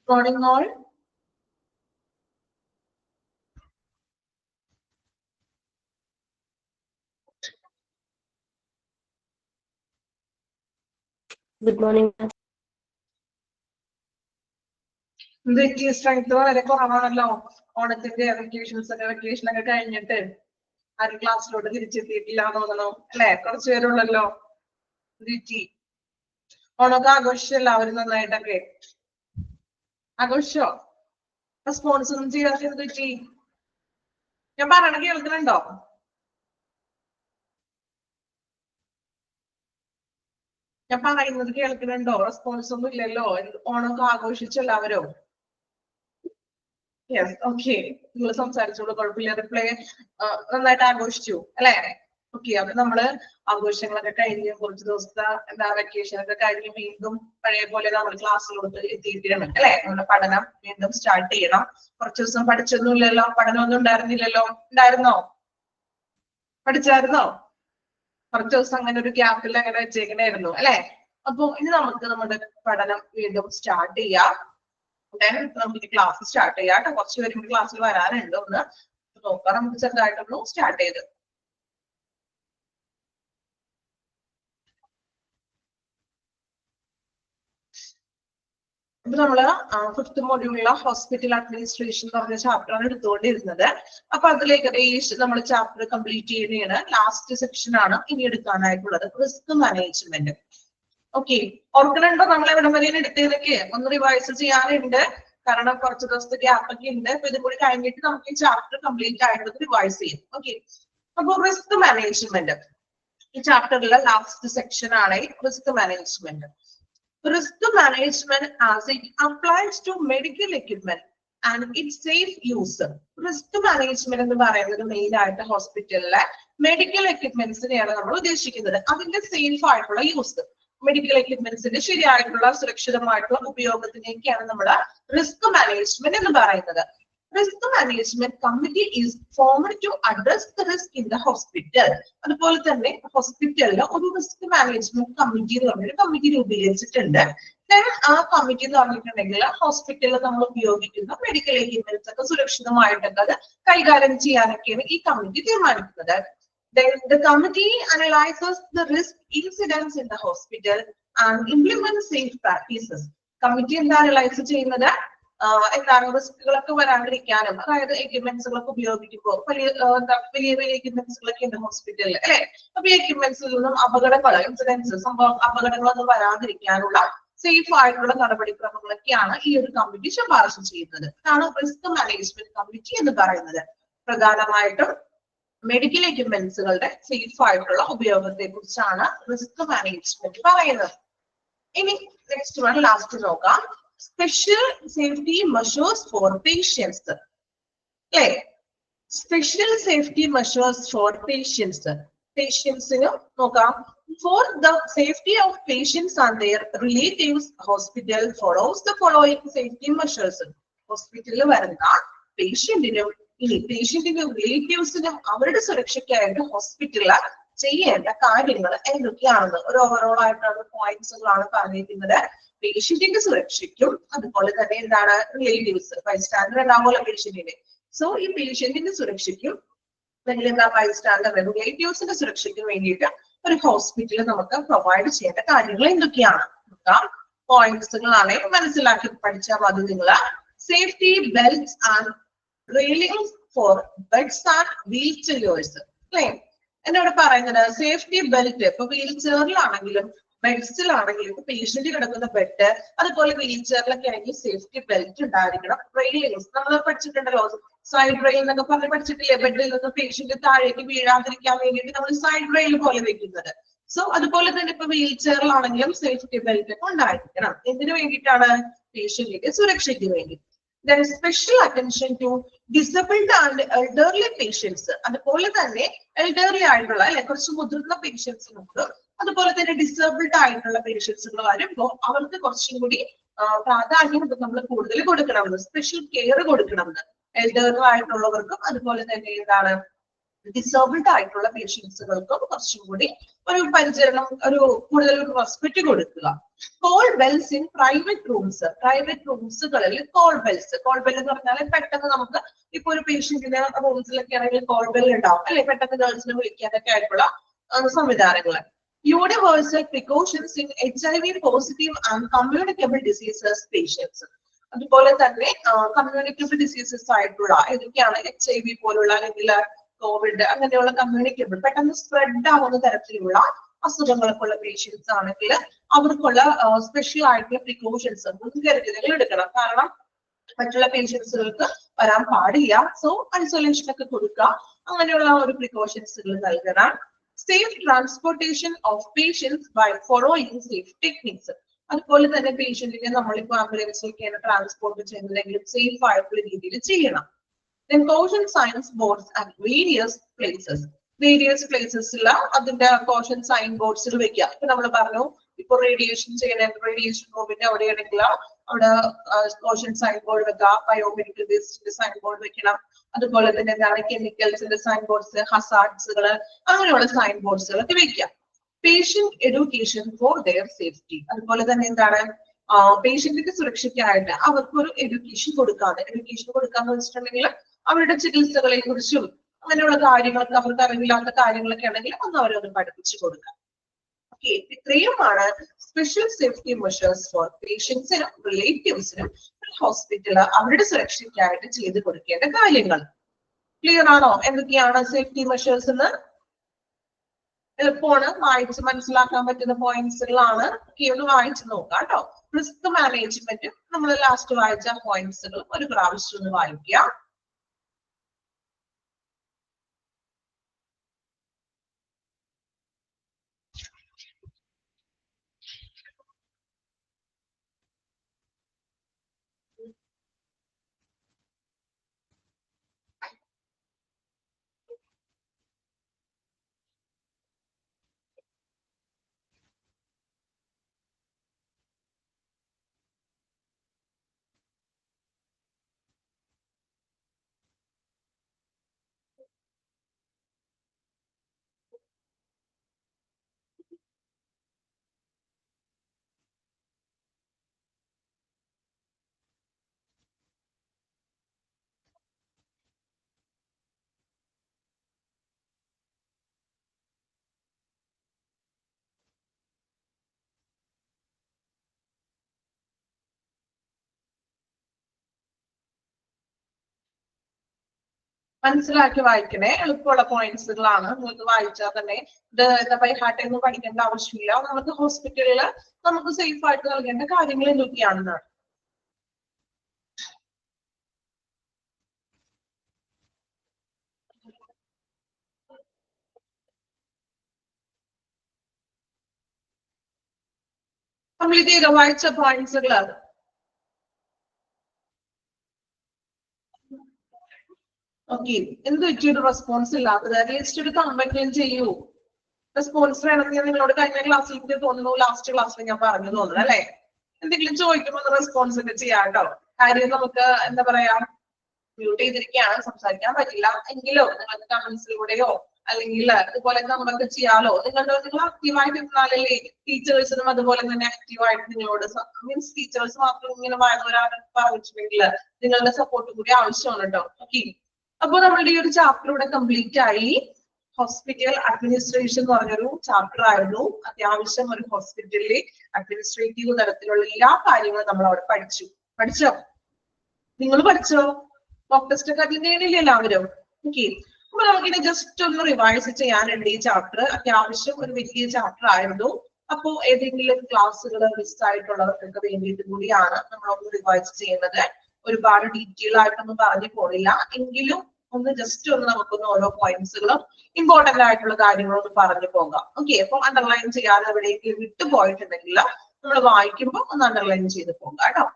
Morning all. Good morning. Strength വളരെ കുറവാണല്ലോ. ഓണത്തിന്റെ വെക്കേഷൻ ഒക്കെ കഴിഞ്ഞിട്ട് ആരും ക്ലാസ്സിലോട്ട് തിരിച്ചെത്തിയിട്ടില്ല തോന്നണോ അല്ലെ? കുറച്ചു പേരുള്ളല്ലോ. ഓണമൊക്കെ ആഘോഷിച്ചു എല്ലാവരും നന്നായിട്ടൊക്കെ ആഘോഷിച്ചോ? റെസ്പോൺസ് ഒന്നും ചെയ്യാത്ത തെറ്റി. ഞാൻ പറയണ കേൾക്കുന്നുണ്ടോ? ഞാൻ പറയുന്നത് കേൾക്കുന്നുണ്ടോ? റെസ്പോൺസ് ഒന്നും ഇല്ലല്ലോ. ഓണമൊക്കെ ആഘോഷിച്ചു എല്ലാവരും. Yes, okay. നിങ്ങൾ സംസാരിച്ചോളൂ, കുഴപ്പമില്ല. റിപ്ലൈ നന്നായിട്ട് ആഘോഷിച്ചു അല്ലെ? ഓക്കെ. അപ്പൊ നമ്മള് ആഘോഷങ്ങളൊക്കെ കഴിഞ്ഞ് കുറച്ച് ദിവസത്തെ വെക്കേഷൻ ഒക്കെ കഴിഞ്ഞ് വീണ്ടും പഴയ പോലെ നമ്മൾ ക്ലാസ്സിലോട്ട് എത്തിയിട്ടാണ് അല്ലെ? നമ്മുടെ പഠനം വീണ്ടും സ്റ്റാർട്ട് ചെയ്യണം. കുറച്ച് ദിവസം പഠിച്ചൊന്നുമില്ലല്ലോ, പഠനമൊന്നും ഉണ്ടായിരുന്നില്ലല്ലോ. ഉണ്ടായിരുന്നോ? പഠിച്ചായിരുന്നോ? കുറച്ച് ദിവസം അങ്ങനെ ഒരു ഗ്യാപ്പിൽ അങ്ങനെ വെച്ചേക്കണായിരുന്നു അല്ലെ? അപ്പൊ ഇനി നമുക്ക് നമ്മുടെ പഠനം വീണ്ടും സ്റ്റാർട്ട് ചെയ്യാം. നമുക്ക് ക്ലാസ് സ്റ്റാർട്ട് ചെയ്യാം. കുറച്ച് പേര് ക്ലാസ്സിൽ വരാനുണ്ട്. ഒന്ന് നോക്കാം. നമുക്ക് ചെറുതായിട്ടൊന്ന് സ്റ്റാർട്ട് ചെയ്ത് ഇപ്പൊ നമ്മള് ഫിഫ്ത് മൊഡ്യൂളിലെ ഹോസ്പിറ്റൽ അഡ്മിനിസ്ട്രേഷൻ എന്ന് പറഞ്ഞ ചാപ്റ്ററാണ് എടുത്തുകൊണ്ടിരുന്നത്. അപ്പൊ അതിലേക്ക് ഏകദേശം നമ്മൾ ചാപ്റ്റർ കംപ്ലീറ്റ് ചെയ്യുന്നതാണ്. ലാസ്റ്റ് സെക്ഷൻ ആണ് ഇനി എടുക്കാനായിട്ടുള്ളത്, റിസ്ക് മാനേജ്മെന്റ്. ഓക്കെ, ഓർക്കണുണ്ടോ നമ്മൾ എവിടെ വരെയാണ് എടുത്തതൊക്കെ? ഒന്ന് റിവൈസ് ചെയ്യാനുണ്ട്, കാരണം കുറച്ച് ദിവസത്തെ ഗ്യാപ്പ് ഒക്കെ ഉണ്ട്. അപ്പൊ ഇതും കൂടി കഴിഞ്ഞിട്ട് നമുക്ക് ഈ ചാപ്റ്റർ കംപ്ലീറ്റ് ആയിട്ട് റിവൈസ് ചെയ്യും. ഓക്കെ, അപ്പൊ റിസ്ക് മാനേജ്മെന്റ് ഈ ചാപ്റ്ററിലെ ലാസ്റ്റ് സെക്ഷൻ ആണ് risk management. Risk management as it applies to medical equipment and its safe use. Risk management എന്ന് പറയുന്നത് മെയിൻ ആയിട്ട് ഹോസ്പിറ്റലിലെ മെഡിക്കൽ എക്യുപ്മെന്റ്സിനെയാണ് നമ്മൾ ഉദ്ദേശിക്കുന്നത്. അതിന്റെ സേഫ് ആയിട്ടുള്ള യൂസ്, മെഡിക്കൽ എക്യുപ്മെന്റ്സിന്റെ ശരിയായിട്ടുള്ള സുരക്ഷിതമായിട്ടുള്ള ഉപയോഗത്തിനേക്കാണ് നമ്മൾ റിസ്ക് മാനേജ്മെന്റ് എന്ന് പറയുന്നത്. Risk management committee is formed to address the risk in the hospital. അതുപോലെ തന്നെ ഹോസ്പിറ്റലിൽ ഒരു റിസ്ക് മാനേജ്മെന്റ് കമ്മിറ്റി എന്ന് പറഞ്ഞൊരു കമ്മിറ്റി രൂപീകരിച്ചിട്ടുണ്ട്. ആ കമ്മിറ്റി എന്ന് പറഞ്ഞിട്ടുണ്ടെങ്കിൽ ഹോസ്പിറ്റലിൽ നമ്മൾ ഉപയോഗിക്കുന്ന മെഡിക്കൽ എക്യുപ്മെന്റ്സ് ഒക്കെ സുരക്ഷിതമായിട്ടൊക്കെ അത് കൈകാര്യം ചെയ്യാനൊക്കെയാണ് ഈ കമ്മിറ്റി തീരുമാനിക്കുന്നത്. Then the committee analyzes the risk incidents in the hospital and implements safe practices. Committee എന്താ അനലൈസ് ചെയ്യുന്നത്? എന്താണ് റിസ്കുകളൊക്കെ വരാണ്ടിരിക്കാനും, അതായത് എക്യുപ്മെന്റ്സുകളൊക്കെ ഉപയോഗിക്കുമ്പോൾ വലിയ വലിയ എക്യുപ്മെന്റ്സുകളൊക്കെ ഉണ്ട് ഹോസ്പിറ്റലിൽ അല്ലെ? അപ്പൊ ഈ എക്യുപ്മെന്റ്സിൽ നിന്നും അപകടങ്ങൾ, ഇൻസിഡൻസ്, അപകടങ്ങളൊന്നും വരാതിരിക്കാനുള്ള സേഫ് ആയിട്ടുള്ള നടപടിക്രമങ്ങളൊക്കെയാണ് ഈ ഒരു കമ്മിറ്റി ശുപാർശ ചെയ്യുന്നത്. അതാണ് റിസ്ക് മാനേജ്മെന്റ് കമ്മിറ്റി എന്ന് പറയുന്നത്. പ്രധാനമായിട്ടും മെഡിക്കൽ എക്യുപ്മെന്റ്സുകളുടെ സേഫ് ആയിട്ടുള്ള ഉപയോഗത്തെ കുറിച്ചാണ് റിസ്ക് മാനേജ്മെന്റ് പറയുന്നത്. ഇനി നെക്സ്റ്റ് വൺ ലാസ്റ്റ് നോക്കാം. Special safety measures for patients. അല്ലേ? Special safety measures for patients. Patientsന് നോക്കാം. For the safety of patients and their relatives, hospital follows the following safety measures. ഹോസ്പിറ്റലിൽ വരുന്ന പേഷ്യന്റിനും ഇനി പേഷ്യന്റിനും റിലേറ്റീവ്സിനും അവരുടെ സുരക്ഷയ്ക്കായിട്ട് ഹോസ്പിറ്റലിൽ ചെയ്യേണ്ട കാര്യങ്ങൾ എന്തൊക്കെയാണെന്ന് ഒരു ഓവറോൾ ആയിട്ടുള്ള പോയിന്റ്സുകളാണ് പറഞ്ഞിരിക്കുന്നത്. പേഷ്യന്റിന്റെ സുരക്ഷയ്ക്കും അതുപോലെ തന്നെ എന്താണ് റിലേറ്റീവ്സ്, ബൈസ്റ്റാൻഡർ ഉണ്ടാവുമല്ലോ പേഷ്യന്റിന്. സോ ഈ പേഷ്യന്റിന്റെ സുരക്ഷയ്ക്കും അല്ലെങ്കിൽ എന്താ ബൈസ്റ്റാൻഡർ റിലേറ്റീവ്സിന്റെ സുരക്ഷയ്ക്കും വേണ്ടിയിട്ട് ഒരു ഹോസ്പിറ്റലിൽ നമുക്ക് പ്രൊവൈഡ് ചെയ്യേണ്ട കാര്യങ്ങൾ എന്തൊക്കെയാണ് നോക്കാം. പോയിന്റ്സുകളാണ്, മനസ്സിലാക്കി പഠിച്ചാൽ മതി നിങ്ങൾ. Safety belts and railings for beds and wheelchairs. അല്ലേ? എന്നോട് പറയുന്നത് സേഫ്റ്റി ബെൽറ്റ് ഇപ്പൊ വീൽ ചെയറിലാണെങ്കിലും ബെഡ്സിലാണെങ്കിലും ഇപ്പൊ പേഷ്യന്റ് കിടക്കുന്ന ബെഡ്, അതുപോലെ വീൽ ചെയറിലൊക്കെ ആണെങ്കിൽ സേഫ്റ്റി ബെൽറ്റ് ഉണ്ടായിരിക്കണം. റെയിലിംഗ്സ് നമ്മൾ പഠിച്ചിട്ടുണ്ടല്ലോ, സൈഡ് റെയിൽ എന്നൊക്കെ പറഞ്ഞ് പഠിച്ചിട്ടില്ലേ? ബെഡിൽ നിന്ന് പേഷ്യന്റ് താഴേക്ക് വീഴാതിരിക്കാൻ വേണ്ടിയിട്ട് നമ്മൾ സൈഡ് റെയിൽ പോലെ വെക്കുന്നത്. സോ അതുപോലെ തന്നെ ഇപ്പൊ വീൽ ചെയറിലാണെങ്കിലും സേഫ്റ്റി ബെൽറ്റ് ഒക്കെ ഉണ്ടായിരിക്കണം. എന്തിനു വേണ്ടിയിട്ടാണ്? പേഷ്യന്റിന്റെ സുരക്ഷയ്ക്ക് വേണ്ടി. There is special attention to disabled and elderly patients. അതുപോലെ തന്നെ എൽഡർലി ആയിട്ടുള്ള അല്ലെ, കുറച്ച് മുതിർന്ന പേഷ്യൻസിനുണ്ട്, അതുപോലെ തന്നെ ഡിസേബിൾഡ് ആയിട്ടുള്ള പേഷ്യൻസുകൾ വരുമ്പോൾ അവർക്ക് കുറച്ചും കൂടി പ്രാധാന്യം നമ്മൾ കൂടുതൽ കൊടുക്കണമെന്ന്, സ്പെഷ്യൽ കെയർ കൊടുക്കണമെന്ന്. എൽഡർലി ആയിട്ടുള്ളവർക്കും അതുപോലെ തന്നെ എന്താണ് ഡിസേബിൾഡ് ആയിട്ടുള്ള പേഷ്യൻസുകൾക്കും കുറച്ചും കൂടി ഒരു പരിചരണം, ഒരു കൂടുതൽ റെസ്പെക്ട് കൊടുക്കുക. കോൾ ബെൽസ് ഇൻ പ്രൈവറ്റ് റൂംസുകളിൽ കോൾ ബെൽ എന്ന് പറഞ്ഞാൽ പെട്ടെന്ന് നമുക്ക് ഇപ്പൊ ഒരു പേഷ്യന്റിന് റൂംസിലൊക്കെ ആണെങ്കിൽ കോൾ ബെൽ ഉണ്ടാവും അല്ലെ, പെട്ടെന്ന് ഗേൾസിനെ വിളിക്കാനൊക്കെ ആയിട്ടുള്ള സംവിധാനങ്ങള്. Universal precautions in HIV positive and communicable diseases patients. അതുപോലെ തന്നെ കമ്മ്യൂണിക്കബിൾ ഡിസീസസ് ആയിട്ടുള്ള ഏതൊക്കെയാണ് HIV പോലുള്ള അല്ലെങ്കിൽ കോവിഡ് അങ്ങനെയുള്ള കമ്മ്യൂണിക്കബിൾ പെട്ടെന്ന് സ്പ്രെഡ് ആവുന്ന തരത്തിലുള്ള അസുഖങ്ങളൊക്കെ ഉള്ള പേഷ്യൻസ് ആണെങ്കിൽ അവർക്കുള്ള സ്പെഷ്യൽ ആയിട്ടുള്ള പ്രിക്കോഷൻസ് മുൻകരുതലുകൾ എടുക്കണം. കാരണം മറ്റുള്ള പേഷ്യൻസുകൾക്ക് വരാൻ പാടില്ല. സോ ഐസൊലേഷൻ ഒക്കെ കൊടുക്കുക, അങ്ങനെയുള്ള ഒരു പ്രിക്കോഷൻസുകൾ നൽകണം. Safe transportation of patients by following safe techniques. അതുപോലെ തന്നെ പേഷ്യന്റിനെ നമ്മളിപ്പോ ആംബുലൻസിലൊക്കെയാണ് ട്രാൻസ്പോർട്ട് ചെയ്യുന്നതെങ്കിലും സേഫ് ആയിട്ടുള്ള രീതിയിൽ ചെയ്യണം. Then caution signs boards at various places. അതിന്റെ കോഷൻ സൈൻ ബോർഡ്സിൽ വെക്കുക. ഇപ്പൊ നമ്മൾ പറഞ്ഞു ഇപ്പൊ റേഡിയേഷൻ റൂമിന്റെ അവിടെയാണെങ്കിൽ അവിടെ കോഷൻ സൈൻ ബോർഡ് വെക്കുക, ബയോമെഡിക്കൽ വേസ്റ്റിന്റെ സൈൻ ബോർഡ് വെക്കണം. അതുപോലെ തന്നെ എന്താണ് കെമിക്കൽസിന്റെ സൈൻ ബോർഡ്സ്, ഹസാർഡ്സുകള് അങ്ങനെയുള്ള സൈൻ ബോർഡ്സുകളൊക്കെ വെക്കുക. Patient education for their safety. അതുപോലെ തന്നെ എന്താണ് പേഷ്യന്റിന്റെ സുരക്ഷയ്ക്കായിട്ട് അവർക്ക് ഒരു എഡ്യൂക്കേഷൻ കൊടുക്കാന്ന് വെച്ചിട്ടുണ്ടെങ്കിൽ അവരുടെ ചികിത്സകളെ കുറിച്ചും അങ്ങനെയുള്ള കാര്യങ്ങളൊക്കെ അവർക്ക് അറിവില്ലാത്ത കാര്യങ്ങളൊക്കെ ആണെങ്കിൽ ഒന്ന് അവരൊന്ന് പഠിപ്പിച്ചു കൊടുക്കാം. ഓക്കെ, ഇത്രയുമാണ് സ്പെഷ്യൽ സേഫ്റ്റി മെഷേഴ്സ് ഫോർ പേഷ്യൻസിനും റിലേറ്റീവ്സിനും ഹോസ്പിറ്റല് അവരുടെ സുരക്ഷയ്ക്കായിട്ട് ചെയ്ത് കൊടുക്കേണ്ട കാര്യങ്ങൾ. ക്ലിയർ ആണോ? എന്തൊക്കെയാണ് സേഫ്റ്റി മെഷേഴ്സ് എന്ന്? എളുപ്പമാണ്, വായിച്ച് മനസ്സിലാക്കാൻ പറ്റുന്ന പോയിന്റ്സുകളാണ്. ഒന്ന് വായിച്ചു നോക്കാം കേട്ടോ. റിസ്ക് മാനേജ്മെന്റ് നമ്മൾ ലാസ്റ്റ് വായിച്ച പോയിന്റ്സുകൾ ഒരു പ്രാവശ്യം ഒന്ന് വായിക്കുക. മനസ്സിലാക്കി വായിക്കണേ, എളുപ്പമുള്ള പോയിന്റ്സുകളാണ്. നിങ്ങൾക്ക് വായിച്ചാൽ തന്നെ ഇത് എന്താ ബൈ ഹാർട്ട് എന്ന് പഠിക്കേണ്ട ആവശ്യമില്ല. നമുക്ക് ഹോസ്പിറ്റലിൽ നമുക്ക് സേഫ് ആയിട്ട് നൽകേണ്ട കാര്യങ്ങൾ എന്തൊക്കെയാണെന്നാണ്. കംപ്ലീറ്റ് ചെയ്തോ വായിച്ച പോയിന്റ്സുകൾ? ഓക്കെ, എന്ത് പറ്റിയൊരു റെസ്പോൺസ് ഇല്ലാത്തത്? അറ്റ്ലീസ്റ്റ് ഒരു കമന്റ് ചെയ്യൂ. റെസ്പോൺസ് വേണമെന്ന് ഞാൻ നിങ്ങളോട് കഴിഞ്ഞ ക്ലാസ്സിൽ എനിക്ക് തോന്നുന്നു, ലാസ്റ്റ് ക്ലാസ്സിൽ ഞാൻ പറഞ്ഞു തോന്നുന്നു അല്ലെ. എന്തെങ്കിലും ചോദിക്കുമ്പോൾ റെസ്പോൺസ് ഒക്കെ ചെയ്യാം കേട്ടോ. കാര്യം നമുക്ക് എന്താ പറയാ മ്യൂട്ട് ചെയ്തിരിക്കുകയാണ്, സംസാരിക്കാൻ പറ്റില്ല. എങ്കിലോ നിങ്ങൾക്ക് കമന്റ്സിലൂടെയോ അല്ലെങ്കിൽ അതുപോലെ നമുക്ക് ചെയ്യാലോ. നിങ്ങൾ ആക്റ്റീവായിട്ട് ഇരുന്നാലല്ലേ ടീച്ചേഴ്സിനും അതുപോലെ തന്നെ ആക്റ്റീവായിട്ട് നിങ്ങളോട് മീൻസ് ടീച്ചേഴ്സ് മാത്രം ഇങ്ങനെ വരാൻ പറഞ്ഞിട്ടുണ്ടെങ്കിൽ നിങ്ങളുടെ സപ്പോർട്ട് കൂടി ആവശ്യമാണ് കേട്ടോ. ഓക്കെ, അപ്പൊ നമ്മളുടെ ഈ ഒരു ചാപ്റ്റർ ഇവിടെ കംപ്ലീറ്റ് ആയി. ഹോസ്പിറ്റൽ അഡ്മിനിസ്ട്രേഷൻ എന്ന് പറഞ്ഞൊരു ചാപ്റ്റർ ആയിരുന്നു. അത്യാവശ്യം ഒരു ഹോസ്പിറ്റലിലെ അഡ്മിനിസ്ട്രേറ്റീവ് തരത്തിലുള്ള എല്ലാ കാര്യങ്ങളും നമ്മൾ അവിടെ പഠിച്ചോ? നിങ്ങൾ പഠിച്ചോ? മോക്ക് ടെസ്റ്റ് ഒക്കെ അറ്റൻഡ് ചെയ്യണില്ലേ എല്ലാവരും? ഓക്കെ, അപ്പൊ നമുക്കിനി ജസ്റ്റ് ഒന്ന് റിവൈസ് ചെയ്യാനുണ്ട്. ഈ ചാപ്റ്റർ അത്യാവശ്യം ഒരു വലിയ ചാപ്റ്റർ ആയിരുന്നു. അപ്പോ ഏതെങ്കിലും ക്ലാസ്സുകൾ മിസ് ആയിട്ടുള്ളവർക്കൊക്കെ വേണ്ടിയിട്ട് കൂടിയാണ് നമ്മളൊന്ന് റിവൈസ് ചെയ്യുന്നത്. ഒരുപാട് ഡീറ്റെയിൽ ആയിട്ടൊന്നും പറഞ്ഞു പോണില്ല, എങ്കിലും ഒന്ന് ജസ്റ്റ് ഒന്ന് നമുക്കൊന്ന് ഓരോ പോയിന്റ്സുകളും ഇമ്പോർട്ടന്റ് ആയിട്ടുള്ള കാര്യങ്ങളൊന്ന് പറഞ്ഞു പോകാം. ഓക്കെ, അപ്പൊ അണ്ടർലൈൻ ചെയ്യാതെ എവിടെയെങ്കിലും വിട്ടു പോയിട്ടുണ്ടെങ്കിൽ നമ്മൾ വായിക്കുമ്പോൾ ഒന്ന് അണ്ടർലൈൻ ചെയ്ത് പോകാം കേട്ടോ.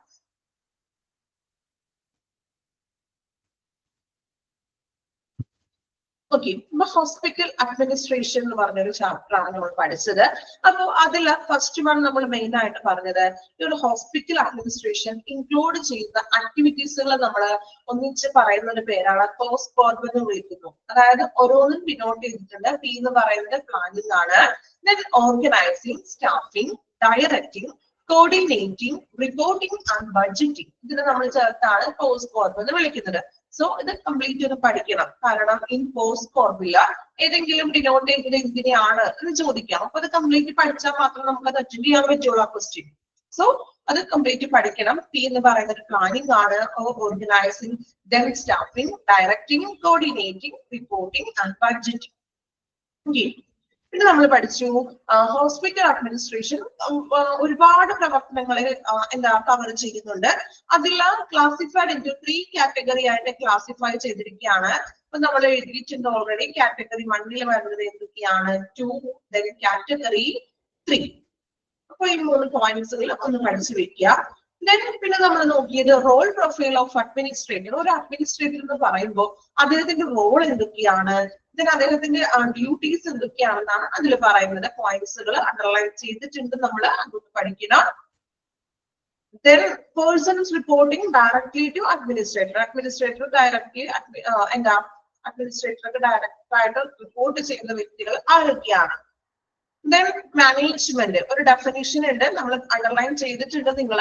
ഓക്കെ, ഇപ്പൊ ഹോസ്പിറ്റൽ അഡ്മിനിസ്ട്രേഷൻ എന്ന് പറഞ്ഞൊരു ചാപ്റ്റർ ആണ് നമ്മൾ പഠിച്ചത്. അപ്പോൾ അതിൽ ഫസ്റ്റ് വൺ നമ്മൾ മെയിൻ ആയിട്ട് പറഞ്ഞത് ഈ ഒരു ഹോസ്പിറ്റൽ അഡ്മിനിസ്ട്രേഷൻ ഇൻക്ലൂഡ് ചെയ്യുന്ന ആക്ടിവിറ്റീസുകൾ നമ്മൾ ഒന്നിച്ച് പറയുന്ന ഒരു പേരാണ് പോസ്റ്റ് കോർബ് എന്ന് വിളിക്കുന്നു. അതായത് ഓരോന്നും ഡിനോട്ട് ചെയ്തിട്ടുണ്ട്. പി എന്ന് പറയുന്നത് പ്ലാനിംഗ് ആണ്, then organising, staffing, directing, coordinating, reporting and budgeting. ഇതിന് നമ്മൾ ചേർത്താണ് പോസ്റ്റ് കോർബ് എന്ന് വിളിക്കുന്നത്. സോ ഇത് കംപ്ലീറ്റ് ഒന്ന് പഠിക്കണം. കാരണം ഇൻ പോസ്റ്റ് കോർബില്ല ഏതെങ്കിലും ഡിനോട്ട് ചെയ്തത് എന്തിനെയാണ് എന്ന് ചോദിക്കാം. അപ്പൊ അത് കംപ്ലീറ്റ് പഠിച്ചാൽ മാത്രം നമുക്ക് അത് അറ്റൻഡ് ചെയ്യാൻ പറ്റുള്ളൂ ആ ക്വസ്റ്റ്യൻ. സോ അത് കംപ്ലീറ്റ് പഠിക്കണം. പി എന്ന് പറയുന്നത് പ്ലാനിംഗ് ആണ്, organising, then staffing, directing, coordinating, reporting and budgeting. Okay, പിന്നെ നമ്മൾ പഠിച്ചു ഹോസ്പിറ്റൽ അഡ്മിനിസ്ട്രേഷൻ ഒരുപാട് പ്രവർത്തനങ്ങളെ കവർ ചെയ്യുന്നുണ്ട്. അതിൽ ക്ലാസിഫൈഡ് ഇൻടു 3 കാറ്റഗറി ആയിട്ട് ക്ലാസിഫൈ ചെയ്തിരിക്കുകയാണ്. അപ്പൊ നമ്മൾ എഴുതിയിട്ടുണ്ട് ഓൾറെഡി. കാറ്റഗറി 1 വരുന്നത് എന്തൊക്കെയാണ്? 2, then കാറ്റഗറി 3. അപ്പൊ ഈ 3 പോയിന്റ്സുകൾ ഒന്ന് പഠിച്ചു വെക്കുക. പിന്നെ നമ്മൾ നോക്കിയത് റോൾ പ്രൊഫൈൽ ഓഫ് അഡ്മിനിസ്ട്രേറ്റർ. ഒരു അഡ്മിനിസ്ട്രേറ്റർ എന്ന് പറയുമ്പോൾ അദ്ദേഹത്തിന്റെ റോൾ എന്തൊക്കെയാണ്, then അദ്ദേഹത്തിന്റെ ഡ്യൂട്ടീസ് എന്തൊക്കെയാണെന്നാണ് അതിൽ പറയുന്നത്. പോയിന്റ്സുകൾ അണ്ടർലൈൻ ചെയ്തിട്ടുണ്ട്, നമ്മൾ അതൊന്ന് പഠിക്കണം. Then persons reporting directly to administrator. Administrator directly അഡ്മിനിസ്ട്രേറ്റർക്ക് ഡയറക്റ്റ് ആയിട്ട് റിപ്പോർട്ട് ചെയ്യുന്ന വ്യക്തികൾ ആരൊക്കെയാണ്? Then മാനേജ്മെന്റ്, ഒരു ഡെഫിനിഷൻ ഉണ്ട്, നമ്മൾ അണ്ടർലൈൻ ചെയ്തിട്ടുണ്ട്. നിങ്ങൾ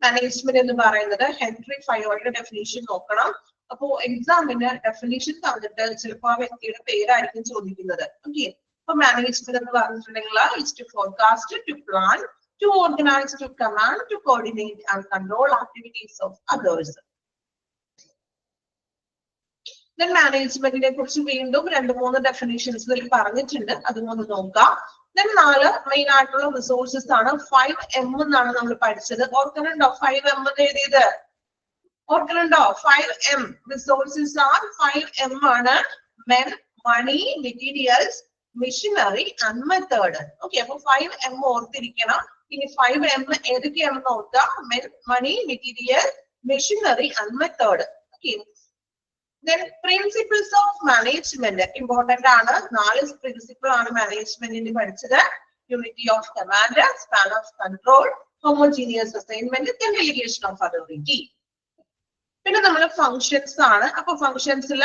മാനേജ്മെന്റ് എന്ന് പറയുന്നത് ഹെൻറി ഫയോയുടെ ഡെഫിനിഷൻ നോക്കണം. അപ്പോ എക്സാമിന് ഡെഫിനിഷൻ തന്നിട്ട് ചിലപ്പോൾ ആ വ്യക്തിയുടെ പേരായിരിക്കും ചോദിക്കുന്നത്. ഓക്കെ, അപ്പൊ മാനേജ്മെന്റ് എന്ന് പറഞ്ഞിട്ടുണ്ടെങ്കിൽ it's to forecast, to plan, to organise, to command, to coordinate and control activities of others. Then മാനേജ്മെന്റിനെ കുറിച്ച് വീണ്ടും 2-3 ഡെഫിനിഷൻസ് ഇതിൽ പറഞ്ഞിട്ടുണ്ട്, അതും ഒന്ന് നോക്കാം. ദെൻ 4 മെയിൻ ആയിട്ടുള്ള റിസോഴ്സസ് ആണ്. 5M എന്നാണ് നമ്മൾ പഠിച്ചത്. ഓർക്കുന്നുണ്ടോ 5M എഴുതിയത്? ഓർക്കുന്നുണ്ടോ? 5M റിസോഴ്സസ് ആർ 5M ആണ്. Men, money, materials, machinery and method. Okay, അപ്പൊ 5M ഓർത്തിരിക്കണം. ഇനി 5M ഏതൊക്കെയാണെന്ന് ഓർക്കാം. Men, money, material, machinery and method. Okay, then principles of management important ആണ്. 4 പ്രിൻസിപ്പിൾ ആണ് മാനേജ്മെന്റിന് പഠിച്ചത്. Unity of command, span of control, homogeneous assignment, delegation of authority. പിന്നെ നമ്മൾ ഫങ്ഷൻസ് ആണ്. അപ്പൊ ഫങ്ഷൻസിൽ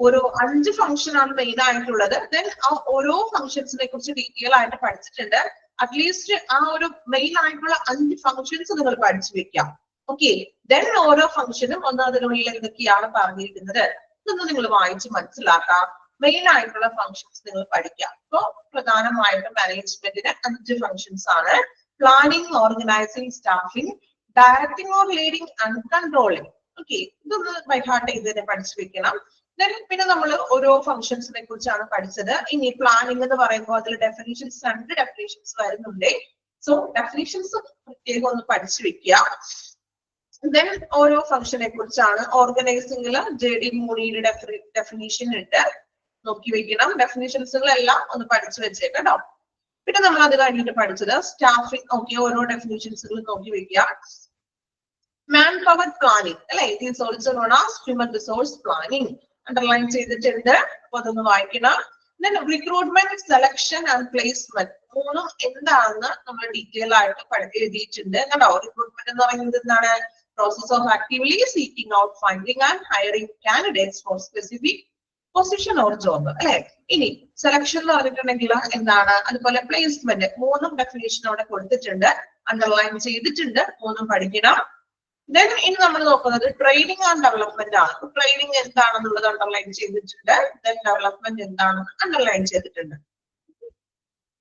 ഓരോ 5 ഫങ്ഷൻ ആണ് മെയിൻ ആയിട്ടുള്ളത്. ദെൻ ആ ഓരോ ഫങ്ഷൻസിനെ കുറിച്ച് ഡീറ്റെയിൽ ആയിട്ട് പഠിച്ചിട്ടുണ്ട്. അറ്റ്ലീസ്റ്റ് ആ ഒരു മെയിൻ ആയിട്ടുള്ള 5 ഫങ്ഷൻസ് നിങ്ങൾ പഠിച്ചു വെക്കാം. ഓക്കെ, ദെൻ ഓരോ ഫംഗ്ഷനും ഒന്ന് അതിനുള്ളിൽ എന്തൊക്കെയാണ് പറഞ്ഞിരിക്കുന്നത് ഇതൊന്ന് നിങ്ങൾ വായിച്ച് മനസ്സിലാക്കാം. മെയിൻ ആയിട്ടുള്ള ഫംഗ്ഷൻസ് നിങ്ങൾ പഠിക്കാം. അപ്പൊ പ്രധാനമായിട്ടും മാനേജ്മെന്റിന് 5 ഫംഗ്ഷൻസ് ആണ്. Planning, organising, staffing, directing or leading and controlling. Okay, ഇതൊന്ന് ബൈ ഹാർട്ട് ചെയ്ത് പഠിച്ചു വെക്കണം. പിന്നെ നമ്മൾ ഓരോ ഫംഗ്ഷൻസിനെ കുറിച്ചാണ് പഠിച്ചത്. ഇനി പ്ലാനിംഗ് എന്ന് പറയുമ്പോൾ അതിൽ ഡെഫിനിഷൻസ് 2 ഡെഫിനിഷൻസ് വരുന്നുണ്ട്. സോ ഡെഫിനിഷൻസ് പ്രത്യേകം ഒന്ന് പഠിച്ചു വെക്കുക. ദെൻ ഓരോ ഫംഗ്ഷനെ കുറിച്ചാണ്. ഓർഗനൈസിംഗിൽ JD മൂണിയുടെ ഡെഫിനിഷൻ ഉണ്ട്, നോക്കി വെക്കണം. ഡെഫിനിഷൻസുകളെല്ലാം ഒന്ന് പഠിച്ചു വെച്ചേട്ടോ. പിന്നെ നമ്മൾ അത് കഴിഞ്ഞിട്ട് പഠിച്ചത് സ്റ്റാഫിംഗ്. ഓക്കെ, ഓരോ ഡെഫിനിഷൻസുകൾ നോക്കി വെക്കുക. മാൻ പവർ പ്ലാനിംഗ് അല്ലെ, it is also known as human resource planning. Underline ചെയ്തിട്ടുണ്ട്, അപ്പൊ അതൊന്ന് വായിക്കണം. Then recruitment, selection and placement. 3 എന്താണെന്ന് നമ്മൾ ഡീറ്റെയിൽ ആയിട്ട് എഴുതിയിട്ടുണ്ട് കേട്ടോ. റിക്രൂട്ട്മെന്റ് എന്ന് പറയുന്നത് എന്താണ്? Process of actively seeking out, finding and hiring candidates for specific position or job. അല്ലെ, ഇനി സെലക്ഷൻ എന്ന് പറഞ്ഞിട്ടുണ്ടെങ്കിൽ എന്താണ്? അതുപോലെ പ്ലേസ്മെന്റ്. 3 ഡെഫിനേഷൻ അവിടെ കൊടുത്തിട്ടുണ്ട്, അണ്ടർലൈൻ ചെയ്തിട്ടുണ്ട്. 3 പഠിക്കണം. ദെൻ ഇനി നമ്മൾ നോക്കുന്നത് ട്രെയിനിങ് ആൻഡ് ഡെവലപ്മെന്റ് ആണ്. ട്രെയിനിങ് എന്താണെന്നുള്ളത് അണ്ടർലൈൻ ചെയ്തിട്ടുണ്ട്. ദെൻ ഡെവലപ്മെന്റ് എന്താണെന്ന് അണ്ടർലൈൻ ചെയ്തിട്ടുണ്ട്.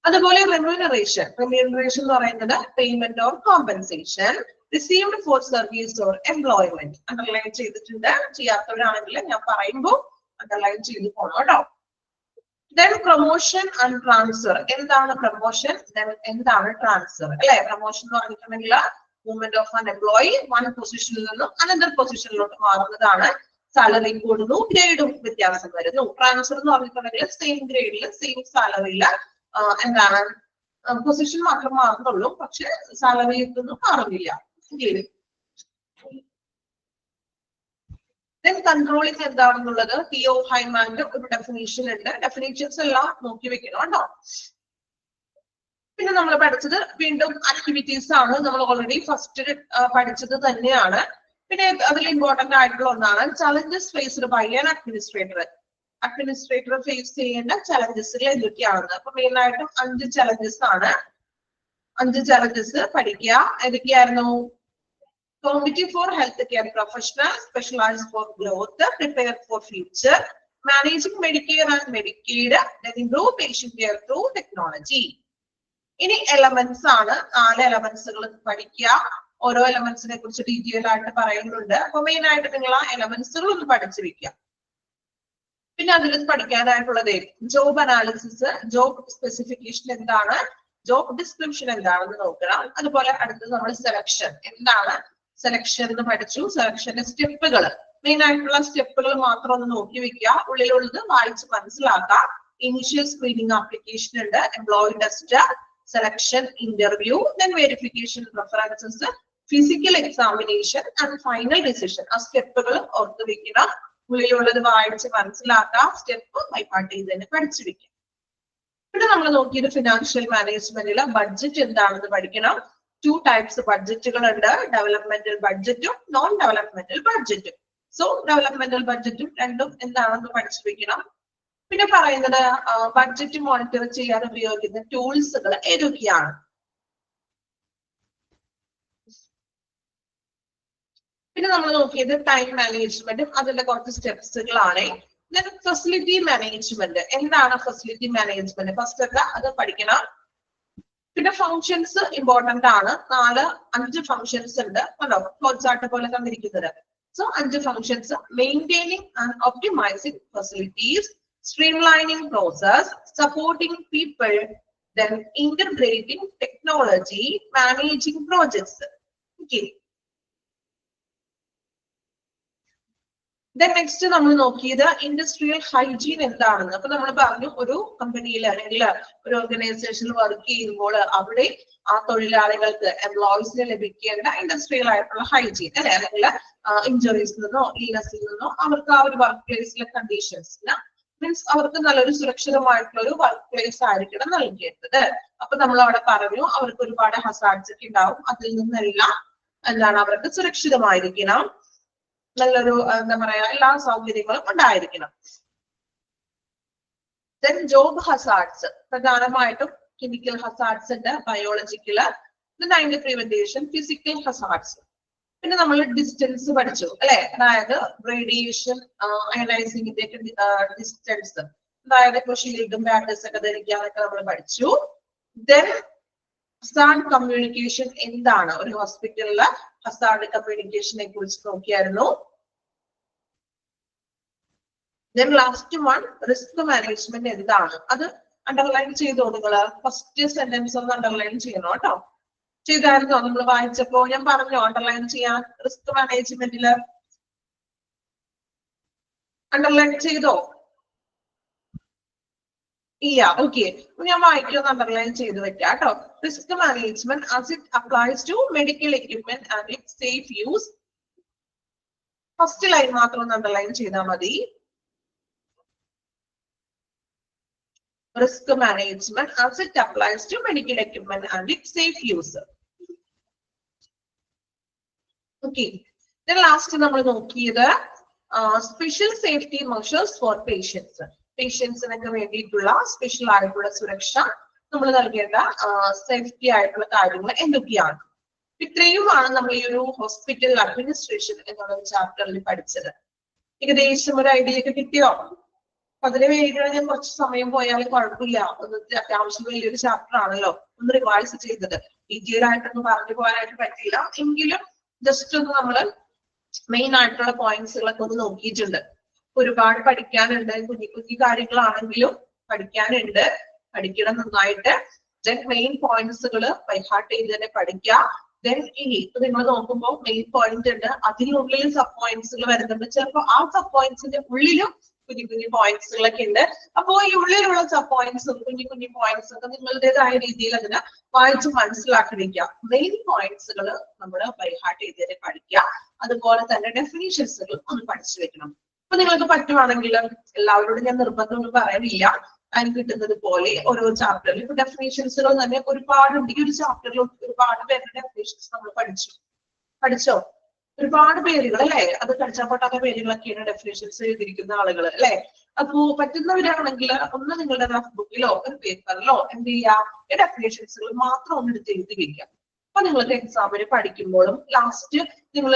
അതുപോലെ റെമ്യൂണറേഷൻ. റെമ്യൂണറേഷൻ എന്ന് പറയുന്നത് payment or compensation received for service or employment. Underline ചെയ്തിട്ടുണ്ട്. ചെയ്യാത്തവരാണെങ്കിൽ ഞാൻ പറയുമ്പോൾ അണ്ടർലൈൻ ചെയ്ത് പോകണം കേട്ടോ. Then promotion and transfer. എന്താണ് പ്രൊമോഷൻ? എന്താണ് ട്രാൻസ്ഫർ? അല്ലെ, പ്രൊമോഷൻ എന്ന് പറഞ്ഞിട്ടുണ്ടെങ്കിൽ മൂവ്മെന്റ് ഓഫ് ആൻ എംപ്ലോയി 1 പൊസിഷനിൽ നിന്നും അനദർ പൊസിഷനിലോട്ട് മാറുന്നതാണ്. സാലറി കൂടുന്നു, ഗ്രേഡും വ്യത്യാസം വരുന്നു. ട്രാൻസ്ഫർ എന്ന് പറഞ്ഞിട്ടുണ്ടെങ്കിൽ സെയിം ഗ്രേഡിൽ സെയിം സാലറിയിൽ എന്താണ് പൊസിഷൻ മാത്രം മാറുന്നുള്ളൂ, പക്ഷെ സാലറി ഒന്നും മാറുന്നില്ല. ദെൻ കൺട്രോളിംഗ് എന്താണെന്നുള്ളത് തിയോ ഹൈമാന്റെ ഒരു ഡെഫിനേഷൻ ഉണ്ട്. ഡെഫിനേഷൻസ് എല്ലാം നോക്കി വെക്കണം കേട്ടോ. പിന്നെ നമ്മൾ പഠിച്ചത് വീണ്ടും ആക്ടിവിറ്റീസ് ആണ്. നമ്മൾ ഓൾറെഡി ഫസ്റ്റ് പഠിച്ചത് തന്നെയാണ്. പിന്നെ അതിൽ ഇമ്പോർട്ടന്റ് ആയിട്ടുള്ള ഒന്നാണ് challenges faced by an administrator. Administrator face ചെയ്യേണ്ട ചലഞ്ചസുകൾ എന്തൊക്കെയാണെന്ന്. അപ്പൊ മെയിൻ ആയിട്ടും 5 ചലഞ്ചസ് ആണ്. 5 ചലഞ്ചസ് പഠിക്കുക. ഏതൊക്കെയായിരുന്നു? Committee for healthcare professionals, specialized for growth, prepare for future, managing Medicare and Medicaid, then improve patient care through technology. ഇനി എലമെന്റ്സ് ആണ്. 4 എലമെന്റ്സുകൾ പഠിക്കുക. ഓരോ എലമെന്റ്സിനെ കുറിച്ച് ഡീറ്റെയിൽ ആയിട്ട് പറയുന്നുണ്ട്. അപ്പൊ മെയിൻ ആയിട്ട് നിങ്ങൾ ആ എലമെന്റ്സുകൾ ഒന്ന് പഠിച്ചു വെക്കുക. പിന്നെ അതിൽ പഠിക്കാനായിട്ടുള്ളത് ജോബ് അനാലിസിസ്, ജോബ് സ്പെസിഫിക്കേഷൻ എന്താണ്, ജോബ് ഡിസ്ക്രിപ്ഷൻ എന്താണെന്ന് നോക്കണം. അതുപോലെ അടുത്തത് നമ്മൾ സെലക്ഷൻ എന്താണ്, സെലക്ഷൻ എന്ന് പഠിച്ചു. സെലക്ഷന്റെ സ്റ്റെപ്പുകൾ, മെയിൻ ആയിട്ടുള്ള സ്റ്റെപ്പുകൾ മാത്രം ഒന്ന് നോക്കി വെക്കുക. ഉള്ളിലുള്ളത് വായിച്ച് മനസ്സിലാക്കാം. ഇനിഷ്യൽ സ്ക്രീനിങ് ആപ്ലിക്കേഷൻ ഉണ്ട്, employee test, selection interview, then verification references, physical examination and final decision. ആ സ്റ്റെപ്പുകൾ ഓർത്ത് വെക്കണം. ഉള്ളിലുള്ളത് വായിച്ച് മനസ്സിലാക്കാം. സ്റ്റെപ്പ് ബൈപ്പാർട്ട് ചെയ്ത് തന്നെ പഠിച്ചു വെക്കാം. പിന്നെ നമ്മൾ നോക്കിയത് ഫിനാൻഷ്യൽ മാനേജ്മെന്റിലെ ബഡ്ജറ്റ് എന്താണെന്ന് പഠിക്കണം. 2 ടൈപ്സ് ബഡ്ജറ്റുകൾ ഉണ്ട്, ഡെവലപ്മെന്റൽ ബഡ്ജറ്റും നോൺ ഡെവലപ്മെന്റൽ ബഡ്ജറ്റും. സോ ഡെവലപ്മെന്റൽ ബഡ്ജറ്റും രണ്ടും എന്താണെന്ന് പഠിച്ചു വെക്കണം. പിന്നെ പറയുന്നത് ബഡ്ജറ്റ് മോണിറ്റർ ചെയ്യാൻ ഉപയോഗിക്കുന്ന ടൂൾസുകൾ ഏതൊക്കെയാണ്. പിന്നെ നമ്മൾ നോക്കിയത് ടൈം മാനേജ്മെന്റും അതിന്റെ കുറച്ച് സ്റ്റെപ്സുകളാണ്. ഫെസിലിറ്റി മാനേജ്മെന്റ് എന്താണ്? ഫെസിലിറ്റി മാനേജ്മെന്റ് ഫസ്റ്റ് ഒക്കെ അത് പഠിക്കണം. പിന്നെ ഫങ്ഷൻസ് ഇമ്പോർട്ടന്റ് ആണ്. 5 ഫങ്ഷൻസ് ഉണ്ട്. ഫ്ലോ ചാർട്ട് പോലെ തന്നിരിക്കുന്നത്. So 5 functions: maintaining and optimising facilities, streamlining process, supporting people, then integrating technology, managing projects. Okay. Then next നമ്മൾ നോക്കിയത് ഇൻഡസ്ട്രിയൽ ഹൈജീൻ എന്താണെന്ന്. അപ്പൊ നമ്മൾ പറഞ്ഞു ഒരു കമ്പനിയിൽ അല്ലെങ്കിൽ ഒരു ഓർഗനൈസേഷനിൽ വർക്ക് ചെയ്യുമ്പോൾ അവിടെ ആ തൊഴിലാളികൾക്ക് എംപ്ലോയീസിന് ലഭിക്കേണ്ട ഇൻഡസ്ട്രിയൽ ആയിട്ടുള്ള ഹൈജീൻ അല്ലെ, അല്ലെങ്കിൽ ഇഞ്ചുറീസിൽ നിന്നോ ഇൽനെസ്സിൽ നിന്നോ അവർക്ക് ആ ഒരു വർക്ക് പ്ലേസിലെ കണ്ടീഷൻസിന് മീൻസ് അവർക്ക് നല്ലൊരു സുരക്ഷിതമായിട്ടുള്ള ഒരു വർക്ക് പ്ലേസ് ആയിരിക്കണം നൽകേണ്ടത്. അപ്പൊ നമ്മൾ അവിടെ പറഞ്ഞു അവർക്ക് ഒരുപാട് ഹസാർഡ്സ് ഒക്കെ ഉണ്ടാവും. അതിൽ നിന്നെല്ലാം എന്താണ് അവർക്ക് സുരക്ഷിതമായിരിക്കണം, നല്ലൊരു എന്താ പറയാ എല്ലാ സൗകര്യങ്ങളും ഉണ്ടായിരിക്കണം. ദെൻ ജോബ് ഹസാർഡ്സ് പ്രധാനമായിട്ടും കെമിക്കൽ ഹസാർഡ്സ് ഉണ്ട്, ബയോളജിക്കൽ, അതിന്റെ പ്രിവെന്റേഷൻ, ഫിസിക്കൽ ഹസാർഡ്സ്. പിന്നെ നമ്മൾ ഡിസ്റ്റൻസ് പഠിച്ചു അല്ലെ, അതായത് റേഡിയേഷൻ അയണൈസിംഗിന്റെ ഡിസ്റ്റൻസ്, അതായത് ഇപ്പൊ ഷീൽഡും ബാറ്റേഴ്സ് ഒക്കെ ധരിക്കാനൊക്കെ നമ്മൾ പഠിച്ചു. ദെൻ ഹസാർഡ് കമ്മ്യൂണിക്കേഷൻ എന്താണ്, ഒരു ഹോസ്പിറ്റലിലെ ഹസാർഡ് കമ്മ്യൂണിക്കേഷനെ കുറിച്ച് നോക്കിയായിരുന്നു. Then last one risk management എന്താണ്, അത് അണ്ടർലൈൻ ചെയ്തോ നിങ്ങള്. ഫസ്റ്റ് സെന്റൻസ് ഒന്ന് അണ്ടർലൈൻ ചെയ്യണം കേട്ടോ. ചെയ്തായിരുന്നോ? നമ്മൾ വായിച്ചപ്പോ ഞാൻ പറഞ്ഞോ അണ്ടർലൈൻ ചെയ്യാൻ. റിസ്ക് മാനേജ്മെന്റില് അണ്ടർലൈൻ ചെയ്തോ? ഇല്ല. ഓക്കെ, ഞാൻ വായിക്കുമെന്ന് അണ്ടർലൈൻ ചെയ്ത് വെക്കാം കേട്ടോ. Risk management as it applies to medical equipment and it safe use. First line മാത്രം ഒന്ന് അണ്ടർലൈൻ ചെയ്താൽ മതി. Risk management as it applies to medical equipment and its safe use. Okay. Then last നമ്മൾ നോക്കിയത് special safety measures for patients. പേഷ്യൻസിനൊക്കെ വേണ്ടിയിട്ടുള്ള special ആയിട്ടുള്ള സുരക്ഷ നമ്മൾ നൽകേണ്ട സേഫ്റ്റി ആയിട്ടുള്ള കാര്യങ്ങൾ എന്തൊക്കെയാണ്. ഇത്രയുമാണ് നമ്മൾ ഈ ഒരു ഹോസ്പിറ്റൽ അഡ്മിനിസ്ട്രേഷൻ എന്നുള്ള ചാപ്റ്ററിൽ പഠിച്ചത്. ഏകദേശം ഒരു ഐഡിയ ഒക്കെ കിട്ടിയോ? അതിന് വേണ്ടിയിട്ട് ഞാൻ കുറച്ച് സമയം പോയാൽ കുഴപ്പമില്ല. അത്യാവശ്യം വലിയൊരു ചാപ്റ്റർ ആണല്ലോ. ഒന്ന് റിവൈസ് ചെയ്തത് ഡീറ്റെയിൽ ആയിട്ടൊന്നും പറഞ്ഞു പോകാനായിട്ട് പറ്റില്ല. എങ്കിലും ജസ്റ്റ് ഒന്ന് നമ്മള് മെയിൻ ആയിട്ടുള്ള പോയിന്റ്സുകളൊക്കെ ഒന്ന് നോക്കിയിട്ടുണ്ട്. ഒരുപാട് പഠിക്കാനുണ്ട്. കുഞ്ഞു കാര്യങ്ങളാണെങ്കിലും പഠിക്കാനുണ്ട്. പഠിക്കണം നന്നായിട്ട്. ദെൻ മെയിൻ പോയിന്റ്സുകൾ ബൈഹാർട്ട് ചെയ്ത് തന്നെ പഠിക്കുക. ദെൻ ഇനി നിങ്ങൾ നോക്കുമ്പോൾ മെയിൻ പോയിന്റ് ഉണ്ട്, അതിനുള്ളിൽ സബ് പോയിന്റ്സുകൾ വരുന്നുണ്ട്. ചിലപ്പോൾ ആ സബ് പോയിന്റ്സിന്റെ ഉള്ളിലും കുഞ്ഞു കുഞ്ഞു പോയിന്റ്സുകളൊക്കെ ഉണ്ട്. അപ്പോ ഈ ഉള്ളിലുള്ള പോയിന്റ്സും കുഞ്ഞു പോയിന്റ്സും ഒക്കെ നിങ്ങളുടേതായ രീതിയിൽ അതിനെ വായിച്ച് മനസ്സിലാക്കിയിരിക്കുക. മെയിൻ പോയിന്റ്സുകൾ നമ്മൾ ബൈ ഹാർട്ട് ചെയ്ത് പഠിക്കുക. അതുപോലെ തന്നെ ഡെഫിനിഷൻസുകൾ ഒന്ന് പഠിച്ചു വെക്കണം. അപ്പൊ നിങ്ങൾക്ക് പറ്റുവാണെങ്കിൽ എല്ലാവരോടും ഞാൻ നിർബന്ധമൊന്നും പറയാനില്ല. അതിന് കിട്ടുന്നത് പോലെ ഓരോ ചാപ്റ്ററിൽ ഇപ്പൊ ഡെഫിനേഷൻസുകൾ തന്നെ ഒരുപാടുണ്ട്. ഈ ഒരു ചാപ്റ്ററിൽ ഒരുപാട് പേരുടെ ഡെഫിനേഷൻസ് നമ്മൾ പഠിച്ചോ ഒരുപാട് പേരുകൾ അല്ലെ, അത് പഠിച്ചാൽ പൊട്ടാത്ത പേരുകളൊക്കെയാണ് ഡെഫിനേഷൻസ് എഴുതിയിരിക്കുന്ന ആളുകൾ അല്ലെ. അപ്പോ പറ്റുന്നവരാണെങ്കിൽ ഒന്ന് നിങ്ങളുടെ റഫ് ബുക്കിലോ ഒരു പേപ്പറിലോ എന്ത് ചെയ്യാം, ഈ ഡെഫിനേഷൻസുകൾ മാത്രം ഒന്ന് എടുത്ത് എഴുതി വെക്കാം. അപ്പൊ നിങ്ങൾക്ക് എക്സാമിന് പഠിക്കുമ്പോഴും ലാസ്റ്റ് നിങ്ങൾ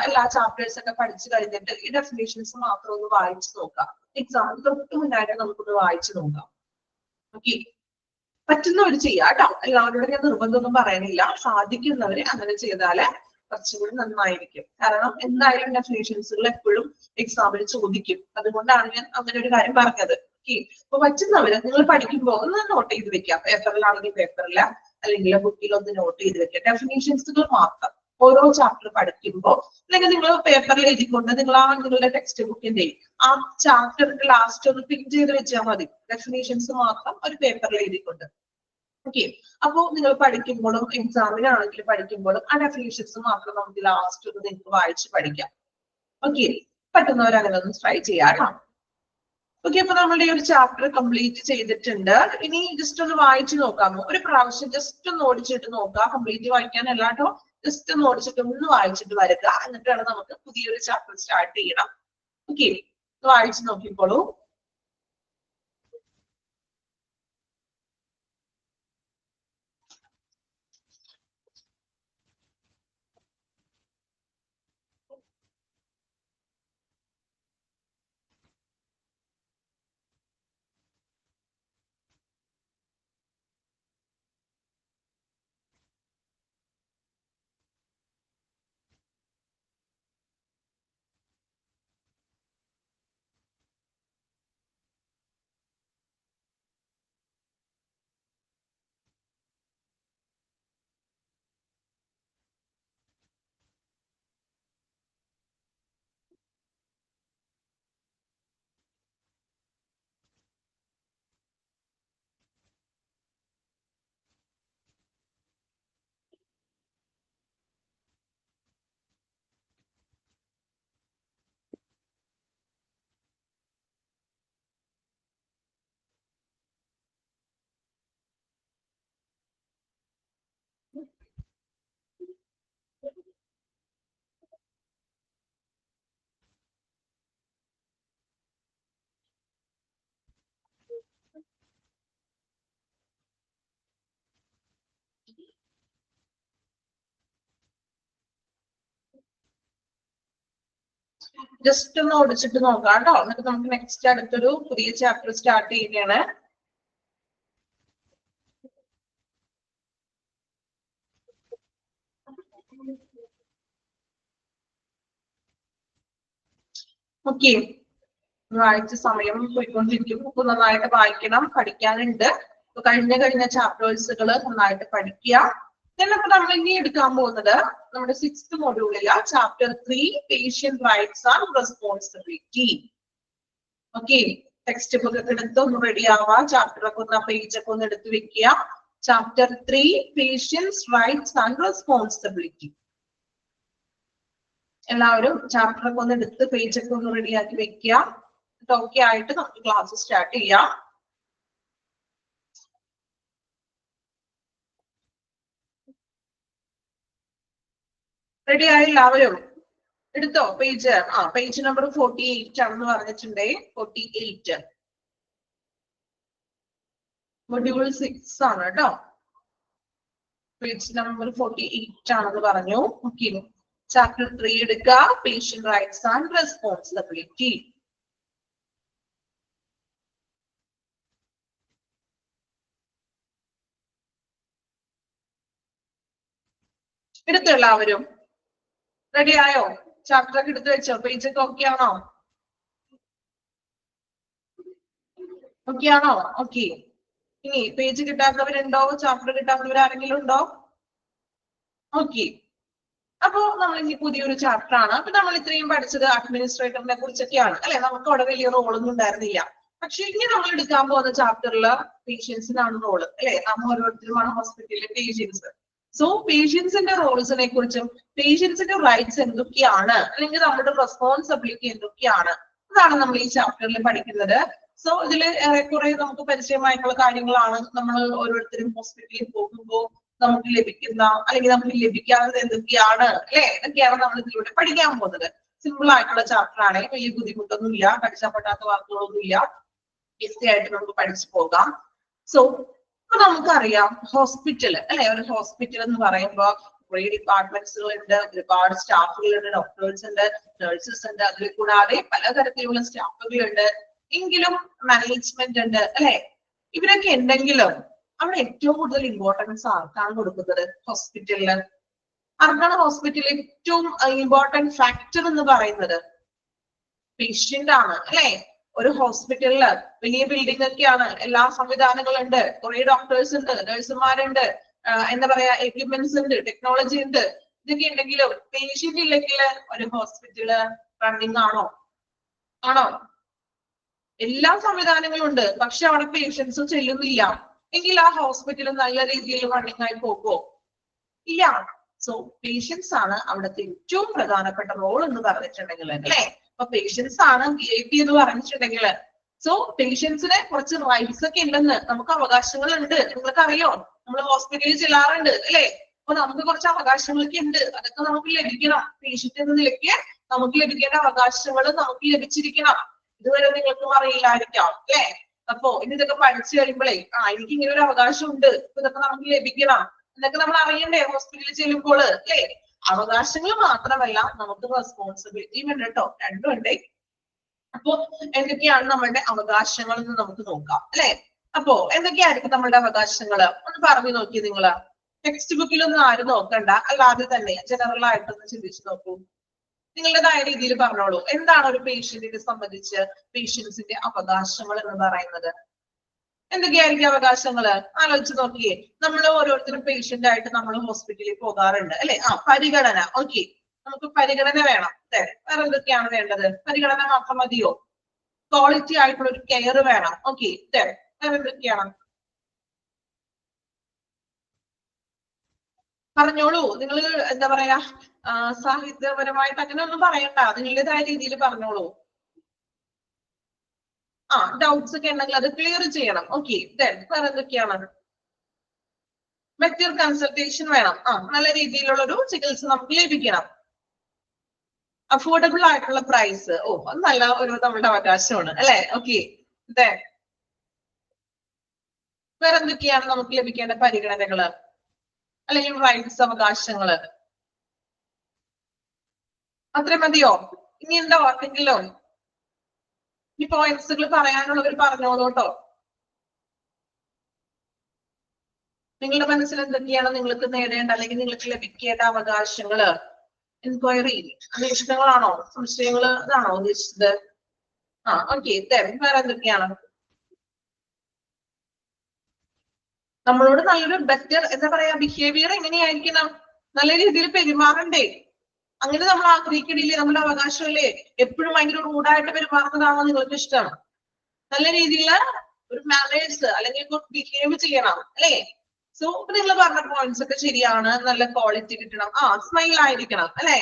എല്ലാ ചാപ്റ്റേഴ്സ് ഒക്കെ പഠിച്ചു കഴിഞ്ഞിട്ട് ഈ ഡെഫിനേഷൻസ് മാത്രം ഒന്ന് വായിച്ചു നോക്കാം. എക്സാമിന് തൊട്ട് മുന്നായിട്ട് നമുക്കൊന്ന് വായിച്ചു നോക്കാം. ഓക്കെ, പറ്റുന്നവർ ചെയ്യാം കേട്ടോ. എല്ലാവരോടും ഞാൻ നിർബന്ധമൊന്നും പറയാനില്ല. സാധിക്കുന്നവര് അങ്ങനെ ചെയ്താല് കുറച്ചുകൂടി നന്നായിരിക്കും. കാരണം എന്തായാലും ഡെഫിനേഷൻസുകൾ എപ്പോഴും എക്സാമിന് ചോദിക്കും. അതുകൊണ്ടാണ് ഞാൻ അങ്ങനെ ഒരു കാര്യം പറഞ്ഞത്. ഓക്കെ, അപ്പൊ പറ്റുന്നവര് നിങ്ങൾ പഠിക്കുമ്പോൾ ഒന്ന് നോട്ട് ചെയ്ത് വെക്കാം. പേപ്പറിലാണെങ്കിൽ പേപ്പറിൽ അല്ലെങ്കിൽ ബുക്കിൽ ഒന്ന് നോട്ട് ചെയ്ത് വെക്കാം. ഡെഫിനേഷൻസുകൾ മാത്രം ഓരോ ചാപ്റ്റർ പഠിക്കുമ്പോൾ അല്ലെങ്കിൽ നിങ്ങൾ പേപ്പറിൽ എഴുതിക്കൊണ്ട് നിങ്ങളുടെ ടെക്സ്റ്റ് ബുക്കിന്റെ ആ ചാപ്റ്ററിന്റെ ലാസ്റ്റ് ഒന്ന് പിൻ ചെയ്ത് വെച്ചാൽ മതി. ഡെഫിനേഷൻസ് മാത്രം ഒരു പേപ്പറിൽ എഴുതിക്കൊണ്ട്. ഓക്കെ, അപ്പോ നിങ്ങൾ പഠിക്കുമ്പോഴും എക്സാമിനാണെങ്കിൽ പഠിക്കുമ്പോഴും ആ ഡെഫിനേഷൻസ് മാത്രം നമുക്ക് ലാസ്റ്റ് ഒന്ന് നിങ്ങൾക്ക് വായിച്ച് പഠിക്കാം. ഓക്കെ, പറ്റുന്നവർ അങ്ങനെ ഒന്ന് ട്രൈ ചെയ്യാം. ഓക്കെ, അപ്പൊ നമ്മുടെ ഈ ഒരു ചാപ്റ്റർ കംപ്ലീറ്റ് ചെയ്തിട്ടുണ്ട്. ഇനി ജസ്റ്റ് ഒന്ന് വായിച്ചു നോക്കാമോ? ഒരു പ്രാവശ്യം ജസ്റ്റ് ഒന്ന് ഓടിച്ചിട്ട് നോക്കാം. കംപ്ലീറ്റ് വായിക്കാനല്ല കേട്ടോ, ജസ്റ്റ് ഒന്ന് ഓടിച്ചിട്ട് ഒന്ന് വായിച്ചിട്ട് വരിക. എന്നിട്ടാണ് നമുക്ക് പുതിയൊരു ചാപ്റ്റർ സ്റ്റാർട്ട് ചെയ്യണം. ഓക്കെ, വായിച്ചു നോക്കിക്കോളൂ. ജസ്റ്റ് ഒന്ന് ഓടിച്ചിട്ട് നോക്കാം കേട്ടോ. എന്നിട്ട് നമുക്ക് നെക്സ്റ്റ് അടുത്തൊരു പുതിയ ചാപ്റ്റർ സ്റ്റാർട്ട് ചെയ്യുകയാണ്. ഓക്കെ, വായിച്ച സമയം പോയിക്കൊണ്ടിരിക്കും. അപ്പൊ നന്നായിട്ട് വായിക്കണം, പഠിക്കാനുണ്ട്. അപ്പൊ കഴിഞ്ഞ ചാപ്റ്റേഴ്സുകൾ നന്നായിട്ട് പഠിക്കുക. അപ്പൊ നമ്മൾ ഇനി എടുക്കാൻ പോകുന്നത് നമ്മുടെ 6th മൊഡ്യൂളിലെ chapter 3 patient rights and responsibility. Okay, textbook ഒക്കെ എടുത്ത് ഒന്ന് റെഡി ആവുക. ചാപ്റ്റർ ഒക്കെ ഒന്ന് പേജ് ഒക്കെ ഒന്ന് എടുത്ത് വെക്കുക. Chapter 3 patient rights and responsibility. എല്ലാവരും ചാപ്റ്റർ ഒക്കെ ഒന്ന് എടുത്ത് പേജ് ഒക്കെ ഒന്ന് റെഡിയാക്കി വെക്കുക. ഓക്കെ ആയിട്ട് നമുക്ക് ക്ലാസ് സ്റ്റാർട്ട് ചെയ്യാം. റെഡി ആയി എല്ലാവരും? എടുത്തോ പേജ്? പേജ് നമ്പർ 48 ആണെന്ന് പറഞ്ഞിട്ടുണ്ടേ. 48 മൊഡ്യൂൾ 6 ആണ് കേട്ടോ. പേജ് നമ്പർ 48 ആണെന്ന് പറഞ്ഞു. ഓക്കെ, ചാപ്റ്റർ 3 എടുക്കുക, പേഷ്യന്റ് റൈറ്റ്സ് ആൻഡ് റെസ്പോൺസിബിലിറ്റി. എടുത്തോ എല്ലാവരും? റെഡി ആയോ? ചാപ്റ്റർ ഒക്കെ എടുത്ത് വെച്ചോ? പേജ് ഒക്കെ ഓക്കെ ആണോ? ഓക്കെ ആണോ? ഓക്കെ, ഇനി പേജ് കിട്ടാത്തവരുണ്ടോ? ചാപ്റ്റർ കിട്ടാത്തവർ ആരെങ്കിലും ഉണ്ടോ? ഓക്കെ, അപ്പൊ നമ്മൾ ഇനി പുതിയൊരു ചാപ്റ്റർ ആണ്. അപ്പൊ നമ്മൾ ഇത്രയും പഠിച്ചത് അഡ്മിനിസ്ട്രേറ്ററിനെ കുറിച്ചൊക്കെയാണ് അല്ലെ. നമുക്ക് അവിടെ വലിയ റോളൊന്നും ഉണ്ടായിരുന്നില്ല. പക്ഷെ ഇനി നമ്മൾ എടുക്കാൻ പോകുന്ന ചാപ്റ്ററില് പേഷ്യൻസിനാണ് റോള് അല്ലെ. നമ്മൾ ഓരോരുത്തരുമാണ് ഹോസ്പിറ്റലിലെ പേഷ്യൻസ്. സോ പേഷ്യൻസിന്റെ റോൾസിനെ കുറിച്ചും പേഷ്യൻസിന്റെ റൈറ്റ്സ് എന്തൊക്കെയാണ് അല്ലെങ്കിൽ നമ്മുടെ റെസ്പോൺസിബിലിറ്റി എന്തൊക്കെയാണ് അതാണ് നമ്മൾ ഈ ചാപ്റ്ററിൽ പഠിക്കുന്നത്. സോ ഇതിൽ ഏറെക്കുറെ നമുക്ക് പരിചയമായിട്ടുള്ള കാര്യങ്ങളാണ്. നമ്മൾ ഓരോരുത്തരും ഹോസ്പിറ്റലിൽ പോകുമ്പോൾ നമുക്ക് ലഭിക്കുന്ന അല്ലെങ്കിൽ നമുക്ക് ലഭിക്കാത്തത് എന്തൊക്കെയാണ് അല്ലെ. ഇതൊക്കെയാണ് നമ്മൾ ഇതിലൂടെ പഠിക്കാൻ പോകുന്നത്. സിമ്പിൾ ആയിട്ടുള്ള ചാപ്റ്റർ ആണ്. വലിയ ബുദ്ധിമുട്ടൊന്നും ഇല്ല. പഠിച്ചാൽ പെട്ടാത്ത വാക്കുകളൊന്നും ഇല്ല. ഈസി ആയിട്ട് നമുക്ക് പഠിച്ചു പോകാം. സോ ഇപ്പൊ നമുക്കറിയാം ഹോസ്പിറ്റൽ അല്ലെ. ഒരു ഹോസ്പിറ്റൽ എന്ന് പറയുമ്പോൾ കുറെ ഡിപ്പാർട്ട്മെന്റ്സുകൾ ഉണ്ട്, ഒരുപാട് സ്റ്റാഫുകളുണ്ട്, ഡോക്ടേഴ്സ് ഉണ്ട്, നഴ്സസ് ഉണ്ട്, അതിൽ കൂടാതെ പലതരത്തിലുള്ള സ്റ്റാഫുകളുണ്ട്, എങ്കിലും മാനേജ്മെന്റ് ഉണ്ട് അല്ലെ. ഇവരൊക്കെ ഉണ്ടെങ്കിലും അവിടെ ഏറ്റവും കൂടുതൽ ഇമ്പോർട്ടൻസ് ആർക്കാണ് കൊടുക്കുന്നത്? ഹോസ്പിറ്റലില്. ആർക്കാണ് ഹോസ്പിറ്റലിൽ ഏറ്റവും ഇമ്പോർട്ടന്റ് ഫാക്ടർ എന്ന് പറയുന്നത്? പേഷ്യന്റ് ആണ് അല്ലെ. ഒരു ഹോസ്പിറ്റലില് വലിയ ബിൽഡിംഗ് ഒക്കെയാണ്, എല്ലാ സംവിധാനങ്ങളും ഉണ്ട്, കുറെ ഡോക്ടേഴ്സ് ഉണ്ട്, നഴ്സുമാരുണ്ട്, എന്താ പറയാ എക്യുപ്മെന്റ്സ് ഉണ്ട്, ടെക്നോളജി ഉണ്ട്. ഇതൊക്കെ ഉണ്ടെങ്കിലും പേഷ്യന്റ് ഇല്ലെങ്കിൽ ഒരു ഹോസ്പിറ്റല് റണ്ണിങ് ആണോ? ആണോ? എല്ലാ സംവിധാനങ്ങളും ഉണ്ട്, പക്ഷെ അവിടെ പേഷ്യൻസ് ചെല്ലുന്നില്ല എങ്കിൽ ആ ഹോസ്പിറ്റൽ നല്ല രീതിയിൽ റണ്ണിങ് ആയി പോകുമോ? ഇല്ല. സോ പേഷ്യൻസ് ആണ് അവിടുത്തെ ഏറ്റവും പ്രധാനപ്പെട്ട റോൾ എന്ന് പറഞ്ഞിട്ടുണ്ടെങ്കിൽ അല്ലെ. അപ്പൊ പേഷ്യൻസ് ആണ് VIP എന്ന് പറഞ്ഞിട്ടുണ്ടെങ്കിൽ. സോ പേഷ്യൻസിന് കുറച്ച് റൈറ്റ്സ് ഒക്കെ ഉണ്ടെന്ന്, നമുക്ക് അവകാശങ്ങൾ ഉണ്ട്. നിങ്ങൾക്ക് അറിയോ, നമ്മൾ ഹോസ്പിറ്റലിൽ ചെല്ലാറുണ്ട് അല്ലെ. അപ്പൊ നമുക്ക് കുറച്ച് അവകാശങ്ങളൊക്കെ ഉണ്ട്, അതൊക്കെ നമുക്ക് ലഭിക്കണം. പേഷ്യന്റ് എന്ന നിലയ്ക്ക് നമുക്ക് ലഭിക്കേണ്ട അവകാശങ്ങൾ നമുക്ക് ലഭിച്ചിരിക്കണം. ഇതുവരെ നിങ്ങൾക്കും അറിയില്ലായിരിക്കാം അല്ലെ. അപ്പോ ഇതൊക്കെ പഠിച്ചു കഴിയുമ്പോഴേ എനിക്ക് ഇങ്ങനെ ഒരു അവകാശം ഉണ്ട്, ഇതൊക്കെ നമുക്ക് ലഭിക്കണം എന്നൊക്കെ നമ്മൾ അറിയണ്ടേ ഹോസ്പിറ്റലിൽ ചെല്ലുമ്പോൾ അല്ലെ. അവകാശങ്ങൾ മാത്രമല്ല നമുക്ക് റെസ്പോൺസിബിലിറ്റിയും ഉണ്ട് കേട്ടോ, രണ്ടും ഉണ്ട്. അപ്പോ എന്തൊക്കെയാണ് നമ്മളുടെ അവകാശങ്ങൾ എന്ന് നമുക്ക് നോക്കാം അല്ലെ. അപ്പോ എന്തൊക്കെയായിരിക്കും നമ്മളുടെ അവകാശങ്ങൾ ഒന്ന് പറഞ്ഞു നോക്കി നിങ്ങള്. ടെക്സ്റ്റ് ബുക്കിലൊന്നും ആരും നോക്കണ്ട, അല്ലാതെ തന്നെ ജനറൽ ആയിട്ടൊന്ന് ചിന്തിച്ചു നോക്കൂ. നിങ്ങളുടേതായ രീതിയിൽ പറഞ്ഞോളൂ. എന്താണ് ഒരു പേഷ്യന്റിനെ സംബന്ധിച്ച് പേഷ്യൻസിന്റെ അവകാശങ്ങൾ എന്ന് പറയുന്നത്? എന്തൊക്കെയായിരിക്കും അവകാശങ്ങള്? ആലോചിച്ച് നോക്കിയേ. നമ്മൾ ഓരോരുത്തരും പേഷ്യന്റ് ആയിട്ട് നമ്മൾ ഹോസ്പിറ്റലിൽ പോകാറുണ്ട് അല്ലെ. പരിഗണന. ഓക്കെ, നമുക്ക് പരിഗണന വേണം. വേറെ എന്തൊക്കെയാണ് വേണ്ടത്? പരിഗണന മാത്രം മതിയോ? ക്വാളിറ്റി ആയിട്ടുള്ള ഒരു കെയർ വേണം. ഓക്കെ, വേറെ എന്തൊക്കെയാണ്? പറഞ്ഞോളൂ. നിങ്ങൾ എന്താ പറയാ സാഹിത്യപരമായിട്ട് അങ്ങനെ ഒന്നും പറയണ്ട, നിങ്ങളുടേതായ രീതിയിൽ പറഞ്ഞോളൂ. ഡൗട്ട്സ് ഒക്കെ ഉണ്ടെങ്കിൽ അത് ക്ലിയർ ചെയ്യണം. ഓക്കെ, വേറെ എന്തൊക്കെയാണ്? മെറ്റീരിയൽ കൺസൾട്ടേഷൻ വേണം. നല്ല രീതിയിലുള്ള ഒരു ചികിത്സ നമുക്ക് ലഭിക്കണം. അഫോർഡബിൾ ആയിട്ടുള്ള പ്രൈസ്. അത് നല്ല ഒരു നമ്മുടെ അവകാശമാണ് അല്ലെ. ഓക്കെ, വേറെ എന്തൊക്കെയാണ് നമുക്ക് ലഭിക്കേണ്ട പരിഗണനകള് അല്ലെങ്കിൽ റൈറ്റ്സ്, അവകാശങ്ങള്? അത്ര മതിയോ? ഇനി എന്താ ഓർക്കെങ്കിലോ? ഈ പോയിന്റ്സുകൾ പറയാനുള്ളവർ പറഞ്ഞോളൂ കേട്ടോ. നിങ്ങളുടെ മനസ്സിൽ എന്തൊക്കെയാണ് നിങ്ങൾക്ക് നേടേണ്ട അല്ലെങ്കിൽ നിങ്ങൾക്ക് ലഭിക്കേണ്ട അവകാശങ്ങള്? എൻക്വയറി, അന്വേഷണങ്ങളാണോ, സംശയങ്ങൾ ഇതാണോ ഉദ്ദേശിച്ചത്? ഓക്കെ, വേറെ എന്തൊക്കെയാണ്? നമ്മളോട് നല്ലൊരു ബെറ്റർ എന്താ പറയാ ബിഹേവിയർ എങ്ങനെയായിരിക്കണം? നല്ല രീതിയിൽ പെരുമാറണ്ടേ? അങ്ങനെ നമ്മൾ ആഗ്രഹിക്കണില്ലേ? നമ്മുടെ അവകാശമല്ലേ? എപ്പോഴും ഭയങ്കര റൂഡായിട്ട് പെരുമാറുന്നതാണോ നിങ്ങൾക്ക് ഇഷ്ടം? നല്ല രീതിയിൽ ഒരു മാനേഴ്സ് അല്ലെങ്കിൽ ബിഹേവ് ചെയ്യണം അല്ലെ. സോ നിങ്ങൾ പറഞ്ഞ പോയിന്റ്സ് ഒക്കെ ശരിയാണ്. നല്ല ക്വാളിറ്റി കിട്ടണം, സ്മൈൽ ആയിരിക്കണം അല്ലെ.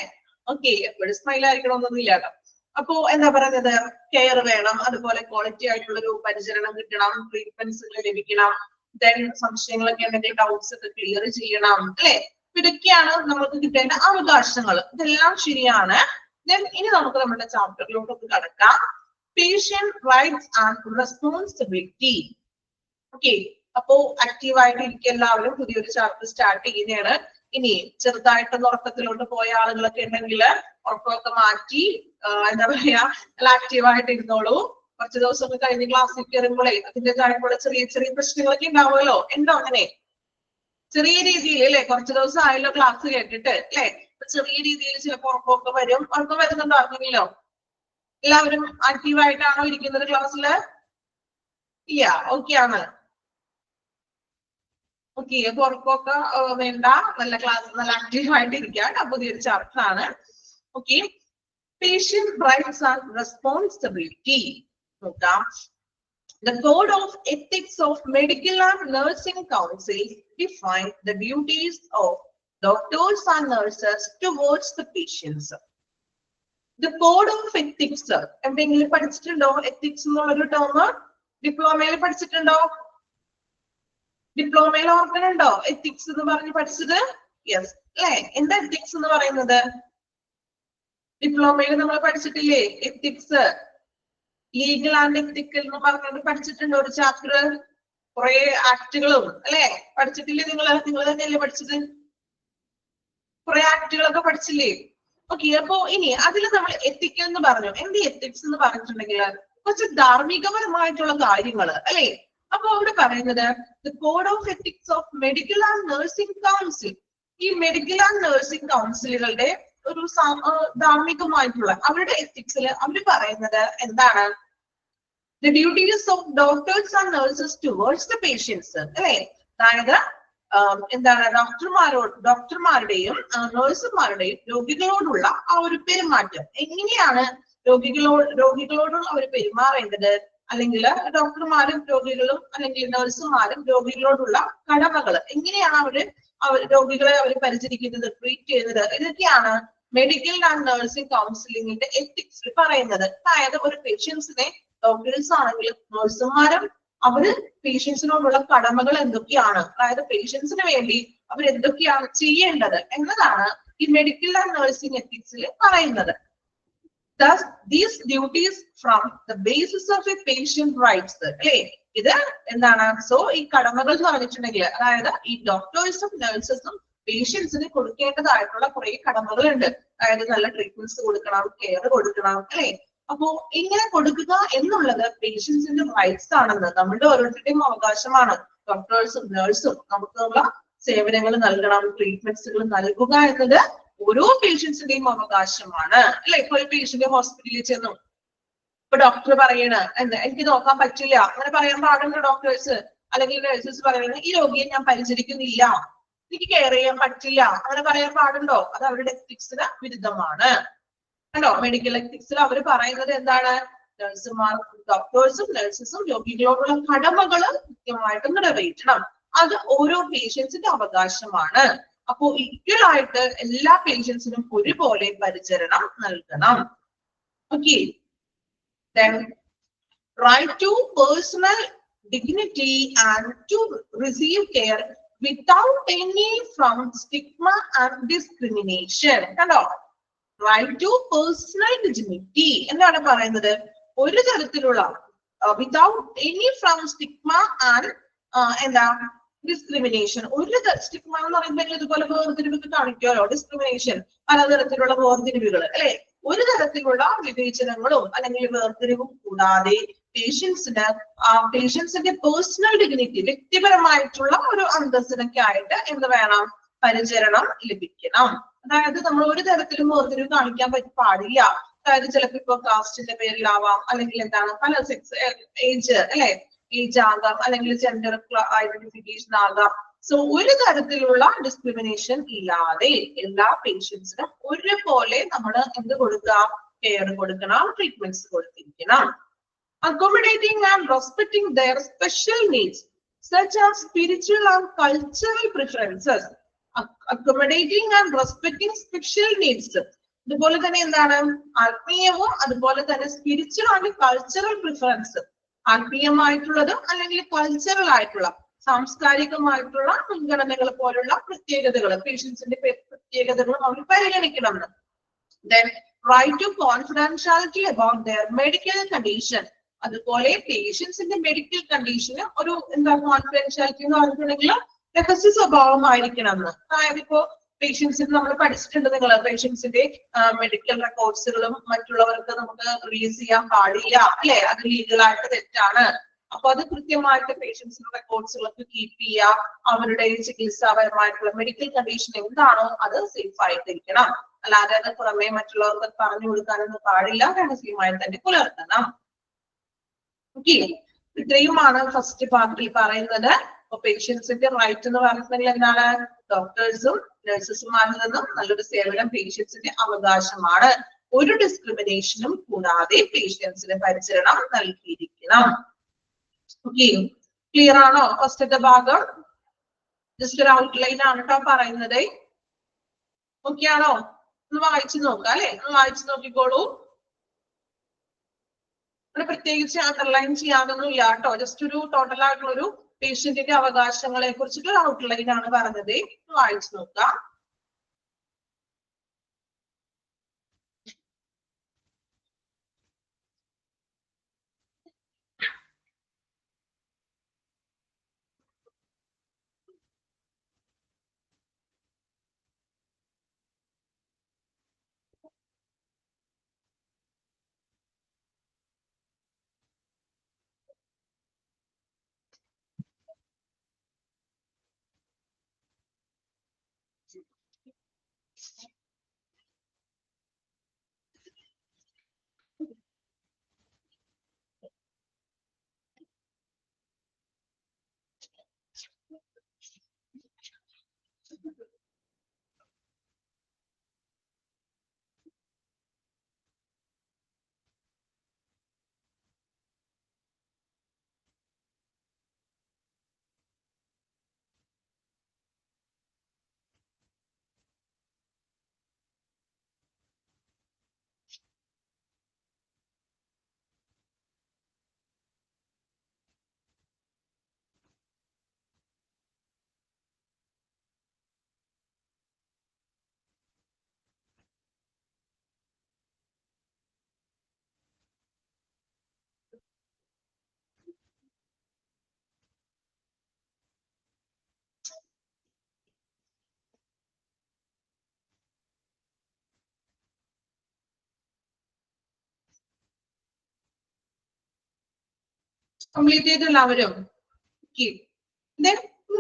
ഓക്കെ, എപ്പോഴും സ്മൈൽ ആയിരിക്കണം എന്നൊന്നും ഇല്ല കേട്ടോ. അപ്പോ എന്താ പറയുന്നത്, കെയർ വേണം, അതുപോലെ ക്വാളിറ്റി ആയിട്ടുള്ള ഒരു പരിചരണം കിട്ടണം, ട്രീറ്റ്മെന്റ്സുകൾ ലഭിക്കണം, ദെൻ സംശയങ്ങളൊക്കെ ഉണ്ടെങ്കിൽ ഡൗട്ട്സ് ഒക്കെ ക്ലിയർ ചെയ്യണം അല്ലെ. ഇതൊക്കെയാണ് നമുക്ക് കിട്ടേണ്ട അവകാശങ്ങൾ. ഇതെല്ലാം ശരിയാണ്. ദെൻ ഇനി നമുക്ക് നമ്മുടെ ചാപ്റ്ററിലോട്ട് കടക്കാം. Patient rights and responsibility. Okay, അപ്പോ ആക്റ്റീവായിട്ട് ഇരിക്കുക എല്ലാവരും. പുതിയൊരു ചാപ്റ്റർ സ്റ്റാർട്ട് ചെയ്യുന്നതാണ്. ഇനി ചെറുതായിട്ടൊന്ന് ഉറക്കത്തിലോട്ട് പോയ ആളുകളൊക്കെ ഉണ്ടെങ്കിൽ ഉറക്കമൊക്കെ മാറ്റി എന്താ പറയാ നല്ല ആക്റ്റീവായിട്ട് ഇരുന്നോളൂ. കുറച്ച് ദിവസമൊക്കെ കഴിഞ്ഞ് ക്ലാസ്സിൽ കയറുമ്പോഴേ അതിൻ്റെതായിട്ടുള്ള ചെറിയ ചെറിയ പ്രശ്നങ്ങളൊക്കെ ഉണ്ടാവുമല്ലോ. ഉണ്ടോ അങ്ങനെ? ചെറിയ രീതിയിൽ അല്ലെ, കുറച്ച് ദിവസം ആയല്ലോ ക്ലാസ് കേട്ടിട്ട് അല്ലെ. ചെറിയ രീതിയിൽ ചിലപ്പോൾ ഉറക്കമൊക്കെ വരും. ഉറക്കം വരുന്നുണ്ടോ ആർക്കെങ്കിലോ? എല്ലാവരും ആക്റ്റീവായിട്ടാണോ ഇരിക്കുന്നത് ക്ലാസ്സില്? ഇല്ല, ഓക്കെ ആണ്. ഓക്കെ, അപ്പൊ ഉറക്കമൊക്കെ വേണ്ട, നല്ല ക്ലാസ്, നല്ല ആക്റ്റീവ് ആയിട്ടിരിക്കാൻ. പുതിയൊരു ചാപ്റ്റർ ആണ്. Okay, patient rights and responsibility. നോക്കാം. The Code of Ethics of Medical and Nursing Council define the duties of doctors and nurses towards the patients. The Code of Ethics, എന്തെങ്കിലും പഠിച്ചിട്ടുണ്ടോ? Ethics എന്നുള്ളൊരു term ഡിപ്ലോമയിൽ പഠിച്ചിട്ടുണ്ടോ? ഡിപ്ലോമയിൽ ഓർക്കുന്നുണ്ടോ ethics എന്ന് പറഞ്ഞ് പഠിച്ചത്? Yes അല്ലെ. എന്താ എത്തിക്സ് എന്ന് പറയുന്നത്? ഡിപ്ലോമയിൽ നമ്മൾ പഠിച്ചിട്ടില്ലേ എത്തിക്സ്? ലീഗൽ ആൻഡ് എത്തിക്കൽ എന്ന് പറഞ്ഞിട്ട് പഠിച്ചിട്ടുണ്ടോ ഒരു ചാപ്റ്റർ? കുറെ ആക്ടുകളും അല്ലെ പഠിച്ചിട്ടില്ലേ? നിങ്ങൾ തന്നെയല്ലേ പഠിച്ചത്? കുറെ ആക്ടുകളൊക്കെ പഠിച്ചില്ലേ? ഓക്കെ, അപ്പോ ഇനി അതിൽ നമ്മൾ എത്തിക്കൽ എന്ന് പറഞ്ഞു. എന്ത് എത്തിക്സ് എന്ന് പറഞ്ഞിട്ടുണ്ടെങ്കിൽ കുറച്ച് ധാർമ്മികപരമായിട്ടുള്ള കാര്യങ്ങൾ അല്ലെ. അപ്പൊ അവിടെ പറയുന്നത് the code of ethics of medical and nursing council. ഈ മെഡിക്കൽ ആൻഡ് നഴ്സിംഗ് കൗൺസിലുകളുടെ ഒരു ധാർമ്മികമായിട്ടുള്ള അവരുടെ എത്തിക്സിൽ അവർ പറയുന്നത് എന്താണ്? The duties of doctors and nurses towards the patients അല്ലെ. അതായത് എന്താണ് ഡോക്ടർമാരുടെയും നഴ്സുമാരുടെയും രോഗികളോടുള്ള ആ ഒരു പെരുമാറ്റം. എങ്ങനെയാണ് രോഗികളോടുള്ള അവർ പെരുമാറേണ്ടത്, അല്ലെങ്കിൽ ഡോക്ടർമാരും രോഗികളും അല്ലെങ്കിൽ നഴ്സുമാരും രോഗികളോടുള്ള കടമകൾ എങ്ങനെയാണ് രോഗികളെ അവർ പരിചരിക്കുന്നത്, ട്രീറ്റ് ചെയ്യുന്നത്, ഇതൊക്കെയാണ് മെഡിക്കൽ ആൻഡ് നഴ്സിംഗ് കൗൺസിലിംഗിന്റെ എത്തിക്സിൽ പറയുന്നത്. അതായത് ഒരു പേഷ്യൻസിനെ ഡോക്ടേഴ്സ് ആണെങ്കിലും നഴ്സുമാരും അവര് പേഷ്യൻസിനോടുള്ള കടമകൾ എന്തൊക്കെയാണ്, അതായത് പേഷ്യൻസിന് വേണ്ടി അവർ എന്തൊക്കെയാണ് ചെയ്യേണ്ടത് എന്നതാണ് ഈ മെഡിക്കൽ ആൻഡ് നഴ്സിംഗ് എത്തിക്സിൽ പറയുന്നത്. Thus, these duties from the basis of a patient rights. അല്ലെ, ഇത് എന്താണ്? സോ ഈ കടമകൾ എന്ന് പറഞ്ഞിട്ടുണ്ടെങ്കിൽ അതായത് ഈ ഡോക്ടേഴ്സും നഴ്സസും പേഷ്യൻസിന് കൊടുക്കേണ്ടതായിട്ടുള്ള കുറെ കടമകളുണ്ട്. അതായത് നല്ല ട്രീറ്റ്മെന്റ്സ് കൊടുക്കണം, കെയർ കൊടുക്കണം അല്ലെ. അപ്പോ ഇങ്ങനെ കൊടുക്കുക എന്നുള്ളത് പേഷ്യൻസിന്റെ റൈറ്റ്സ് ആണെന്ന്, നമ്മുടെ ഓരോരുത്തരുടെയും അവകാശമാണ്. ഡോക്ടേഴ്സും നഴ്സും നമുക്കുള്ള സേവനങ്ങൾ നൽകണം, ട്രീറ്റ്മെന്റ്സുകൾ നൽകുക എന്നത് ഓരോ പേഷ്യൻസിന്റെയും അവകാശമാണ് അല്ലെ. ഇപ്പൊ ഒരു പേഷ്യന്റ് ഹോസ്പിറ്റലിൽ ചെന്നു, ഇപ്പൊ ഡോക്ടർ പറയണ എനിക്ക് നോക്കാൻ പറ്റില്ല, അങ്ങനെ പറയാൻ പാടുണ്ടോ ഡോക്ടേഴ്സ് അല്ലെങ്കിൽ നഴ്സസ് പറയുന്നത്? ഈ രോഗിയെ ഞാൻ പരിചരിക്കുന്നില്ല, എനിക്ക് കെയർ ചെയ്യാൻ പറ്റില്ല, അങ്ങനെ പറയാൻ പാടുണ്ടോ? അത് അവരുടെ എത്തിക്സിന് വിരുദ്ധമാണ്. കണ്ടോ, മെഡിക്കൽ എത്തിക്സിൽ അവർ പറയുന്നത് എന്താണ്? ഡോക്ടേഴ്സും നഴ്സസും രോഗികളോടുള്ള കടമകൾ കൃത്യമായിട്ട് നിറവേറ്റണം. അത് ഓരോ പേഷ്യൻസിന്റെ അവകാശമാണ്. അപ്പോ ഈക്വൽ ആയിട്ട് എല്ലാ പേഷ്യൻസിനും ഒരുപോലെ പരിചരണം നൽകണം. Okay, then right to personal dignity and to receive care without any from stigma and discrimination. കണ്ടോ, right to personal dignity എന്താണ് പറയുന്നത്? ഒരു തരത്തിലുള്ള without any from stigma and എന്താ ഡിസ്ക്രിമിനേഷൻ. ഒരു സ്റ്റിഗ്മ എന്ന് പറയുമ്പോൾ ഇതുപോലെ വേർതിരിവ് കാണിക്കുമല്ലോ, ഡിസ്ക്രിമിനേഷൻ, പലതരത്തിലുള്ള വേർതിരിവുകൾ അല്ലെ. ഒരു തരത്തിലുള്ള വിവേചനങ്ങളും അല്ലെങ്കിൽ വേർതിരിവും കൂടാതെ പേഷ്യൻസിന്റെ പേഴ്സണൽ ഡിഗ്നിറ്റി, വ്യക്തിപരമായിട്ടുള്ള ഒരു അന്തസ്സിനൊക്കെ ആയിട്ട് എന്ത് വേണം? പരിചരണം ലഭിക്കണം. അതായത് നമ്മൾ ഒരു തരത്തിലും വേർതിരിവ് കാണിക്കാൻ പാടില്ല. അതായത് ചിലപ്പോ ഇപ്പൊ കാസ്റ്റിന്റെ പേരിലാവാം, അല്ലെങ്കിൽ എന്താണ് പല സെക്സ്, ഏജ് അല്ലെ, ഏജ് ആകാം, അല്ലെങ്കിൽ ജെൻഡർ ഐഡന്റിഫിക്കേഷൻ ആകാം. സോ ഒരു തരത്തിലുള്ള ഡിസ്ക്രിമിനേഷൻ ഇല്ലാതെ എല്ലാ പേഷ്യൻസിനും ഒരുപോലെ നമ്മൾ എന്ത് കൊടുക്കുക? കെയർ കൊടുക്കണം, treatments കൊടുത്തിരിക്കണം. Accommodating and respecting their special needs such as spiritual and cultural preferences. Accommodating and respecting special needs. അതുപോലെ തന്നെ എന്താണ്? ആത്മീയവും അതുപോലെ തന്നെ സ്പിരിച്വൽ ആൻഡ് കൾച്ചറൽ പ്രിഫറൻസ്. ആത്മീയമായിട്ടുള്ളതും അല്ലെങ്കിൽ കൾച്ചറൽ ആയിട്ടുള്ള സാംസ്കാരികമായിട്ടുള്ള മുൻഗണനകൾ പോലുള്ള പ്രത്യേകതകൾ, പേഷ്യൻസിന്റെ പ്രത്യേകതകളും അവർ പരിഗണിക്കണം. Then right to confidentiality about their medical condition. അതുപോലെ പേഷ്യൻസിന്റെ മെഡിക്കൽ കണ്ടീഷന് ഒരു എന്താ കോൺഫിഡൻഷ്യാലിറ്റി എന്ന് പറഞ്ഞിട്ടുണ്ടെങ്കിൽ രഹസ്യ സ്വഭാവമായിരിക്കണം എന്ന്. അതായത് ഇപ്പോ പേഷ്യൻസിന് നമ്മൾ പഠിച്ചിട്ടുണ്ട്, നിങ്ങൾ പേഷ്യൻസിന്റെ മെഡിക്കൽ റെക്കോർഡ്സുകളും മറ്റുള്ളവർക്ക് നമുക്ക് റിലീസ് ചെയ്യാൻ പാടില്ല അല്ലെ, അത് ലീഗലായിട്ട് തെറ്റാണ്. അപ്പൊ അത് കൃത്യമായിട്ട് പേഷ്യൻസിന്റെ റെക്കോർഡ്സുകളൊക്കെ കീപ്പ് ചെയ്യുക. അവരുടെ ചികിത്സാപരമായിട്ടുള്ള മെഡിക്കൽ കണ്ടീഷൻ എന്താണോ അത് സേഫ് ആയിട്ടിരിക്കണം. അല്ലാതെ അത് പുറമെ മറ്റുള്ളവർക്ക് പറഞ്ഞു കൊടുക്കാനൊന്നും പാടില്ല, രഹസ്യമായി തന്നെ പുലർത്തണം. ഓക്കെ, ഇത്രയുമാണ് ഫസ്റ്റ് പാർട്ടിൽ പറയുന്നത്. അപ്പൊ പേഷ്യൻസിന്റെ റൈറ്റ് എന്ന് പറഞ്ഞിട്ടുണ്ടെങ്കിൽ എന്താണ്? ഡോക്ടേഴ്സും നഴ്സസുമാരിൽ നിന്നും നല്ലൊരു സേവനം പേഷ്യൻസിന്റെ അവകാശമാണ്. ഒരു ഡിസ്ക്രിമിനേഷനും കൂടാതെ പേഷ്യൻസിന് പരിചരണം നൽകിയിരിക്കണം. ഓക്കെ, ക്ലിയർ ആണോ? ഫസ്റ്റത്തെ ഭാഗം ജസ്റ്റ് ഒരു ഔട്ട്ലൈൻ ആണ് കേട്ടോ പറയുന്നത്. ഓക്കെ ആണോ? ഒന്ന് വായിച്ചു നോക്കാം അല്ലെ? ഒന്ന് വായിച്ചു നോക്കിക്കോളൂ. പ്രത്യേകിച്ച് അണ്ടർലൈൻ ചെയ്യാനൊന്നും ഇല്ല കേട്ടോ. ജസ്റ്റ് ഒരു ടോട്ടൽ ആയിട്ടുള്ള ഒരു പേഷ്യന്റിന്റെ അവകാശങ്ങളെ കുറിച്ചിട്ടുള്ള ഔട്ട്ലൈൻ ആണ് പറഞ്ഞത്. വായിച്ചു നോക്കാം. കംപ്ലീറ്റ് ചെയ്ത് എല്ലാവരും?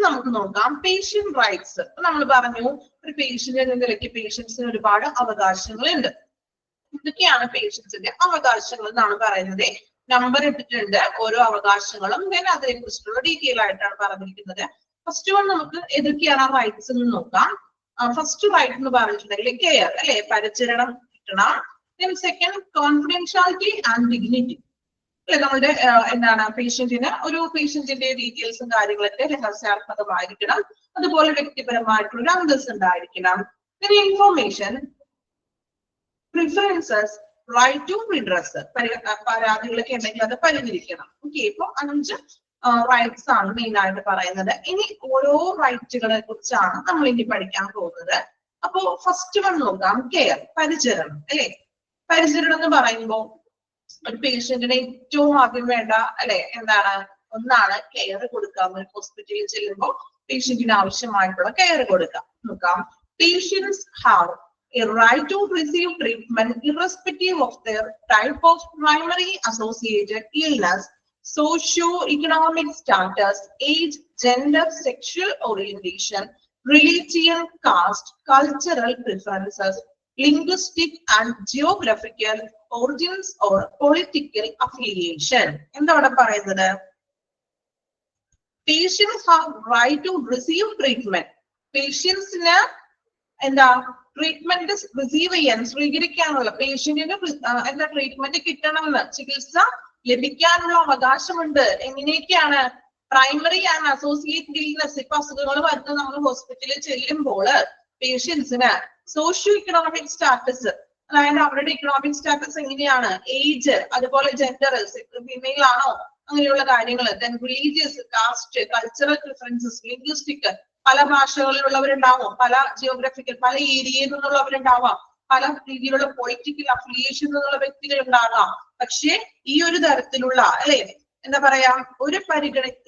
നമുക്ക് നോക്കാം പേഷ്യന്റ് റൈറ്റ്സ്. നമ്മൾ പറഞ്ഞു ഒരു പേഷ്യന്റ് എന്ന നിലയ്ക്ക് പേഷ്യൻസിന് ഒരുപാട് അവകാശങ്ങളുണ്ട്. ഇതൊക്കെയാണ് പേഷ്യൻസിന്റെ അവകാശങ്ങൾ എന്നാണ് പറയുന്നത്. നമ്പർ ഇട്ടിട്ടുണ്ട് ഓരോ അവകാശങ്ങളും. then അതിനെ കുറിച്ചുള്ള ഡീറ്റെയിൽ ആയിട്ടാണ് പറഞ്ഞിരിക്കുന്നത്. ഫസ്റ്റ് വൺ നമുക്ക് ഏതൊക്കെയാണ് ആ റൈറ്റ്സ് എന്ന് നോക്കാം. ഫസ്റ്റ് റൈറ്റ് എന്ന് പറഞ്ഞിട്ടുണ്ടെങ്കിൽ കെയർ അല്ലെ, പരിചരണം കിട്ടണം. then second confidentiality and dignity. നമ്മളുടെ എന്താണ് പേഷ്യന്റിന് ഒരു പേഷ്യന്റിന്റെ ഡീറ്റെയിൽസും കാര്യങ്ങളൊക്കെ രഹസ്യാത്മകമായിരിക്കണം. അതുപോലെ വ്യക്തിപരമായിട്ടുള്ള ഒരു അന്തസ് ഉണ്ടായിരിക്കണം. Information, preferences, right to redress, പരാതികളൊക്കെ ഉണ്ടെങ്കിൽ അത് പരിഹരിക്കണം. ഓക്കെ, ഇപ്പൊ 5 റൈറ്റ്സ് ആണ് മെയിൻ ആയിട്ട് പറയുന്നത്. ഇനി ഓരോ റൈറ്റുകളെ കുറിച്ചാണ് നമ്മൾ ഇനി പഠിക്കാൻ പോകുന്നത്. അപ്പോ ഫസ്റ്റ് വൺ നോക്കാം, കെയർ, പരിചരണം അല്ലെ. പരിചരണം എന്ന് പറയുമ്പോൾ ഒരു പേഷ്യന്റിന് ഏറ്റവും ആദ്യം വേണ്ട അല്ലെ എന്താണ്? ഒന്നാണ് കെയർ കൊടുക്കാം. ഹോസ്പിറ്റലിൽ ചെല്ലുമ്പോൾ പേഷ്യന്റിന് ആവശ്യമായിട്ടുള്ള കെയർ കൊടുക്കാം. നോക്കാം, patients have a right to receive treatment irrespective of their type of primary associated illness, socio-economic status, age, gender, sexual orientation, religion, caste, cultural preferences, linguistic and geographical origins or political affiliation. എന്താണ് പറയുന്നത്? Patients have right to receive treatment. പേഷ്യൻസിന് എന്താ treatment receive ചെയ്യാൻ, സ്വീകരിക്കാനുള്ള, പേഷ്യന്റിന് എന്താ treatment കിട്ടണമെന്ന്, ചികിത്സ ലഭിക്കാനുള്ള അവകാശമുണ്ട്. എങ്ങനെയൊക്കെയാണ്? പ്രൈമറി ആൻഡ് അസോസിയേറ്റഡ് ഇൽനെസ്, ഇപ്പൊ അസുഖങ്ങൾ വരുന്ന നമ്മൾ ഹോസ്പിറ്റലിൽ ചെല്ലുമ്പോൾ പേഷ്യൻസിന് സോഷ്യോ ഇക്കണോമിക് സ്റ്റാറ്റസ്, അതായത് അവരുടെ ഇക്കണോമിക് സ്റ്റാറ്റസ് എങ്ങനെയാണ്, ഏജ്, അതുപോലെ ജെൻഡർ, ഫീമെയിൽ ആണോ, അങ്ങനെയുള്ള കാര്യങ്ങൾ, religious, caste, cultural preferences, linguistic, പല ഭാഷകളിലുള്ളവരുണ്ടാവാം, പല ജിയോഗ്രഫിക്കൽ, പല ഏരിയയിൽ നിന്നുള്ളവരുണ്ടാവാം, പല രീതിയിലുള്ള പൊളിറ്റിക്കൽ അഫിലിയേഷൻ എന്നുള്ള വ്യക്തികൾ ഉണ്ടാകാം. പക്ഷെ ഈ ഒരു തരത്തിലുള്ള അല്ലെ എന്താ പറയാ ഒരു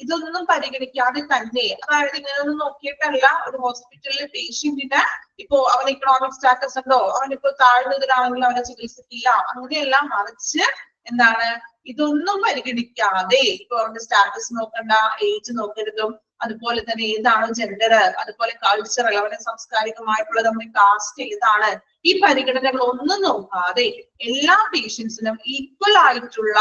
ഇതൊന്നും പരിഗണിക്കാതെ തന്നെ, അതായത് ഇങ്ങനെയൊന്നും നോക്കിയിട്ടല്ല ഒരു ഹോസ്പിറ്റലിലെ പേഷ്യന്റിന് ഇപ്പോ അവന് ഇക്കണോമിക് സ്റ്റാറ്റസ് ഉണ്ടോ, അവനിപ്പോ താഴ്ന്നതിലാണെങ്കിൽ അവനെ ചികിത്സിക്കില്ല, അങ്ങനെയെല്ലാം മറിച്ച് എന്താണ് ഇതൊന്നും പരിഗണിക്കാതെ ഇപ്പൊ അവന്റെ സ്റ്റാറ്റസ് നോക്കണ്ട, ഏജ് നോക്കരുതും, അതുപോലെ തന്നെ ഏതാണ് ജെൻഡർ, അതുപോലെ കൾച്ചറൽ, അവരുടെ സാംസ്കാരികമായിട്ടുള്ളത്, നമ്മുടെ കാസ്റ്റ് ഏതാണ്, ഈ പരിഗണനകൾ ഒന്നും നോക്കാതെ എല്ലാ പേഷ്യൻസിനും ഈക്വൽ ആയിട്ടുള്ള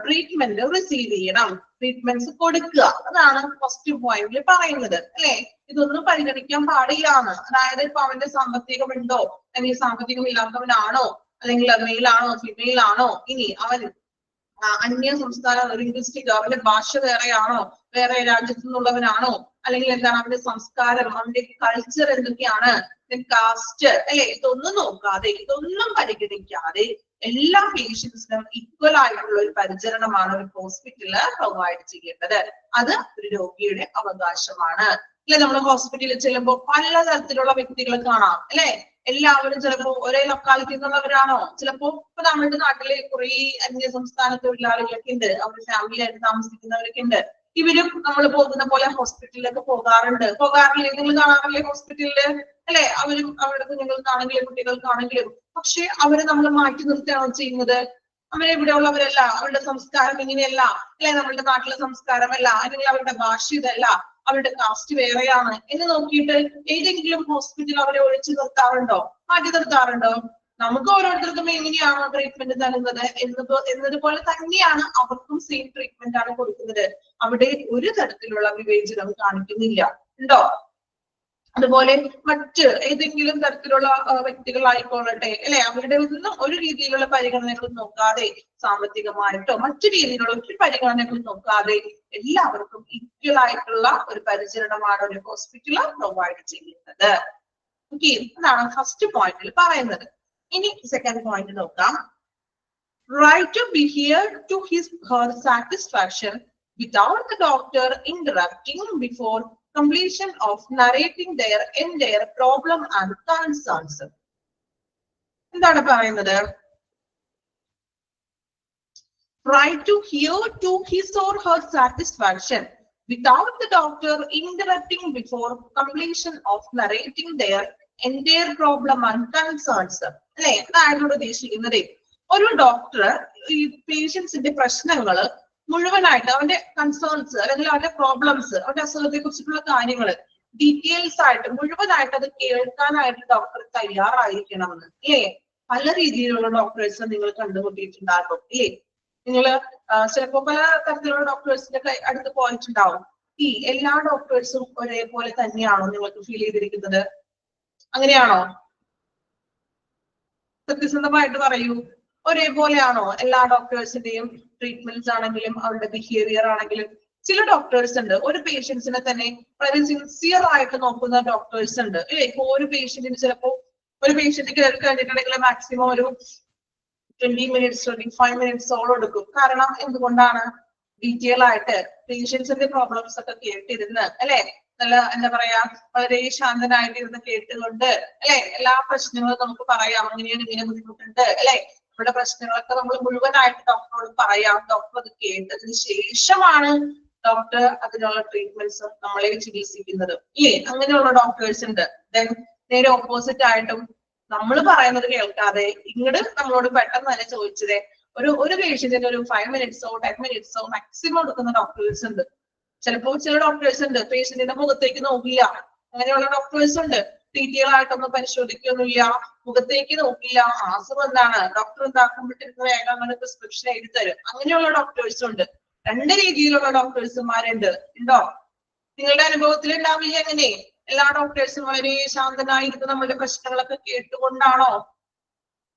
ട്രീറ്റ്മെന്റ് റിസീവ് ചെയ്യണം. ട്രീറ്റ്മെന്റ്സ് കൊടുക്കുക. അതാണ് ഫസ്റ്റ് പോയിന്റിൽ പറയുന്നത് അല്ലെ. ഇതൊന്നും പരിഗണിക്കാൻ പാടില്ലാന്ന്. അതായത് ഇപ്പൊ അവന്റെ സാമ്പത്തികമുണ്ടോ അല്ലെങ്കിൽ സാമ്പത്തികം ഇല്ലാത്തവനാണോ അല്ലെങ്കിൽ മെയിൽ ആണോ ഫീമെയിൽ ആണോ, ഇനി അവൻ അന്യ സംസ്ഥാന ലിംഗ്വിസ്റ്റിക് അവന്റെ ഭാഷ വേറെയാണോ, വേറെ രാജ്യത്തു നിന്നുള്ളവനാണോ, അല്ലെങ്കിൽ എന്താണ് അവന്റെ സംസ്കാരം, അവന്റെ കൾച്ചർ എന്തൊക്കെയാണ്, കാസ്റ്റ് അല്ലെ, ഇതൊന്നും നോക്കാതെ ഇതൊന്നും പരിഗണിക്കാതെ എല്ലാ പേഷ്യൻസിനും ഈക്വൽ ആയിട്ടുള്ള ഒരു പരിചരണമാണ് ഒരു ഹോസ്പിറ്റലിൽ പ്രൊവൈഡ് ചെയ്യേണ്ടത്. അത് ഒരു രോഗിയുടെ അവകാശമാണ്. അല്ലെ, നമ്മൾ ഹോസ്പിറ്റലിൽ ചെല്ലുമ്പോൾ പലതരത്തിലുള്ള വ്യക്തികളെ കാണാം അല്ലെ. എല്ലാവരും ചിലപ്പോ ഒരേ ലൊക്കാലിറ്റി നിന്നുള്ളവരാണോ, ചിലപ്പോ ഇപ്പൊ നമ്മുടെ നാട്ടിലെ കുറെ അന്യ സംസ്ഥാന തൊഴിലാളികളൊക്കെ ഉണ്ട്, അവരുടെ ഫാമിലി ആയിട്ട് താമസിക്കുന്നവരൊക്കെ ഉണ്ട്. ഇവരും നമ്മൾ പോകുന്ന പോലെ ഹോസ്പിറ്റലിലൊക്കെ പോകാറില്ലേ, നിങ്ങൾ കാണാറില്ലേ ഹോസ്പിറ്റലില് അല്ലെ. അവരും അവരുടെ കുഞ്ഞുങ്ങൾക്കാണെങ്കിലും കുട്ടികൾക്കാണെങ്കിലും. പക്ഷെ അവരെ നമ്മൾ മാറ്റി നിർത്തുകയാണോ ചെയ്യുന്നത്? അവരെ ഉള്ളവരല്ല, അവരുടെ സംസ്കാരം ഇങ്ങനെയല്ല അല്ലെ, നമ്മളുടെ നാട്ടിലെ സംസ്കാരമല്ല, അല്ലെങ്കിൽ അവരുടെ ഭാഷ ഇതല്ല, അവരുടെ കാസ്റ്റ് വേറെയാണ് എന്ന് നോക്കിയിട്ട് ഏതെങ്കിലും ഹോസ്പിറ്റൽ അവരെ ഒഴിച്ചു നിർത്താറുണ്ടോ, മാറ്റി നിർത്താറുണ്ടോ? നമുക്ക് ഓരോരുത്തർക്കും എങ്ങനെയാണോ ട്രീറ്റ്മെന്റ് നൽകുന്നത് എന്നതുപോലെ തന്നെയാണ് അവർക്കും സെയിം ട്രീറ്റ്മെന്റ് ആണ് കൊടുക്കുന്നത്. അവിടെ ഒരു തരത്തിലുള്ള വിവേചനം കാണിക്കുന്നില്ല, ഉണ്ടോ? അതുപോലെ മറ്റ് ഏതെങ്കിലും തരത്തിലുള്ള വ്യക്തികളായിക്കൊള്ളട്ടെ അല്ലെ, അവരുടെ ഒന്നും ഒരു രീതിയിലുള്ള പരിഗണനകളും നോക്കാതെ, സാമ്പത്തികമായിട്ടോ മറ്റു രീതിയിലുള്ള ഒരു പരിഗണനകളും നോക്കാതെ എല്ലാവർക്കും ഈക്വൽ ആയിട്ടുള്ള ഒരു പരിചരണമാണ് ഒരു ഹോസ്പിറ്റൽ പ്രൊവൈഡ് ചെയ്യുന്നത്. ഓക്കെ, അതാണ് ഫസ്റ്റ് പോയിന്റിൽ പറയുന്നത്. ഇനി സെക്കൻഡ് പോയിന്റ് നോക്കാം. Right to be hear to his her satisfaction without the doctor interrupting before completion of narrating their entire problem and concerns. എന്താണ് പറയുന്നത്? Right to hear to his or her satisfaction without the doctor interrupting before completion of narrating their entire problem and concerns. അല്ലെ, അതാണ് ഉദ്ദേശിക്കുന്നത്. ഒരു doctor ഈ പേഷ്യൻസിന്റെ പ്രശ്നങ്ങള് മുഴുവനായിട്ട്, അവന്റെ കൺസേൺസ് അല്ലെങ്കിൽ അവന്റെ പ്രോബ്ലംസ്, അവന്റെ അസുഖത്തെ കുറിച്ചിട്ടുള്ള കാര്യങ്ങള് ഡീറ്റെയിൽസ് ആയിട്ട് മുഴുവനായിട്ട് അത് കേൾക്കാനായിട്ട് ഡോക്ടർ തയ്യാറായിരിക്കണം എന്ന് അല്ലേ. പല രീതിയിലുള്ള ഡോക്ടേഴ്സ് നിങ്ങൾ കണ്ടുമുട്ടിയിട്ടുണ്ടാകും അല്ലേ. നിങ്ങൾ ചിലപ്പോ പല തരത്തിലുള്ള ഡോക്ടേഴ്സിന്റെ അടുത്ത് പോയിട്ടുണ്ടാവും. ഈ എല്ലാ ഡോക്ടേഴ്സും ഒരേപോലെ തന്നെയാണോ നിങ്ങൾക്ക് ഫീൽ ചെയ്തിരിക്കുന്നത്? അങ്ങനെയാണോ? സത്യസന്ധമായിട്ട് പറയൂ, ഒരേപോലെയാണോ എല്ലാ ഡോക്ടേഴ്സിന്റെയും ട്രീറ്റ്മെന്റ്സ് ആണെങ്കിലും അവരുടെ ബിഹേവിയർ ആണെങ്കിലും? ചില ഡോക്ടേഴ്സ് ഉണ്ട് ഒരു പേഷ്യൻസിനെ തന്നെ വളരെ സിൻസിയർ ആയിട്ട് നോക്കുന്ന ഡോക്ടേഴ്സ് ഉണ്ട് അല്ലെ. ഇപ്പൊ ഒരു പേഷ്യന്റിന് ചിലപ്പോ ഒരു പേഷ്യന്റ് കയറി കഴിഞ്ഞിട്ടുണ്ടെങ്കിൽ മാക്സിമം ഒരു 20 minutes 25 minutes എടുക്കും. കാരണം എന്തുകൊണ്ടാണ്? ഡീറ്റെയിൽ ആയിട്ട് പേഷ്യൻസിന്റെ പ്രോബ്ലംസ് ഒക്കെ കേട്ടിരുന്ന് അല്ലെ, നല്ല എന്താ പറയാ, വളരെ ശാന്തനായിട്ട് ഇരുന്ന് കേട്ടുകൊണ്ട് അല്ലെ, എല്ലാ പ്രശ്നങ്ങളും നമുക്ക് പറയാം, അങ്ങനെയാണ് ഇങ്ങനെ ബുദ്ധിമുട്ടുണ്ട് അല്ലെ, നമ്മുടെ പ്രശ്നങ്ങളൊക്കെ നമ്മൾ മുഴുവനായിട്ട് ഡോക്ടറോട് പറയാം. ഡോക്ടർ അത് കേട്ടതിന് ശേഷമാണ് ഡോക്ടർ അതിനുള്ള ട്രീറ്റ്മെന്റ്സ് നമ്മളെ ചികിത്സിക്കുന്നത് ഇല്ലേ. അങ്ങനെയുള്ള ഡോക്ടേഴ്സ് ഉണ്ട്. ദെൻ നേരെ ഓപ്പോസിറ്റ് ആയിട്ടും നമ്മൾ പറയുന്നത് കേൾക്കാതെ ഇങ്ങോട്ട് നമ്മളോട് പെട്ടെന്ന് തന്നെ ചോദിച്ചതേ ഒരു പേഷ്യന്റിന് ഒരു 5 minutes 10 minutes മാക്സിമം എടുക്കുന്ന ഡോക്ടേഴ്സ് ഉണ്ട്. ചിലപ്പോൾ ചില ഡോക്ടേഴ്സ് ഉണ്ട് പേഷ്യന്റിന്റെ മുഖത്തേക്ക് നോക്കില്ല, അങ്ങനെയുള്ള ഡോക്ടേഴ്സ് ഉണ്ട്. ഡീറ്റെയിൽ ആയിട്ടൊന്നും പരിശോധിക്കൊന്നുമില്ല, മുഖത്തേക്ക് നോക്കില്ല, അസുഖം എന്താണ് ഡോക്ടർ എന്താക്കുമ്പോഴത്തേക്ക് വേഗം അങ്ങനെ പ്രിസ്ക്രിപ്ഷൻ എഴുതി തരും. അങ്ങനെയുള്ള ഡോക്ടേഴ്സ് ഉണ്ട്. രണ്ട് രീതിയിലുള്ള ഡോക്ടേഴ്സുമാരുണ്ട്, ഉണ്ടോ? നിങ്ങളുടെ അനുഭവത്തിൽ ഉണ്ടാവില്ല എങ്ങനെ? എല്ലാ ഡോക്ടേഴ്സും വളരെ ശാന്തനായിരിക്കും നമ്മളുടെ പ്രശ്നങ്ങളൊക്കെ കേട്ടുകൊണ്ടാണോ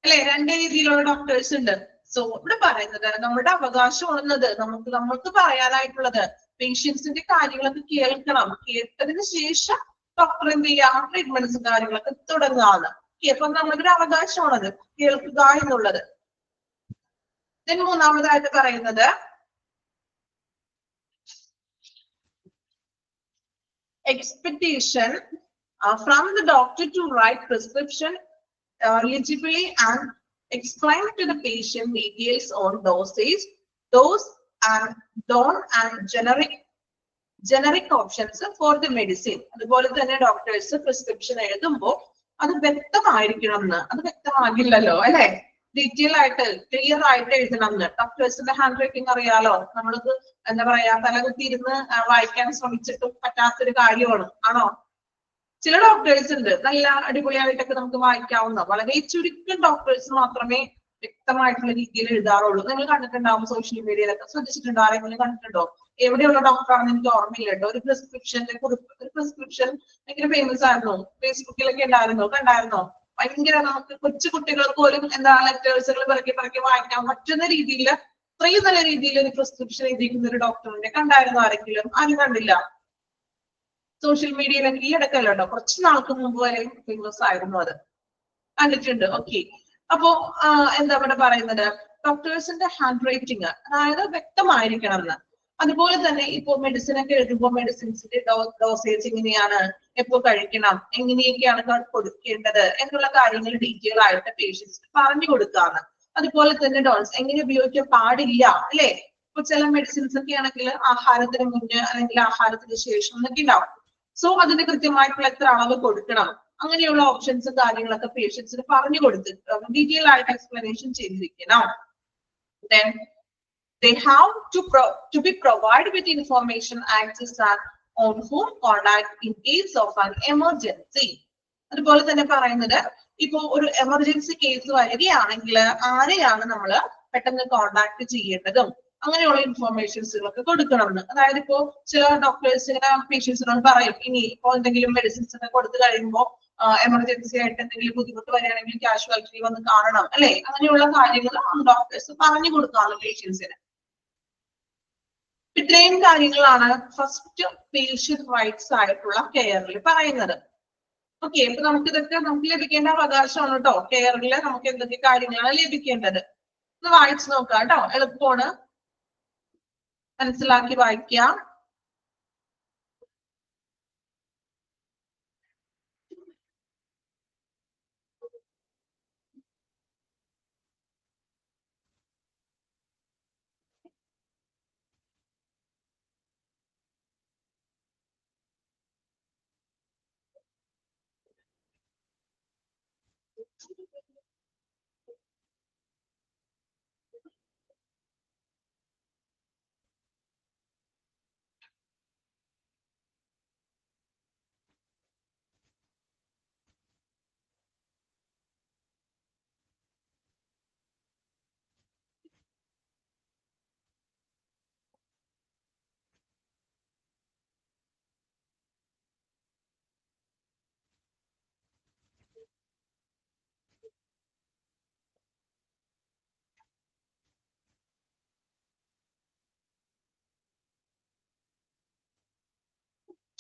അല്ലെ? രണ്ട് രീതിയിലുള്ള ഡോക്ടേഴ്സ് ഉണ്ട്. സോ ഇവിടെ പറയുന്നത് നമ്മുടെ അവകാശമാണെന്നത് നമ്മൾക്ക് പറയാനായിട്ടുള്ളത് പേഷ്യൻസിന്റെ കാര്യങ്ങളൊക്കെ കേൾക്കണം. കേട്ടതിന് ശേഷം ഡോക്ടർ എന്ത് ചെയ്യാം, ട്രീറ്റ്മെന്റ്സും കാര്യങ്ങളൊക്കെ തുടങ്ങാന്ന്. അപ്പൊ നമ്മുടെ അവകാശമാണത് കേൾക്കുക എന്നുള്ളത്. മൂന്നാമതായിട്ട് പറയുന്നത് expectation from the doctor to write prescription legibly and explain to the patient details on dosage, dose and done and generic options for the medicine. അതുപോലെ തന്നെ ഡോക്ടേഴ്സ് പ്രിസ്ക്രിപ്ഷൻ എഴുതുമ്പോൾ അത് വ്യക്തമായിരിക്കണം എന്ന്. അത് വ്യക്തമാകില്ലല്ലോ അല്ലെ. ഡീറ്റെയിൽ ആയിട്ട് ക്ലിയർ ആയിട്ട് എഴുതണം എന്ന്. ഡോക്ടേഴ്സിന്റെ ഹാൻഡ് റൈറ്റിംഗ് അറിയാലോ, നമ്മൾക്ക് എന്താ പറയാ തലകുത്തിയിരുന്ന് വായിക്കാൻ ശ്രമിച്ചിട്ടും പറ്റാത്തൊരു കാര്യമാണ്, ആണോ? ചില ഡോക്ടേഴ്സ് ഉണ്ട് നല്ല അടിപൊളിയായിട്ടൊക്കെ നമുക്ക് വായിക്കാവുന്ന, വളരെ ചുരുക്കം ഡോക്ടേഴ്സ് മാത്രമേ വ്യക്തമായിട്ടുള്ള രീതിയിൽ എഴുതാറുള്ളൂ. നിങ്ങൾ കണ്ടിട്ടുണ്ടാവും സോഷ്യൽ മീഡിയയിലൊക്കെ, ശ്രദ്ധിച്ചിട്ടുണ്ടോ? ആരെങ്കിലും കണ്ടിട്ടുണ്ടോ? എവിടെയുള്ള ഡോക്ടറാണെന്ന് എനിക്ക് ഓർമ്മയില്ല കേട്ടോ. ഒരു പ്രിസ്ക്രിപ്ഷന്റെ കുറിപ്പ്, ഒരു പ്രിസ്ക്രിപ്ഷൻ ഭയങ്കര ഫേമസ് ആയിരുന്നു, ഫേസ്ബുക്കിലൊക്കെ ഉണ്ടായിരുന്നോ, കണ്ടായിരുന്നോ? ഭയങ്കര നമുക്ക് കൊച്ചു കുട്ടികൾക്ക് പോലും എന്താ ലെറ്റേഴ്സുകൾ പിറക്കി പിറക്കി വായിക്കാൻ പറ്റുന്ന രീതിയിൽ അത്രയും നല്ല രീതിയിൽ ഒരു പ്രിസ്ക്രിപ്ഷൻ എഴുതിയിരിക്കുന്ന ഒരു ഡോക്ടറിനെ കണ്ടായിരുന്നു ആരെങ്കിലും? ആരും കണ്ടില്ല. സോഷ്യൽ മീഡിയയിലൊക്കെ ഈ ഇടയ്ക്കല്ല കേട്ടോ, കുറച്ച് നാൾക്ക് മുമ്പ് വരെയും ഫേമസ് ആയിരുന്നു അത്. കണ്ടിട്ടുണ്ട്. ഓക്കെ. അപ്പോ എന്താ ഇവിടെ പറയുന്നത്, ഡോക്ടേഴ്സിന്റെ ഹാൻഡ് റൈറ്റിംഗ് അതായത് വ്യക്തമായിരിക്കണം എന്ന്. അതുപോലെ തന്നെ ഇപ്പോ മെഡിസിൻ ഒക്കെ എഴുതുമ്പോൾ മെഡിസിൻസിന്റെ ഡോസേജ് എങ്ങനെയാണ്, എപ്പോ കഴിക്കണം, എങ്ങനെയൊക്കെയാണ് കൊടുക്കേണ്ടത് എന്നുള്ള കാര്യങ്ങൾ ഡീറ്റെയിൽ ആയിട്ട് പേഷ്യൻസിന് പറഞ്ഞു കൊടുക്കാണ്. അതുപോലെ തന്നെ ഡോസ് എങ്ങനെ ഉപയോഗിക്കാൻ പാടില്ല, അല്ലെ? ഇപ്പൊ ചില മെഡിസിൻസ് ഒക്കെ ആണെങ്കിൽ ആഹാരത്തിന് മുന്നേ അല്ലെങ്കിൽ ആഹാരത്തിന് ശേഷം എന്നൊക്കെ ഉണ്ടാവും. സോ അതിന് കൃത്യമായിട്ടുള്ള എത്ര അളവ് കൊടുക്കണം, അങ്ങനെയുള്ള ഓപ്ഷൻസ് കാര്യങ്ങളൊക്കെ പേഷ്യൻസിന് പറഞ്ഞു കൊടുത്ത് ഡീറ്റെയിൽ ആയിട്ട് എക്സ്പ്ലനേഷൻ ചെയ്തിരിക്കണം. Then they have to be provided with information access and on whom contact in case of an emergency. അതുപോലെ തന്നെ പറയുന്നത് ഇപ്പോ ഒരു എമർജൻസി കേസ് വരികയാണെങ്കിൽ ആരെയാണ് നമ്മൾ പെട്ടെന്ന് കോണ്ടാക്ട് ചെയ്യേണ്ടതും അങ്ങനെയുള്ള ഇൻഫോർമേഷൻസുകളൊക്കെ കൊടുക്കണമെന്ന്. അതായത് ഇപ്പോ ചില ഡോക്ടേഴ്സ് ഇങ്ങനെ പേഷ്യൻസിനോട് പറയും, ഇനി ഇപ്പോ എന്തെങ്കിലും മെഡിസിൻസ് ഒക്കെ കൊടുത്തു കഴിയുമ്പോൾ എമർജൻസി ആയിട്ട് എന്തെങ്കിലും ബുദ്ധിമുട്ട് വരികയാണെങ്കിൽ കാഷ്വാലിറ്റി വന്ന് കാണണം, അല്ലെ? അങ്ങനെയുള്ള കാര്യങ്ങൾ ഡോക്ടേഴ്സ് പറഞ്ഞു കൊടുക്കാറുണ്ട് പേഷ്യൻസിന്. ഇത്രയും കാര്യങ്ങളാണ് ഫസ്റ്റ് പേഷ്യന്റ് റൈറ്റ്സ് ആയിട്ടുള്ള കെയറിൽ പറയുന്നത്. ഓക്കെ, അപ്പൊ നമുക്കിതൊക്കെ നമുക്ക് ലഭിക്കേണ്ട അവകാശമാണ് കേട്ടോ. കെയറിൽ നമുക്ക് എന്തൊക്കെ കാര്യങ്ങളാണ് ലഭിക്കേണ്ടത് ഒന്ന് വായിച്ചു നോക്കാം കേട്ടോ. എളുപ്പമാണ്, മനസ്സിലാക്കി വായിക്കാം.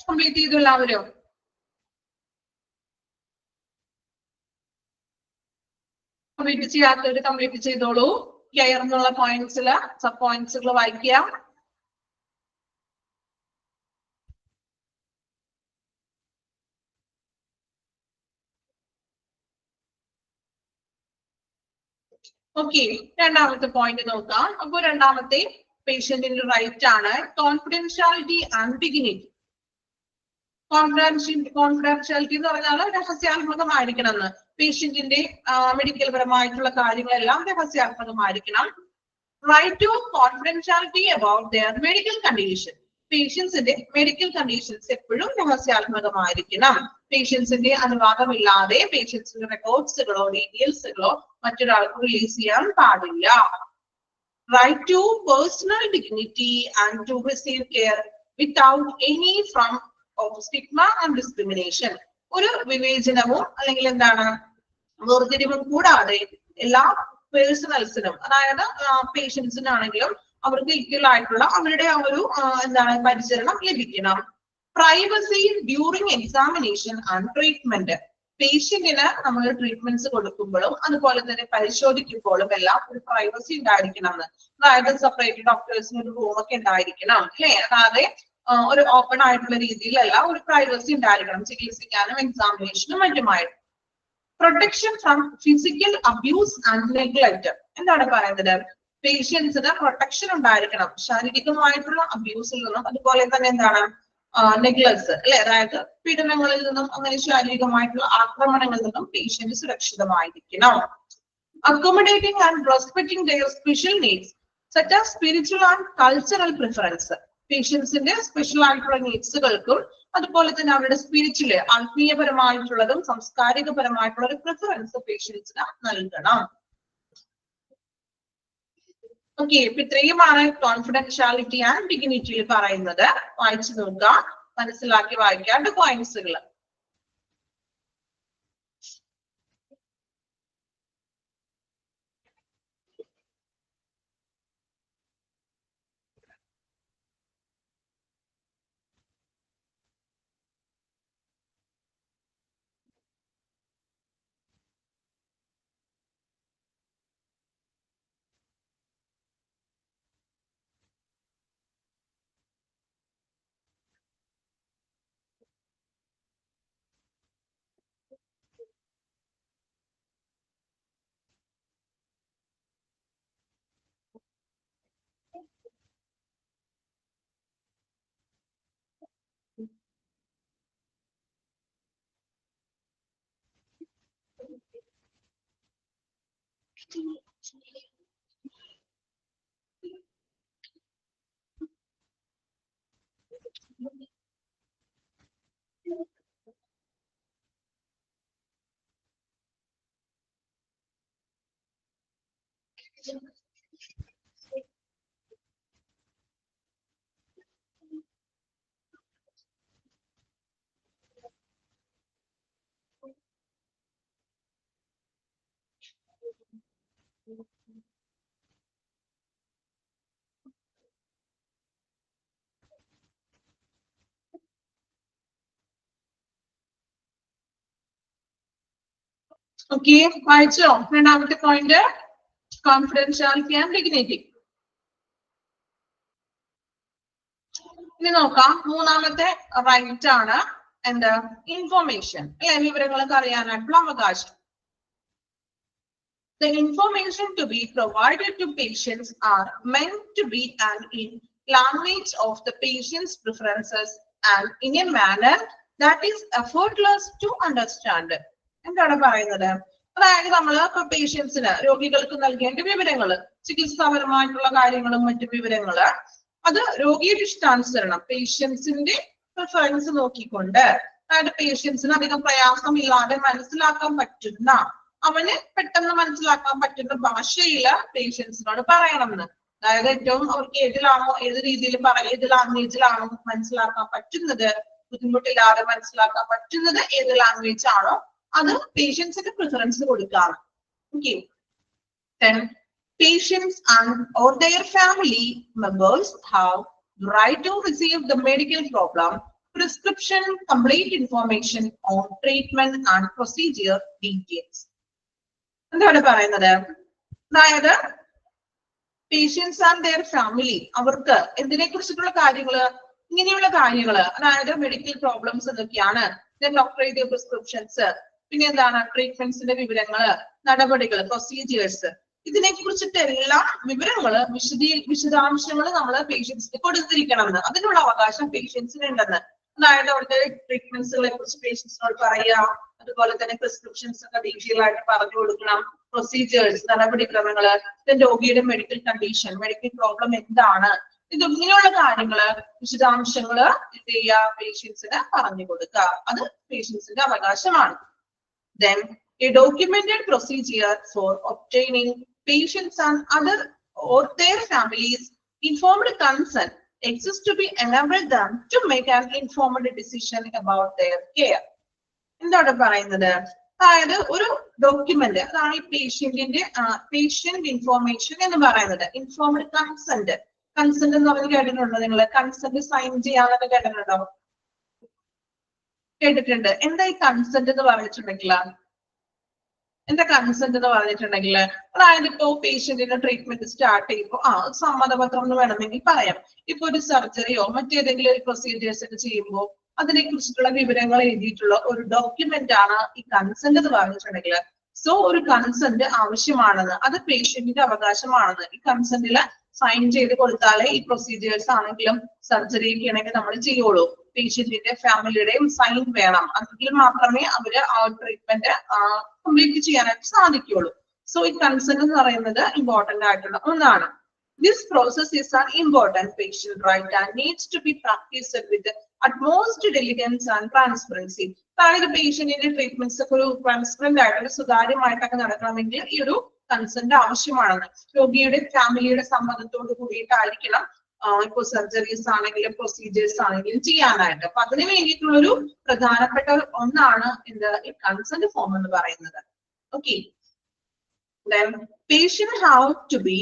കംപ്ലീറ്റ് ചെയ്തു എല്ലാവരും? കംപ്ലീറ്റ് ചെയ്യാത്തവര് കംപ്ലീറ്റ് ചെയ്തോളൂ. കെയർ എന്നുള്ള പോയിന്റ്സില് സബ് പോയിന്റ്സുകൾ വായിക്കുക. ഓക്കെ, രണ്ടാമത്തെ പോയിന്റ് നോക്കാം. അപ്പൊ രണ്ടാമത്തെ പേഷ്യന്റിന്റെ റൈറ്റ് ആണ് കോൺഫിഡൻഷ്യാലിറ്റി ആൻഡ് ഡിഗ്നിറ്റി. കോൺഫിഡൻഷ്യാലിറ്റി എന്ന് പറഞ്ഞാൽ രഹസ്യാത്മകമായിരിക്കണം എന്ന്. പേഷ്യന്റിന്റെ മെഡിക്കൽ പരമായിട്ടുള്ള കാര്യങ്ങളെല്ലാം രഹസ്യാത്മകമായിരിക്കണം. Right to confidentiality about their medical condition. പേഷ്യൻസിന്റെ മെഡിക്കൽ കണ്ടീഷൻസ് എപ്പോഴും രഹസ്യാത്മകമായിരിക്കണം. പേഷ്യൻസിന്റെ അനുവാദമില്ലാതെ പേഷ്യൻസിന്റെ റെക്കോർഡ്സുകളോ ഡീറ്റെയിൽസുകളോ മറ്റൊരാൾക്ക് റിലീസ് ചെയ്യാൻ പാടില്ല. Right to personal dignity and to receive care without any from of stigma and discrimination. ഒരു വിവേചനവും അല്ലെങ്കിൽ എന്താണ് വേർതിരിവും കൂടാതെ എല്ലാ പേഴ്സണൽസിനും, അതായത് പേഷ്യൻസിനാണെങ്കിലും അവർക്ക് ഈക്വൽ ആയിട്ടുള്ള അവരുടെ ഒരു എന്താണ് പരിചരണം ലഭിക്കണം. Privacy during examination and treatment. പേഷ്യന്റിന് നമ്മൾ ട്രീറ്റ്മെന്റ്സ് കൊടുക്കുമ്പോഴും അതുപോലെ തന്നെ പരിശോധിക്കുമ്പോഴും എല്ലാം ഒരു പ്രൈവസി ഉണ്ടായിരിക്കണം എന്ന്. അതായത് സെപ്പറേറ്റ് ഡോക്ടേഴ്സിന് ഒരു റൂമൊക്കെ ഉണ്ടായിരിക്കണം, അല്ലെ? അതായത് ഒരു ഓപ്പൺ ആയിട്ടുള്ള രീതിയിലല്ല, ഒരു പ്രൈവസി ഉണ്ടായിരിക്കണം ചികിത്സിക്കാനും എക്സാമിനേഷനും മറ്റുമായിട്ട്. Protection from physical abuse and neglect. എന്താണ് പറയുന്നത്? പേഷ്യൻസിന് പ്രൊട്ടക്ഷൻ ഉണ്ടായിരിക്കണം ശാരീരികമായിട്ടുള്ള അബ്യൂസിൽ നിന്നും അതുപോലെ തന്നെ എന്താണ് നെഗ്ലക്ട്സ്, അല്ലെ? അതായത് പീഡനങ്ങളിൽ നിന്നും അങ്ങനെ ശാരീരികമായിട്ടുള്ള ആക്രമണങ്ങളിൽ നിന്നും പേഷ്യന്റ് സുരക്ഷിതമായിരിക്കണം. Accommodating and respecting their special needs such as spiritual and cultural preference. പേഷ്യൻസിന്റെ സ്പെഷ്യൽ ആയിട്ടുള്ള നീഡ്സുകൾക്കും അതുപോലെ തന്നെ അവരുടെ സ്പിരിച്വല് ആത്മീയപരമായിട്ടുള്ളതും സാംസ്കാരികപരമായിട്ടുള്ള ഒരു പ്രിഫറൻസ് പേഷ്യൻസിന് നൽകണം. ഓക്കെ, ഇപ്പൊ ഇത്രയുമാണ് കോൺഫിഡൻഷ്യാലിറ്റി ആൻഡ് ഡിഗ്നിറ്റിയിൽ പറയുന്നത്. വായിച്ചു നോക്കുക, മനസ്സിലാക്കി വായിക്കാണ്ട് പോയിന്റ്സുകൾ. ഓക്കെ, വായിച്ചോ? രണ്ടാമത്തെ പോയിന്റ് കോൺഫിഡൻഷ്യാലിറ്റി ആൻഡ് ഡിഗ്നിറ്റി. ഇനി നോക്കാം, മൂന്നാമത്തെ റൈറ്റ് ആണ് എന്ത്? ഇൻഫോർമേഷൻ, അല്ലെ? വിവരങ്ങളൊക്കെ അറിയാനായിട്ടുള്ള അവകാശം. The information to be provided to patients are meant to be in language of the patient's preferences and in a manner that is effortless to understand. എന്താണ് പറയുന്നത്? അതായത് നമ്മൾ ഇപ്പൊ പേഷ്യൻസിന്, രോഗികൾക്ക് നൽകേണ്ട വിവരങ്ങള്, ചികിത്സാപരമായിട്ടുള്ള കാര്യങ്ങളും മറ്റു വിവരങ്ങള്, അത് രോഗിയുടെ ഇഷ്ടാനുസരണം പേഷ്യൻസിന്റെ പ്രിഫറൻസ് നോക്കിക്കൊണ്ട്, അതായത് പേഷ്യൻസിന് അധികം പ്രയാസമില്ലാതെ മനസ്സിലാക്കാൻ പറ്റുന്ന, അവന് പെട്ടെന്ന് മനസ്സിലാക്കാൻ പറ്റുന്ന ഭാഷയില് പേഷ്യൻസിനോട് പറയണമെന്ന്. അതായത് ഏറ്റവും അവർക്ക് ഏതിലാണോ, ഏത് രീതിയിൽ ഏത് ലാംഗ്വേജിലാണോ മനസ്സിലാക്കാൻ പറ്റുന്നത്, ബുദ്ധിമുട്ടില്ലാതെ മനസ്സിലാക്കാൻ പറ്റുന്നത് ഏത് ലാംഗ്വേജ് ആണോ അത് പേഷ്യൻസിന് പ്രിഫറൻസ് കൊടുക്കാം. Okay, patients and or their family members have the right to receive the medical problem, prescription, complete information on treatment and procedure details. എന്താണ് പറയുന്നത്? അതായത് പേഷ്യൻസ് ആൻഡ് ദെയർ ഫാമിലി, അവർക്ക് എന്തിനെ കുറിച്ചിട്ടുള്ള കാര്യങ്ങള്, ഇങ്ങനെയുള്ള കാര്യങ്ങള്, അതായത് മെഡിക്കൽ പ്രോബ്ലംസ് എന്തൊക്കെയാണ്, ഡോക്ടർ എഴുതിയ പ്രിസ്ക്രിപ്ഷൻസ്, പിന്നെ എന്താണ് ട്രീറ്റ്മെന്റ്സിന്റെ വിവരങ്ങള്, നടപടികൾ, പ്രൊസീജിയേഴ്സ്, ഇതിനെ കുറിച്ചിട്ട് എല്ലാ വിവരങ്ങള് വിശദാംശങ്ങൾ നമ്മൾ പേഷ്യൻസിന് കൊടുത്തിരിക്കണം എന്ന്, അതിനുള്ള അവകാശം പേഷ്യൻസിന് ഉണ്ടെന്ന്. അതായത് അവിടുത്തെ ട്രീറ്റ്മെന്റ്സുകളെ കുറിച്ച് പേഷ്യൻസിനോട് പറയുക, അതുപോലെ തന്നെ പ്രിസ്ക്രിപ്ഷൻസ് ഒക്കെ ഡീറ്റെയിൽ ആയിട്ട് പറഞ്ഞു കൊടുക്കണം, പ്രൊസീജിയേഴ്സ്, നടപടിക്രമങ്ങള്, രോഗിയുടെ മെഡിക്കൽ കണ്ടീഷൻ, മെഡിക്കൽ പ്രോബ്ലം എന്താണ്, ഇങ്ങനെയുള്ള കാര്യങ്ങള്, വിശദാംശങ്ങള് എന്ത് ചെയ്യുക, പേഷ്യൻസിന് പറഞ്ഞു കൊടുക്കുക, അത് പേഷ്യൻസിന്റെ അവകാശമാണ്. Then a documented procedure for obtaining patients and other or their families informed consent exists to be enable them to make an informed decision about their care. എന്താണ് പറയുന്നത്? അതായത് ഒരു ഡോക്യുമെന്റ്, അതാണ് ഈ പേഷ്യന്റിന്റെ പേഷ്യന്റ് ഇൻഫോർമേഷൻ എന്ന് പറയുന്നത്. ഇൻഫോംഡ് കൺസെന്റ്, കൺസെന്റ് എന്ന് പറഞ്ഞ് കേട്ടിട്ടുണ്ടോ നിങ്ങൾ? കൺസെന്റ് സൈൻ ചെയ്യാന്നൊക്കെ കേട്ടിട്ടുണ്ടോ? കേട്ടിട്ടുണ്ട്. എന്താ ഈ കൺസെന്റ് എന്ന് പറഞ്ഞിട്ടുണ്ടെങ്കിൽ, എന്താ കൺസെന്റ് എന്ന് പറഞ്ഞിട്ടുണ്ടെങ്കിൽ, അതായത് ഇപ്പോ പേഷ്യന്റിന്റെ ട്രീറ്റ്മെന്റ് സ്റ്റാർട്ട് ചെയ്യുമ്പോൾ സമ്മതപത്രം എന്ന് വേണമെങ്കിൽ പറയാം. ഇപ്പൊ ഒരു സർജറിയോ മറ്റേതെങ്കിലും ഒരു പ്രൊസീജിയേഴ്സ് ഒക്കെ ചെയ്യുമ്പോൾ അതിനെ കുറിച്ചിട്ടുള്ള വിവരങ്ങൾ എഴുതിയിട്ടുള്ള ഒരു ഡോക്യുമെന്റ് ആണ് ഈ കൺസെന്റ് എന്ന് പറഞ്ഞിട്ടുണ്ടെങ്കിൽ. സോ ഒരു കൺസെന്റ് ആവശ്യമാണെന്ന്, അത് പേഷ്യന്റിന്റെ അവകാശമാണെന്ന്. ഈ കൺസെന്റിൽ സൈൻ ചെയ്ത് കൊടുത്താലേ ഈ പ്രൊസീജിയേഴ്സ് ആണെങ്കിലും സർജറി ഒക്കെ ആണെങ്കിൽ നമ്മൾ ചെയ്യുള്ളൂ. പേഷ്യന്റിന്റെ ഫാമിലിയുടെയും സൈൻ വേണം, എങ്കിൽ മാത്രമേ അവര് ആ ട്രീറ്റ്മെന്റ് കംപ്ലീറ്റ് ചെയ്യാനായിട്ട് സാധിക്കുള്ളൂ. സോ ഈ കൺസെന്റ് എന്ന് പറയുന്നത് ഇമ്പോർട്ടന്റ് ആയിട്ടുള്ള ഒന്നാണ്. This process is an important patient right and needs to be practiced with utmost diligence and transparency. അതായത് പേഷ്യന്റിന്റെ ട്രീറ്റ്മെന്റ്സ് ഒക്കെ ഒരു ട്രാൻസ്പെറന്റ് ആയിട്ട്, സുതാര്യമായിട്ടൊക്കെ നടക്കണമെങ്കിൽ ഈ ഒരു കൺസെന്റ് ആവശ്യമാണെന്ന്. രോഗിയുടെ ഫാമിലിയുടെ സമ്മതത്തോട് കൂടിയിട്ടായിരിക്കണം ഇപ്പൊ സർജറീസ് ആണെങ്കിലും പ്രൊസീജിയേഴ്സ് ആണെങ്കിലും ചെയ്യാനായിട്ട്. അപ്പൊ അതിന് വേണ്ടിയിട്ടുള്ള ഒരു പ്രധാനപ്പെട്ട ഒന്നാണ് എന്ത് ഈ കൺസെന്റ് ഫോം എന്ന് പറയുന്നത്. Okay, then patient have to be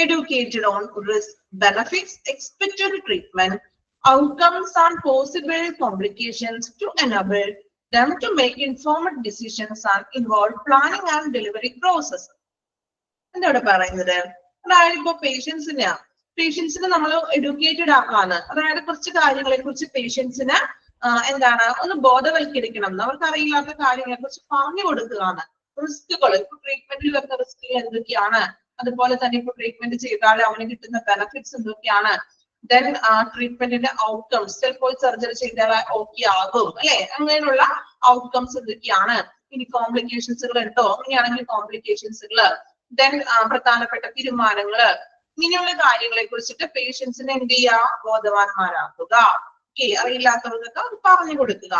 educated on risk, benefits, expected treatment, outcomes and possible complications to enable them to make informed decisions and involve planning and delivery process. എന്താണ് പറയുന്നത്? അതായത് ഇപ്പൊ പേഷ്യൻസിനെ നമ്മൾ educated ആക്കാണ്. അതായത് കുറച്ച് കാര്യങ്ങളെ കുറിച്ച് പേഷ്യൻസിന് എന്താണ് ഒന്ന് ബോധവൽക്കരിക്കണം, അവർക്ക് അറിയില്ലാത്ത കാര്യങ്ങളെ കുറിച്ച് പറഞ്ഞു കൊടുക്കുകയാണ്. റിസ്കുകൾ, ഇപ്പൊ ട്രീറ്റ്മെന്റിൽ വരുന്ന റിസ്കുകൾ എന്തൊക്കെയാണ്, അതുപോലെ തന്നെ ഇപ്പൊ ട്രീറ്റ്മെന്റ് ചെയ്താൽ അവന് കിട്ടുന്ന ബെനഫിറ്റ്സ് എന്തൊക്കെയാണ്, ദെൻ ട്രീറ്റ്മെന്റിന്റെ ഔട്ട്കംസ്, ചിലപ്പോൾ സർജറി ചെയ്താൽ ഓക്കെ ആകും അല്ലെ, അങ്ങനെയുള്ള ഔട്ട്കംസ് എന്തൊക്കെയാണ്, ഇനി കോംപ്ലിക്കേഷൻസുകൾ ഉണ്ടോ, അങ്ങനെയാണെങ്കിൽ കോംപ്ലിക്കേഷൻസുകള്, ദെൻ പ്രധാനപ്പെട്ട തീരുമാനങ്ങള്, ഇങ്ങനെയുള്ള കാര്യങ്ങളെ കുറിച്ചിട്ട് പേഷ്യൻസിനെ എന്ത് ചെയ്യുക, ബോധവാന്മാരാക്കുക. ഓക്കെ, അറിയില്ലാത്തവർക്കൊക്കെ പറഞ്ഞു കൊടുക്കുക.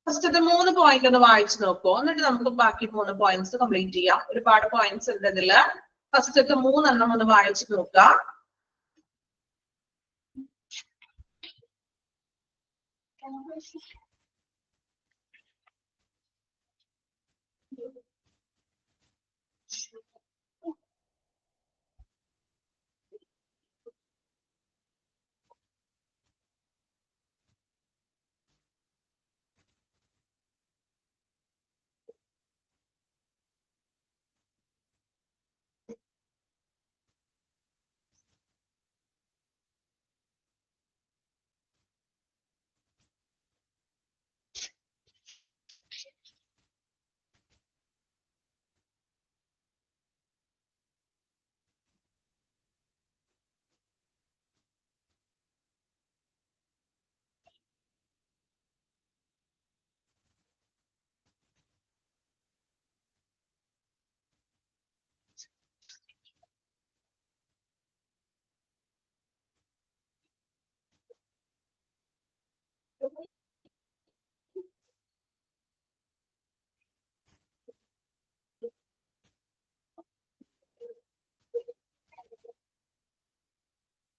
ഫസ്റ്റത്തെ 3 പോയിന്റ് ഒന്ന് വായിച്ചു നോക്കൂ, എന്നിട്ട് നമുക്ക് ബാക്കി 3 പോയിന്റ്സ് കംപ്ലീറ്റ് ചെയ്യാം. ഒരുപാട് പോയിന്റ്സ് ഉണ്ട് ഇതില്. ഫസ്റ്റത്തെ 3 എണ്ണം ഒന്ന് വായിച്ചു നോക്കുക.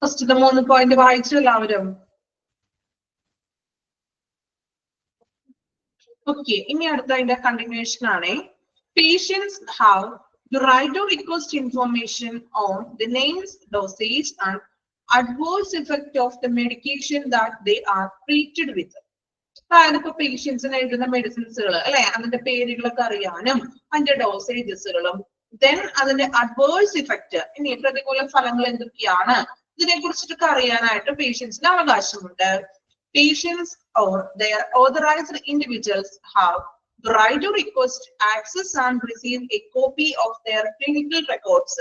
ഫസ്റ്റത്തെ 3 പോയിന്റ് വായിച്ചു എല്ലാവരും? ഓക്കെ, ഇനി അടുത്ത അതിന്റെ കണ്ടിന്യൂഷൻ ആണ്. Patients have the right to request information on the names, dosage and adverse effect of the medication that they are treated with. അതായത് ഇപ്പൊ പേഷ്യൻസിന് എഴുതുന്ന മെഡിസിൻസുകൾ അല്ലെ, അതിന്റെ പേരുകളൊക്കെ അറിയാനും അതിന്റെ ഡോസേജസുകളും, ദെൻ അതിന്റെ അഡ്വേഴ്സ് ഇഫക്റ്റ്, ഇനി പ്രതികൂല ഫലങ്ങൾ എന്തൊക്കെയാണ്, ഇതിനെ കുറിച്ചിട്ടൊക്കെ അറിയാനായിട്ട് പേഷ്യൻസിന് അവകാശമുണ്ട്. Patients or their authorized individuals have the right to request access and receive a copy of their clinical records.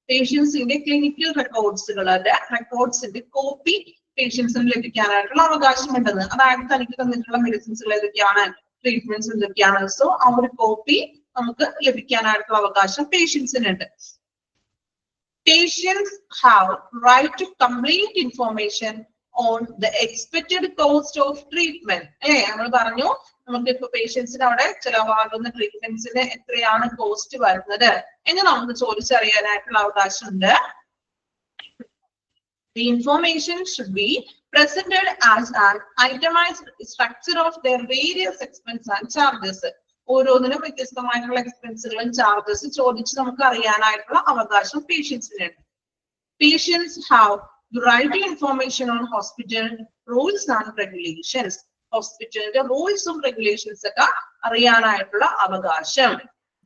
പേഷ്യൻസിന്റെ ക്ലിനിക്കൽ റെക്കോർഡ്സിന്റെ കോപ്പി പേഷ്യൻസിന് ലഭിക്കാനായിട്ടുള്ള അവകാശമുണ്ടെന്ന്. അതായത് തനിക്ക് തന്നിട്ടുള്ള മെഡിസിൻസുകൾ ഏതൊക്കെയാണ്, ട്രീറ്റ്മെന്റ്സ് എന്തൊക്കെയാണ്, സോ ആ ഒരു കോപ്പി നമുക്ക് ലഭിക്കാനായിട്ടുള്ള അവകാശം പേഷ്യൻസിനുണ്ട്. Patients have right to complete information on the expected cost of treatment. നമ്മൾ പറഞ്ഞു നമുക്ക് ഇപ്പൊ പേഷ്യൻസിന് അവിടെ ചിലവാകുന്ന ട്രീറ്റ്മെന്റ്സിന് എത്രയാണ് കോസ്റ്റ് വരുന്നത് എന്ന് നമുക്ക് ചോദിച്ചറിയാനായിട്ടുള്ള അവകാശമുണ്ട്. The information should be presented as an itemized structure of their various expenses and charges. ഓരോന്നിനും വ്യത്യസ്തമായിട്ടുള്ള എക്സ്പെൻസുകളും ചാർജസ് ചോദിച്ച് നമുക്ക് അറിയാനായിട്ടുള്ള അവകാശം പേഷ്യൻസിനുണ്ട്. Patients have the right to information on hospital rules and regulations. ഹോസ്പിറ്റലിന്റെ റൂൾസും റെഗുലേഷൻസ് ഒക്കെ അറിയാനായിട്ടുള്ള അവകാശം.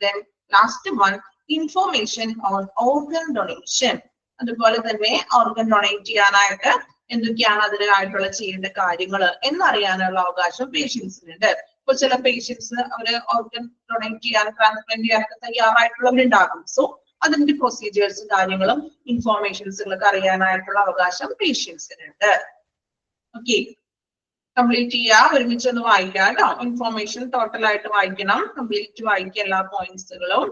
Then last one, information on organ donation. അതുപോലെ തന്നെ ഓർഗൻ ഡൊണേറ്റ് ചെയ്യാനായിട്ട് എന്തൊക്കെയാണ് അതിനായിട്ടുള്ള ചെയ്യേണ്ട കാര്യങ്ങൾ എന്നറിയാനുള്ള അവകാശം പേഷ്യൻസിനുണ്ട്. ഇപ്പൊ ചില പേഷ്യൻസ് അവര് ഓർഗൻ ഡൊണേറ്റ് ചെയ്യാൻ, ട്രാൻസ്പ്ലാന്റ് ചെയ്യാനൊക്കെ തയ്യാറായിട്ടുള്ളവരുണ്ടാകും. സോ അതിന്റെ പ്രൊസീജിയേഴ്സും കാര്യങ്ങളും ഇൻഫോർമേഷൻസുകളൊക്കെ അറിയാനായിട്ടുള്ള അവകാശം പേഷ്യൻസിനുണ്ട്. ഓക്കെ, കംപ്ലീറ്റ് ചെയ്യുക, ഒരുമിച്ചൊന്ന് വായിക്കാം കേട്ടോ. ഇൻഫോർമേഷൻ ടോട്ടൽ ആയിട്ട് വായിക്കണം, കംപ്ലീറ്റ് വായിക്കുക എല്ലാ പോയിന്റ്സുകളും.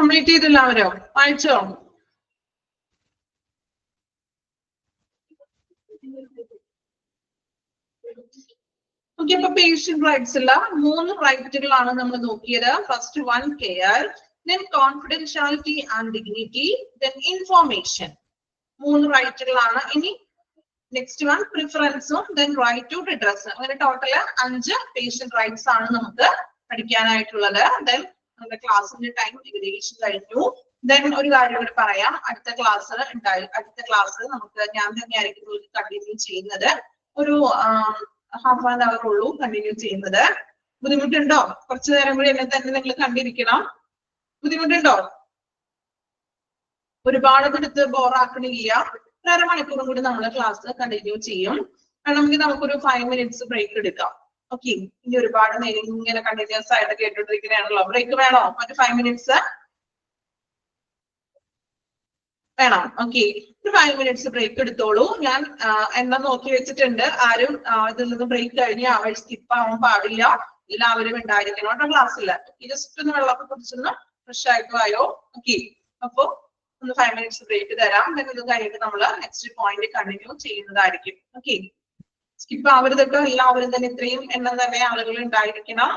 കംപ്ലീറ്റ് ചെയ്തില്ല അവരോ? വായിച്ചോ? ഓക്കെ, അപ്പൊ പേഷ്യന്റ് റൈറ്റ്സ് ഇല്ല. 3 റൈറ്റുകളാണ് നമ്മൾ നോക്കിയത്. First one care, then confidentiality and dignity, then information. 3 റൈറ്റുകളാണ്. ഇനി നെക്സ്റ്റ് വൺ പ്രിഫറൻസും ദെൻ റൈറ്റ് ടു റിഡ്രസ്. അങ്ങനെ ടോട്ടല് 5 പേഷ്യന്റ് റൈറ്റ്സ് ആണ് നമുക്ക് പഠിക്കാനായിട്ടുള്ളത്. ദെൻ നമ്മുടെ ക്ലാസ്സിന്റെ ടൈം ഏകദേശം കഴിഞ്ഞു. ദെൻ ഒരു കാര്യം കൂടി പറയാം, അടുത്ത ക്ലാസ് നമുക്ക് ഞാൻ തന്നെയായിരിക്കും കണ്ടിന്യൂ ചെയ്യുന്നത്. ഒരു ഹാഫ് ആൻ അവർ ഉള്ളൂ കണ്ടിന്യൂ ചെയ്യുന്നത്. ബുദ്ധിമുട്ടുണ്ടോ? കുറച്ചു നേരം കൂടി എന്നെ തന്നെ നിങ്ങൾ കണ്ടിരിക്കണം. ബുദ്ധിമുട്ടുണ്ടോ? ഒരുപാട് എടുത്ത് ബോറാക്കണില്ല. 1.5 മണിക്കൂറും കൂടി നമ്മൾ ക്ലാസ് കണ്ടിന്യൂ ചെയ്യും. വേണമെങ്കിൽ നമുക്കൊരു 5 minutes ബ്രേക്ക് എടുക്കാം. ഓക്കെ, ഇനി ഒരുപാട് നേരം ഇങ്ങനെ കണ്ടിന്യൂസ് ആയിട്ട് കേട്ടോണ്ടിരിക്കണേയാണല്ലോ. ബ്രേക്ക് വേണോ? ഒരു 5 minutes വേണം. ഓക്കെ, ഒരു 5 minutes ബ്രേക്ക് എടുത്തോളൂ. ഞാൻ എണ്ണം നോക്കി വെച്ചിട്ടുണ്ട്. ആരും ഇതിൽ നിന്ന് ബ്രേക്ക് കഴിഞ്ഞ് അവർ സ്കിപ്പ് ആവാൻ പാടില്ല. എല്ലാവരും ഉണ്ടായിരിക്കണം കേട്ടോ ക്ലാസ്സിൽ. ജസ്റ്റ് ഒന്ന് വെള്ളമൊക്കെ കുടിച്ചൊന്ന് ഫ്രഷ് ആയിട്ട് വായോ. ഓക്കെ, അപ്പൊ ഒന്ന് 5 minutes ബ്രേക്ക് തരാം. ഇത് കഴിഞ്ഞിട്ട് നമ്മൾ നെക്സ്റ്റ് പോയിന്റ് കണ്ടിന്യൂ ചെയ്യുന്നതായിരിക്കും. ഓക്കെ, സ്കിപ്പ് ആവരുത് കേട്ടോ. എല്ലാവരും തന്നെ ഇത്രയും എണ്ണം തന്നെ ആളുകൾ ഉണ്ടായിരിക്കണം.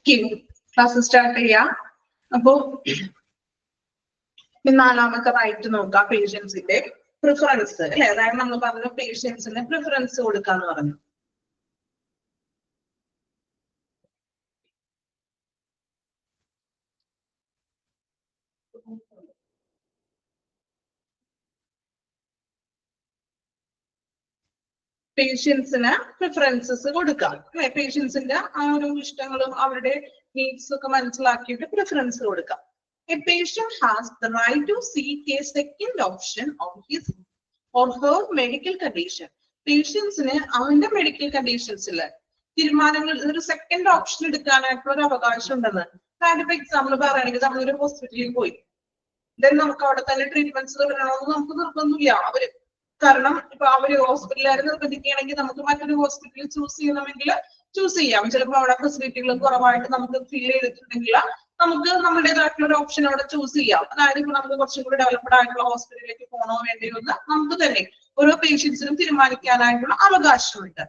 ക്ലാസ് സ്റ്റാർട്ട് ചെയ്യാം. അപ്പോ നാലാമത്തെ റൈറ്റ് നോക്കാം, പേഷ്യൻസിന്റെ പ്രിഫറൻസ് അല്ലെ. അതായത് നമ്മൾ പറഞ്ഞു പേഷ്യൻസിന് പ്രിഫറൻസ് കൊടുക്കാന്ന് പറഞ്ഞു. പേഷ്യൻസിന് പ്രിഫറൻസസ് കൊടുക്കാം അല്ലെ. പേഷ്യൻസിന്റെ ആ ഒരു ഇഷ്ടങ്ങളും അവരുടെ നീഡ്സ് ഒക്കെ മനസ്സിലാക്കിയിട്ട് പ്രിഫറൻസ് കൊടുക്കാം. A patient has the right to seek a second option on his or her medical condition. പേഷ്യൻസിന് അവന്റെ മെഡിക്കൽ കണ്ടീഷൻസിൽ തീരുമാനങ്ങൾ ഒരു സെക്കൻഡ് ഓപ്ഷൻ എടുക്കാനായിട്ടുള്ള ഒരു അവകാശം ഉണ്ടെന്ന്. അതായത് ഇപ്പൊ എക്സാമ്പിൾ പറയുകയാണെങ്കിൽ നമ്മളൊരു ഹോസ്പിറ്റലിൽ പോയി, ദെൻ നമുക്ക് അവിടെ തന്നെ ട്രീറ്റ്മെന്റ്സ് വരണമെന്ന് നമുക്ക് നിർബന്ധമില്ല. അവര് കാരണം ഇപ്പൊ അവര് ഹോസ്പിറ്റലുകാർ നിർബന്ധിക്കുകയാണെങ്കിൽ നമുക്ക് മറ്റൊരു ഹോസ്പിറ്റലിൽ ചൂസ് ചെയ്യണമെങ്കിൽ ചൂസ് ചെയ്യാം. ചിലപ്പോൾ അവിടെ ഫെസിലിറ്റികൾ കുറവായിട്ട് നമുക്ക് ഫീൽ ചെയ്തിട്ടുണ്ടെങ്കിൽ നമുക്ക് നമ്മുടേതായിട്ടുള്ള ഒരു ഓപ്ഷൻ അവിടെ ചൂസ് ചെയ്യാം. അതായത് ഇപ്പൊ നമുക്ക് കുറച്ചും കൂടി ഡെവലപ്ഡ് ആയിട്ടുള്ള ഹോസ്പിറ്റലിലേക്ക് പോകണോ വേണ്ടയോ എന്ന് നമുക്ക് തന്നെ ഓരോ പേഷ്യൻസിനും തീരുമാനിക്കാനായിട്ടുള്ള അവകാശമുണ്ട്.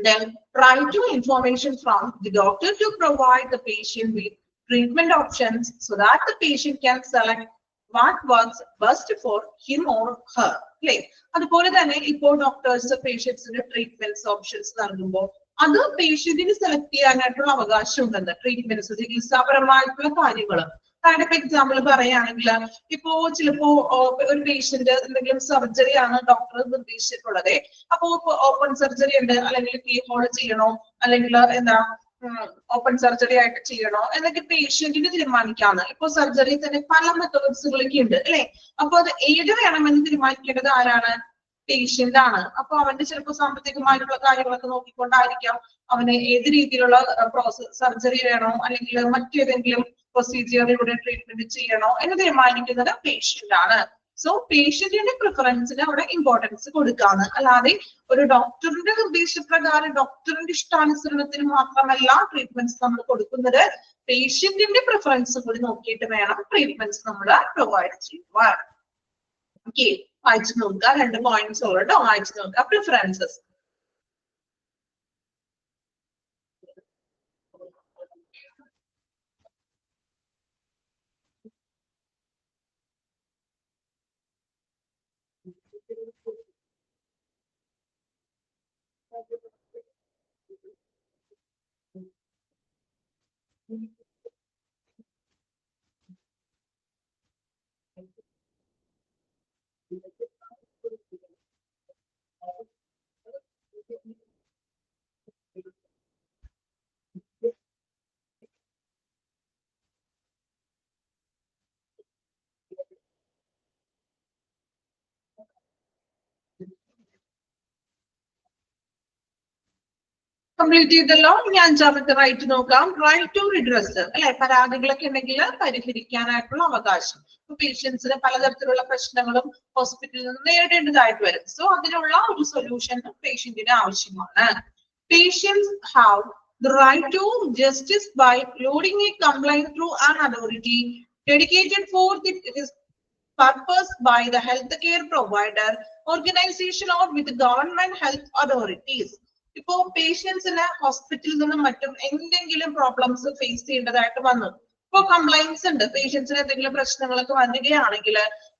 Then right to information from the doctor to provide the patient with treatment options so that the patient can select what works best for him or her. അല്ലേ? അതുപോലെ തന്നെ ഇപ്പോൾ ഡോക്ടേഴ്സ് പേഷ്യൻസിന് ട്രീറ്റ്മെന്റ്സ് ഓപ്ഷൻസ് നൽകുമ്പോൾ അത് പേഷ്യന്റിന് സെലക്ട് ചെയ്യാനായിട്ടുള്ള അവകാശം ഉണ്ടെന്ന്. ട്രീറ്റ്മെന്റ്സ് ചികിത്സാപരമായിട്ടുള്ള കാര്യങ്ങൾ. അതായത് ഇപ്പൊ എക്സാമ്പിൾ പറയുകയാണെങ്കിൽ ഇപ്പോ ചിലപ്പോ ഒരു പേഷ്യന്റ് എന്തെങ്കിലും സർജറി ആണ് ഡോക്ടർ നിർദ്ദേശിച്ചിട്ടുള്ളത്. അപ്പോ ഓപ്പൺ സർജറി ഉണ്ട്, അല്ലെങ്കിൽ കീ ഹോൾ ചെയ്യണോ, അല്ലെങ്കിൽ എന്താ ഓപ്പൺ സർജറി ആയിട്ട് ചെയ്യണോ എന്നൊക്കെ പേഷ്യന്റിന് തീരുമാനിക്കാന്ന്. ഇപ്പൊ സർജറി തന്നെ പല മെത്തേഡ്സുകളൊക്കെ ഉണ്ട് അല്ലെ. അപ്പൊ അത് ഏത് വേണമെന്ന് തീരുമാനിക്കേണ്ടത് ആരാണ്? പേഷ്യന്റ് ആണ്. അപ്പൊ അവന്റെ ചിലപ്പോൾ സാമ്പത്തികമായിട്ടുള്ള കാര്യങ്ങളൊക്കെ നോക്കിക്കൊണ്ടായിരിക്കാം അവന് ഏത് രീതിയിലുള്ള പ്രോസസ് സർജറി വേണോ അല്ലെങ്കിൽ മറ്റേതെങ്കിലും പ്രൊസീജിയറിലൂടെ ട്രീറ്റ്മെന്റ് ചെയ്യണോ എന്ന് തീരുമാനിക്കുന്നത് പേഷ്യന്റ് ആണ്. സോ പേഷ്യന്റിന്റെ പ്രിഫറൻസിന് അവിടെ ഇമ്പോർട്ടൻസ് കൊടുക്കാന്ന്. അല്ലാതെ ഒരു ഡോക്ടറിന്റെ നിർദ്ദേശപ്രകാരം ഡോക്ടറിന്റെ ഇഷ്ടാനുസരണത്തിന് മാത്രമല്ല ട്രീറ്റ്മെന്റ്സ് നമ്മൾ കൊടുക്കുന്നത്. പേഷ്യന്റിന്റെ പ്രിഫറൻസ് കൂടി നോക്കിയിട്ട് വേണം ട്രീറ്റ്മെന്റ്സ് നമ്മൾ പ്രൊവൈഡ് ചെയ്യുവാൻ. ഓക്കെ, വായിച്ചു നോക്കുക. 2 പോയിന്റ്സ് ഉള്ളൂ. വായിച്ചു നോക്കുക. പ്രിഫറൻസസ്. കംപ്ലീറ്റ് ചെയ്തല്ലോ. ഇനി 5ാമത്തെ റൈറ്റ് നോക്കാം. റൈറ്റ് ടു റിഡ്രസ് അല്ലെ. പരാതികളൊക്കെ ഉണ്ടെങ്കിൽ പരിഹരിക്കാനായിട്ടുള്ള അവകാശം. പേഷ്യൻസിന് പലതരത്തിലുള്ള പ്രശ്നങ്ങളും ഹോസ്പിറ്റലിൽ നിന്ന് നേരിടേണ്ടതായിട്ട് വരും. സോ അതിനുള്ള ഒരു സൊല്യൂഷൻ പേഷ്യന്റിന് ആവശ്യമാണ്. Patients have the right to justice by loading a complaint through an authority dedicated for this purpose by the healthcare provider, organization or with government health authorities. ഇപ്പോ പേഷ്യൻസിന് ഹോസ്പിറ്റലിൽ നിന്നും മറ്റും എന്തെങ്കിലും പ്രോബ്ലംസ് ഫേസ് ചെയ്യേണ്ടതായിട്ട് വന്നു. ഇപ്പൊ കംപ്ലൈന്റ്സ് ഉണ്ട്, പേഷ്യൻസിന് എന്തെങ്കിലും പ്രശ്നങ്ങളൊക്കെ വരികയാണെങ്കിൽ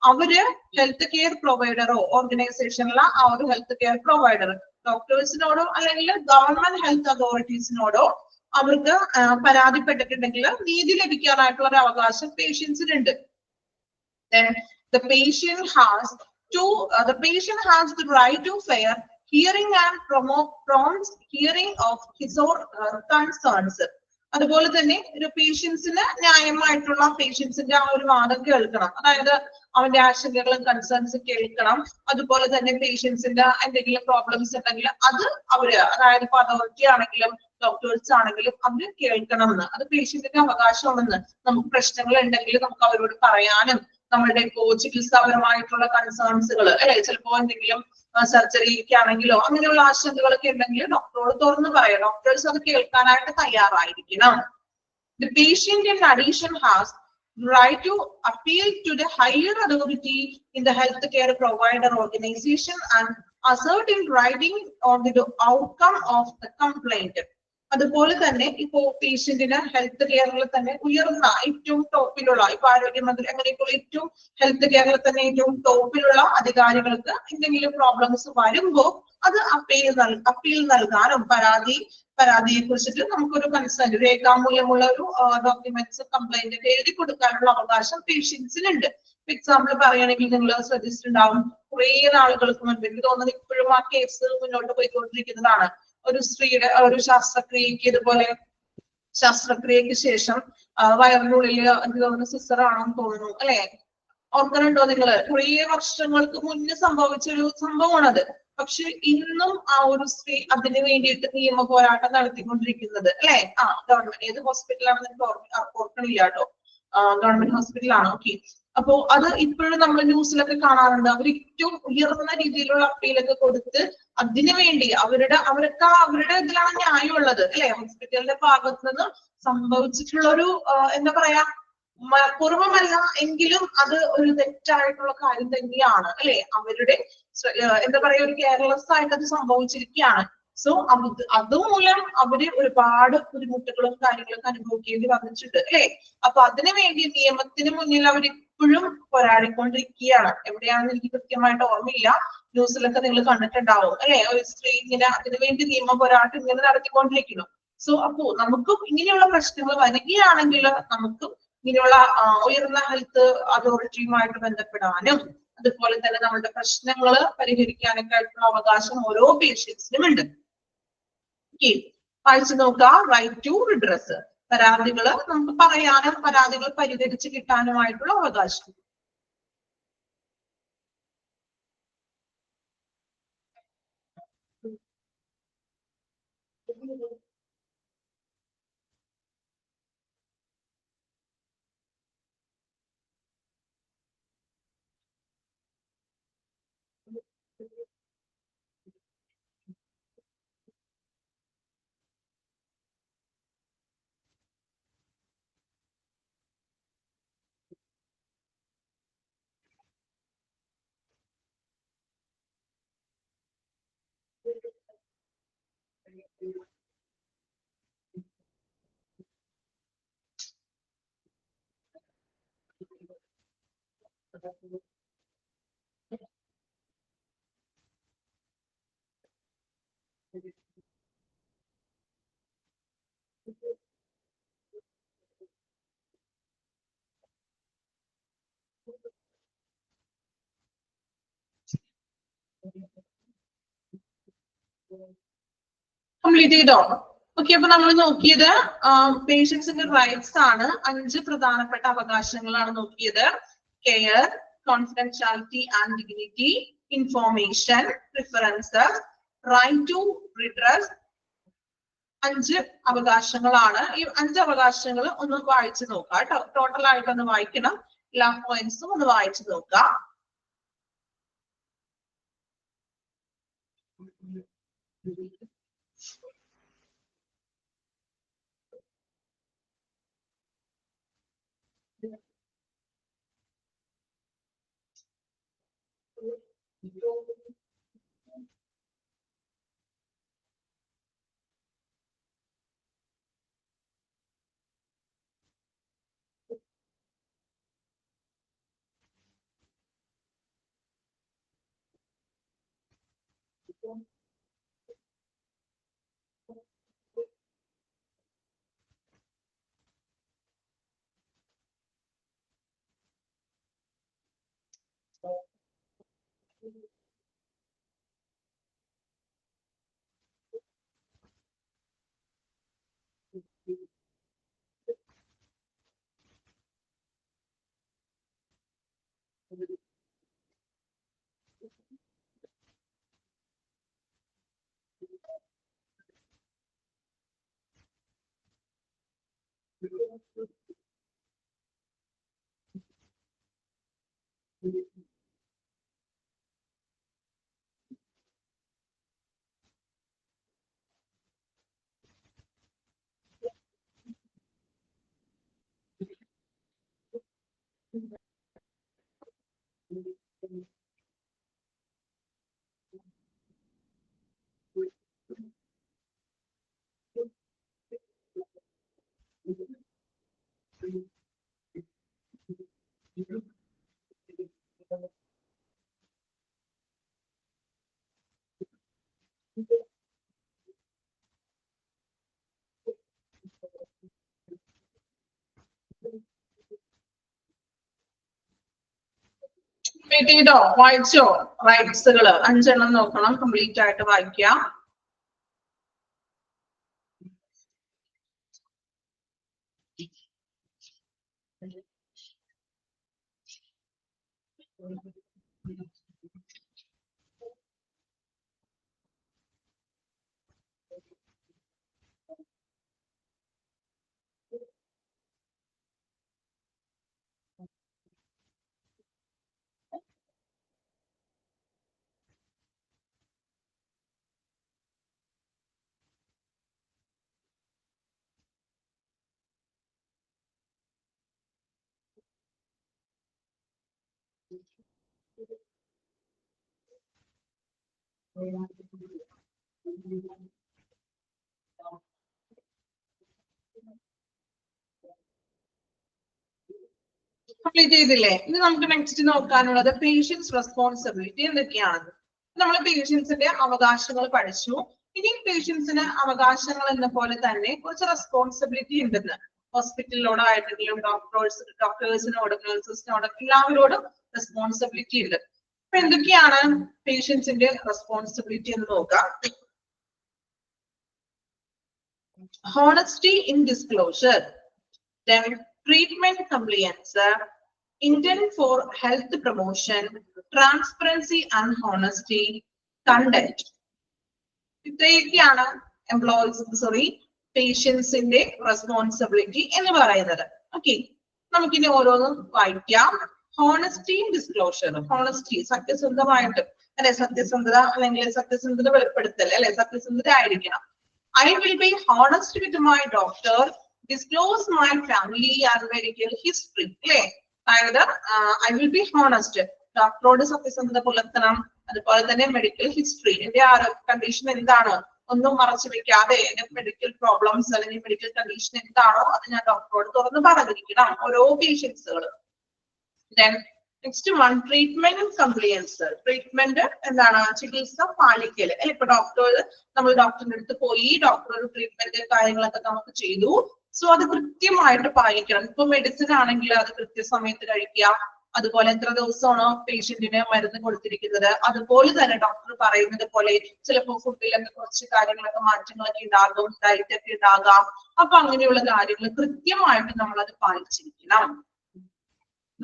അവര് ഹെൽത്ത് കെയർ പ്രൊവൈഡറോ ഓർഗനൈസേഷനിലെ ആ ഒരു ഹെൽത്ത് കെയർ പ്രൊവൈഡർ ഡോക്ടേഴ്സിനോടോ അല്ലെങ്കിൽ ഗവൺമെന്റ് ഹെൽത്ത് അതോറിറ്റീസിനോടോ അവർക്ക് പരാതിപ്പെട്ടിട്ടുണ്ടെങ്കിൽ നീതി ലഭിക്കാനായിട്ടുള്ള ഒരു അവകാശം പേഷ്യൻസിനുണ്ട്. Then the patient has the right to fair hearing and prompt hearing of his or her concerns. അതുപോലെ തന്നെ ഒരു പേഷ്യൻസിന് ന്യായമായിട്ടുള്ള പേഷ്യൻസിന്റെ ആ ഒരു വാദം കേൾക്കണം. അതായത് അവന്റെ ആശങ്കകളും കൺസേൺസ് കേൾക്കണം. അതുപോലെ തന്നെ പേഷ്യൻസിന്റെ എന്തെങ്കിലും പ്രോബ്ലംസ് ഉണ്ടെങ്കിൽ അത് അവര്, അതായത് ഇപ്പൊ അതോറിറ്റി ആണെങ്കിലും ഡോക്ടേഴ്സ് ആണെങ്കിലും അവര് കേൾക്കണം എന്ന്. അത് പേഷ്യന്റിന്റെ അവകാശമാണെന്ന്. നമുക്ക് പ്രശ്നങ്ങൾ ഉണ്ടെങ്കിൽ നമുക്ക് അവരോട് പറയാനും നമ്മളുടെ ഇപ്പോ ചികിത്സാപരമായിട്ടുള്ള കൺസേൺസുകൾ അല്ലെ, ചിലപ്പോ എന്തെങ്കിലും സർജറിക്ക് ആണെങ്കിലോ അങ്ങനെയുള്ള ആശങ്കകളൊക്കെ ഉണ്ടെങ്കിൽ ഡോക്ടറോട് തുറന്നു പറയാം. ഡോക്ടേഴ്സ് അത് കേൾക്കാനായിട്ട് തയ്യാറായിരിക്കണം. The patient in addition has the right to appeal to the higher authority in the healthcare provider organization and assert in writing on the outcome of the complaint. അതുപോലെ തന്നെ ഇപ്പോ പേഷ്യന്റിന് ഹെൽത്ത് കെയറിൽ തന്നെ ഉയർന്ന ഏറ്റവും ടോപ്പിലുള്ള ഇപ്പൊ ആരോഗ്യമന്ത്രി അങ്ങനെയൊക്കെയുള്ള ഏറ്റവും ഹെൽത്ത് കെയറിൽ തന്നെ ഏറ്റവും ടോപ്പിലുള്ള അധികാരികൾക്ക് എന്തെങ്കിലും പ്രോബ്ലംസ് വരുമ്പോൾ അത് അപ്പീൽ നൽകാനും പരാതിയെ കുറിച്ചിട്ട് നമുക്കൊരു കൺസേൺ രേഖാമൂലമുള്ള ഒരു ഡോക്യുമെന്റ്സ് കംപ്ലൈന്റ് ഒക്കെ എഴുതി കൊടുക്കാനുള്ള അവകാശം പേഷ്യൻസിനുണ്ട്. എക്സാമ്പിൾ പറയുകയാണെങ്കിൽ നിങ്ങൾ ശ്രദ്ധിച്ചിട്ടുണ്ടാവും കുറെ നാളുകൾക്ക് മുൻപ് എനിക്ക് തോന്നുന്നത് ഇപ്പോഴും ആ കേസ് മുന്നോട്ട് പോയിക്കൊണ്ടിരിക്കുന്നതാണ്. ഒരു സ്ത്രീയുടെ ഒരു ശസ്ത്രക്രിയക്ക് ശേഷം വയറിനുള്ളിൽ എനിക്ക് തോന്നുന്നു സിസ്റ്റർ ആണെന്ന് തോന്നുന്നു അല്ലെ, ഓർക്കുന്നുണ്ടോ നിങ്ങള്? കുറേ വർഷങ്ങൾക്ക് മുന്നേ സംഭവിച്ച ഒരു സംഭവമാണത്. പക്ഷെ ഇന്നും ആ ഒരു സ്ത്രീ അതിന് വേണ്ടിയിട്ട് നിയമ പോരാട്ടം നടത്തിക്കൊണ്ടിരിക്കുന്നത് അല്ലെ. ഗവൺമെന്റ് ഏത് ഹോസ്പിറ്റലാണെന്ന് എനിക്ക് ഓർക്കണില്ല കേട്ടോ. ഗവൺമെന്റ് ഹോസ്പിറ്റലാണ്. ഓക്കെ. അപ്പോ അത് ഇപ്പോഴും നമ്മൾ ന്യൂസിലൊക്കെ കാണാറുണ്ട്. അവർ ഏറ്റവും ഉയർന്ന രീതിയിലുള്ള അപ്പീലൊക്കെ കൊടുത്ത് അതിനു വേണ്ടി അവരുടെ ഇതിലാണ് ന്യായമുള്ളത് അല്ലെ. ഹോസ്പിറ്റലിന്റെ ഭാഗത്ത് നിന്ന് സംഭവിച്ചിട്ടുള്ള ഒരു എന്താ പറയാ പൂർവമല്ല എങ്കിലും അത് ഒരു തെറ്റായിട്ടുള്ള കാര്യം തന്നെയാണ് അല്ലെ. അവരുടെ എന്താ പറയാ ഒരു കെയർലെസ് ആയിട്ട് അത് സംഭവിച്ചിരിക്കുകയാണ്. സോ അതുമൂലം അവര് ഒരുപാട് ബുദ്ധിമുട്ടുകളും കാര്യങ്ങളൊക്കെ അനുഭവിക്കേണ്ടി വന്നിട്ടുണ്ട് അല്ലെ. അപ്പൊ അതിനു വേണ്ടി നിയമത്തിന് മുന്നിൽ അവർ ഇപ്പോഴും പോരാടിക്കൊണ്ടിരിക്കുകയാണ്. എവിടെയാണെന്ന് എനിക്ക് കൃത്യമായിട്ട് ഓർമ്മയില്ല. ന്യൂസിലൊക്കെ നിങ്ങൾ കണ്ടിട്ടുണ്ടാവും അല്ലെ. ഒരു സ്ത്രീ ഇങ്ങനെ അതിനുവേണ്ടി നിയമ പോരാട്ടം ഇങ്ങനെ നടത്തിക്കൊണ്ടിരിക്കുന്നു. സോ അപ്പോ നമുക്കും ഇങ്ങനെയുള്ള പ്രശ്നങ്ങൾ വരികയാണെങ്കിൽ നമുക്കും ഇങ്ങനെയുള്ള ഉയർന്ന ഹെൽത്ത് അതോറിറ്റിയുമായിട്ട് ബന്ധപ്പെടാനും അതുപോലെ തന്നെ നമ്മുടെ പ്രശ്നങ്ങൾ പരിഹരിക്കാനൊക്കെ ആയിട്ടുള്ള അവകാശം ഓരോ പേഷ്യൻസിനും ഉണ്ട്. വായിച്ചു നോക്കാം. റൈറ്റ് ടു റിഡ്രസ്, പരാതികള് നമുക്ക് പറയാനും പരാതികൾ പരിഹരിച്ച് കിട്ടാനുമായിട്ടുള്ള അവകാശം. കംപ്ലീറ്റ് ചെയ്തോ? ഓക്കെ. അപ്പൊ നമ്മൾ നോക്കിയത് പേഷ്യൻസിന്റെ റൈറ്റ്സ് ആണ്. 5 പ്രധാനപ്പെട്ട അവകാശങ്ങളാണ് നോക്കിയത്. Care, confidentiality and dignity, information, preferences, right to redress. 5 അവകാശങ്ങളാണ്. ഈ 5 അവകാശങ്ങൾ ഒന്ന് വായിച്ചു നോക്കാം കേട്ടോ. ടോട്ടൽ ആയിട്ടൊന്ന് വായിക്കണം. എല്ലാ പോയിന്റ്സും ഒന്ന് വായിച്ചു നോക്കാം. കംപ്ലീറ്റ് ചെയ്തോ? വായിച്ചോ? റൈറ്റ്സുകള് 5 നോക്കണം, കംപ്ലീറ്റ് ആയിട്ട് വായിക്കാം. കംപ്ലീറ്റ് ചെയ്തില്ലേ? ഇനി നമുക്ക് നെക്സ്റ്റ് നോക്കാനുള്ളത് പേഷ്യൻസ് റെസ്പോൺസിബിലിറ്റി എന്തൊക്കെയാണ്. നമ്മൾ പേഷ്യൻസിന്റെ അവകാശങ്ങൾ പഠിച്ചു. ഇനി പേഷ്യൻസിന് അവകാശങ്ങൾ എന്ന പോലെ തന്നെ കുറച്ച് റെസ്പോൺസിബിലിറ്റി ഉണ്ടെന്ന്. ഹോസ്പിറ്റലിനോടായിട്ടെങ്കിലും ഡോക്ടേഴ്സിനോട് നഴ്സസിനോട് എല്ലാവരോടും റെസ്പോൺസിബിലിറ്റി ഉണ്ട്. അപ്പൊ എന്തൊക്കെയാണ് പേഷ്യൻസിന്റെ റെസ്പോൺസിബിലിറ്റി എന്ന് നോക്കാം. Honesty in disclosure, then treatment compliance, intent for health promotion, transparency and honesty, conduct. ഇത്രയൊക്കെയാണ് പേഷ്യൻസിന്റെ റെസ്പോൺസിബിലിറ്റി എന്ന് പറയുന്നത്. ഓക്കെ, നമുക്കിനി ഓരോന്നും വായിക്കാം. Honesty in disclosure. ഹോണസ്റ്റി, സത്യസന്ധമായിട്ട് അല്ലെ, സത്യസന്ധത അല്ലെങ്കിൽ സത്യസന്ധത വെളിപ്പെടുത്തൽ അല്ലെ, സത്യസന്ധത ആയിരിക്കണം. I will be honest with my doctor, disclose my family and medical history. അല്ലേ, അതായത് I will be honest, ഡോക്ടറോട് സത്യസന്ധത പുലർത്തണം. അതുപോലെ തന്നെ മെഡിക്കൽ ഹിസ്റ്ററി, എന്റെ ആരോഗ്യ കണ്ടീഷൻ എന്താണ് ഒന്നും മറച്ചു വെക്കാതെ, എന്റെ മെഡിക്കൽ പ്രോബ്ലംസ് അല്ലെങ്കിൽ മെഡിക്കൽ കണ്ടീഷൻ എന്താണോ അത് ഞാൻ ഡോക്ടറോട് തുറന്ന് പറഞ്ഞിരിക്കണം, ഓരോ പേഷ്യൻസുകളും. Then next one, treatment and compliance. Treatment എന്താണ്? ചികിത്സ പാലിക്കല്. ഇപ്പൊ നമ്മൾ ഡോക്ടറിന്റെ അടുത്ത് പോയി, ഡോക്ടർ ഒരു ട്രീറ്റ്മെന്റ് കാര്യങ്ങളൊക്കെ നമുക്ക് ചെയ്തു. സോ അത് കൃത്യമായിട്ട് പാലിക്കണം. ഇപ്പൊ മെഡിസിൻ ആണെങ്കിൽ അത് കൃത്യസമയത്ത് കഴിക്കുക. അതുപോലെ എത്ര ദിവസമാണോ പേഷ്യന്റിന് മരുന്ന് കൊടുത്തിരിക്കുന്നത് അതുപോലെ തന്നെ ഡോക്ടർ പറയുന്നത് പോലെ ചിലപ്പോൾ ഫുഡിലൊക്കെ കുറച്ച് കാര്യങ്ങളൊക്കെ മാറ്റങ്ങളൊക്കെ ഉണ്ടാകും, ഡയറ്റ് ഒക്കെ ഉണ്ടാകാം. അപ്പൊ അങ്ങനെയുള്ള കാര്യങ്ങൾ കൃത്യമായിട്ട് നമ്മൾ അത് പാലിച്ചിരിക്കണം.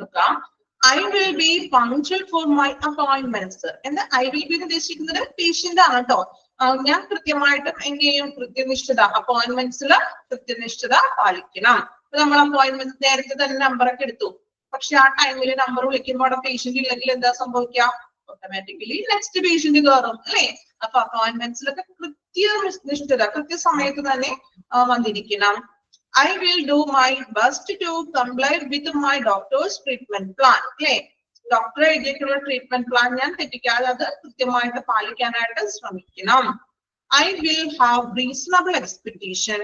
നോക്കാം. I will be punctual for my appointments. എന്താ I will be ഉദ്ദേശിക്കുന്നത്? പേഷ്യന്റ് ആണ് കേട്ടോ. ഞാൻ കൃത്യമായിട്ടും എന്ത് ചെയ്യും? കൃത്യനിഷ്ഠത, അപ്പോയിന്റ്മെന്റ്സിൽ കൃത്യനിഷ്ഠത പാലിക്കണം. നമ്മൾ അപ്പോയിന്റ്മെന്റ് നേരത്തെ തന്നെ നമ്പറൊക്കെ എടുത്തു, പക്ഷെ ആ ടൈമിൽ നമ്പർ വിളിക്കുമ്പോൾ അവിടെ പേഷ്യന്റ് ഇല്ലെങ്കിൽ എന്താ സംഭവിക്കാം? ഓട്ടോമാറ്റിക്കലി നെക്സ്റ്റ് പേഷ്യന്റ് കയറും അല്ലെ. അപ്പൊ അപ്പോയിന്റ്മെന്റ്സിലൊക്കെ കൃത്യനിഷ്ഠത, കൃത്യസമയത്ത് തന്നെ വന്നിരിക്കണം. I will do my best to comply with my doctor's treatment plan. അല്ലേ, ഡോക്ടർ എഴുതിയിട്ടുള്ള ട്രീറ്റ്മെന്റ് പ്ലാൻ ഞാൻ തെറ്റിക്കാതെ അത് കൃത്യമായിട്ട് പാലിക്കാനായിട്ട് ശ്രമിക്കണം. I will have reasonable expectation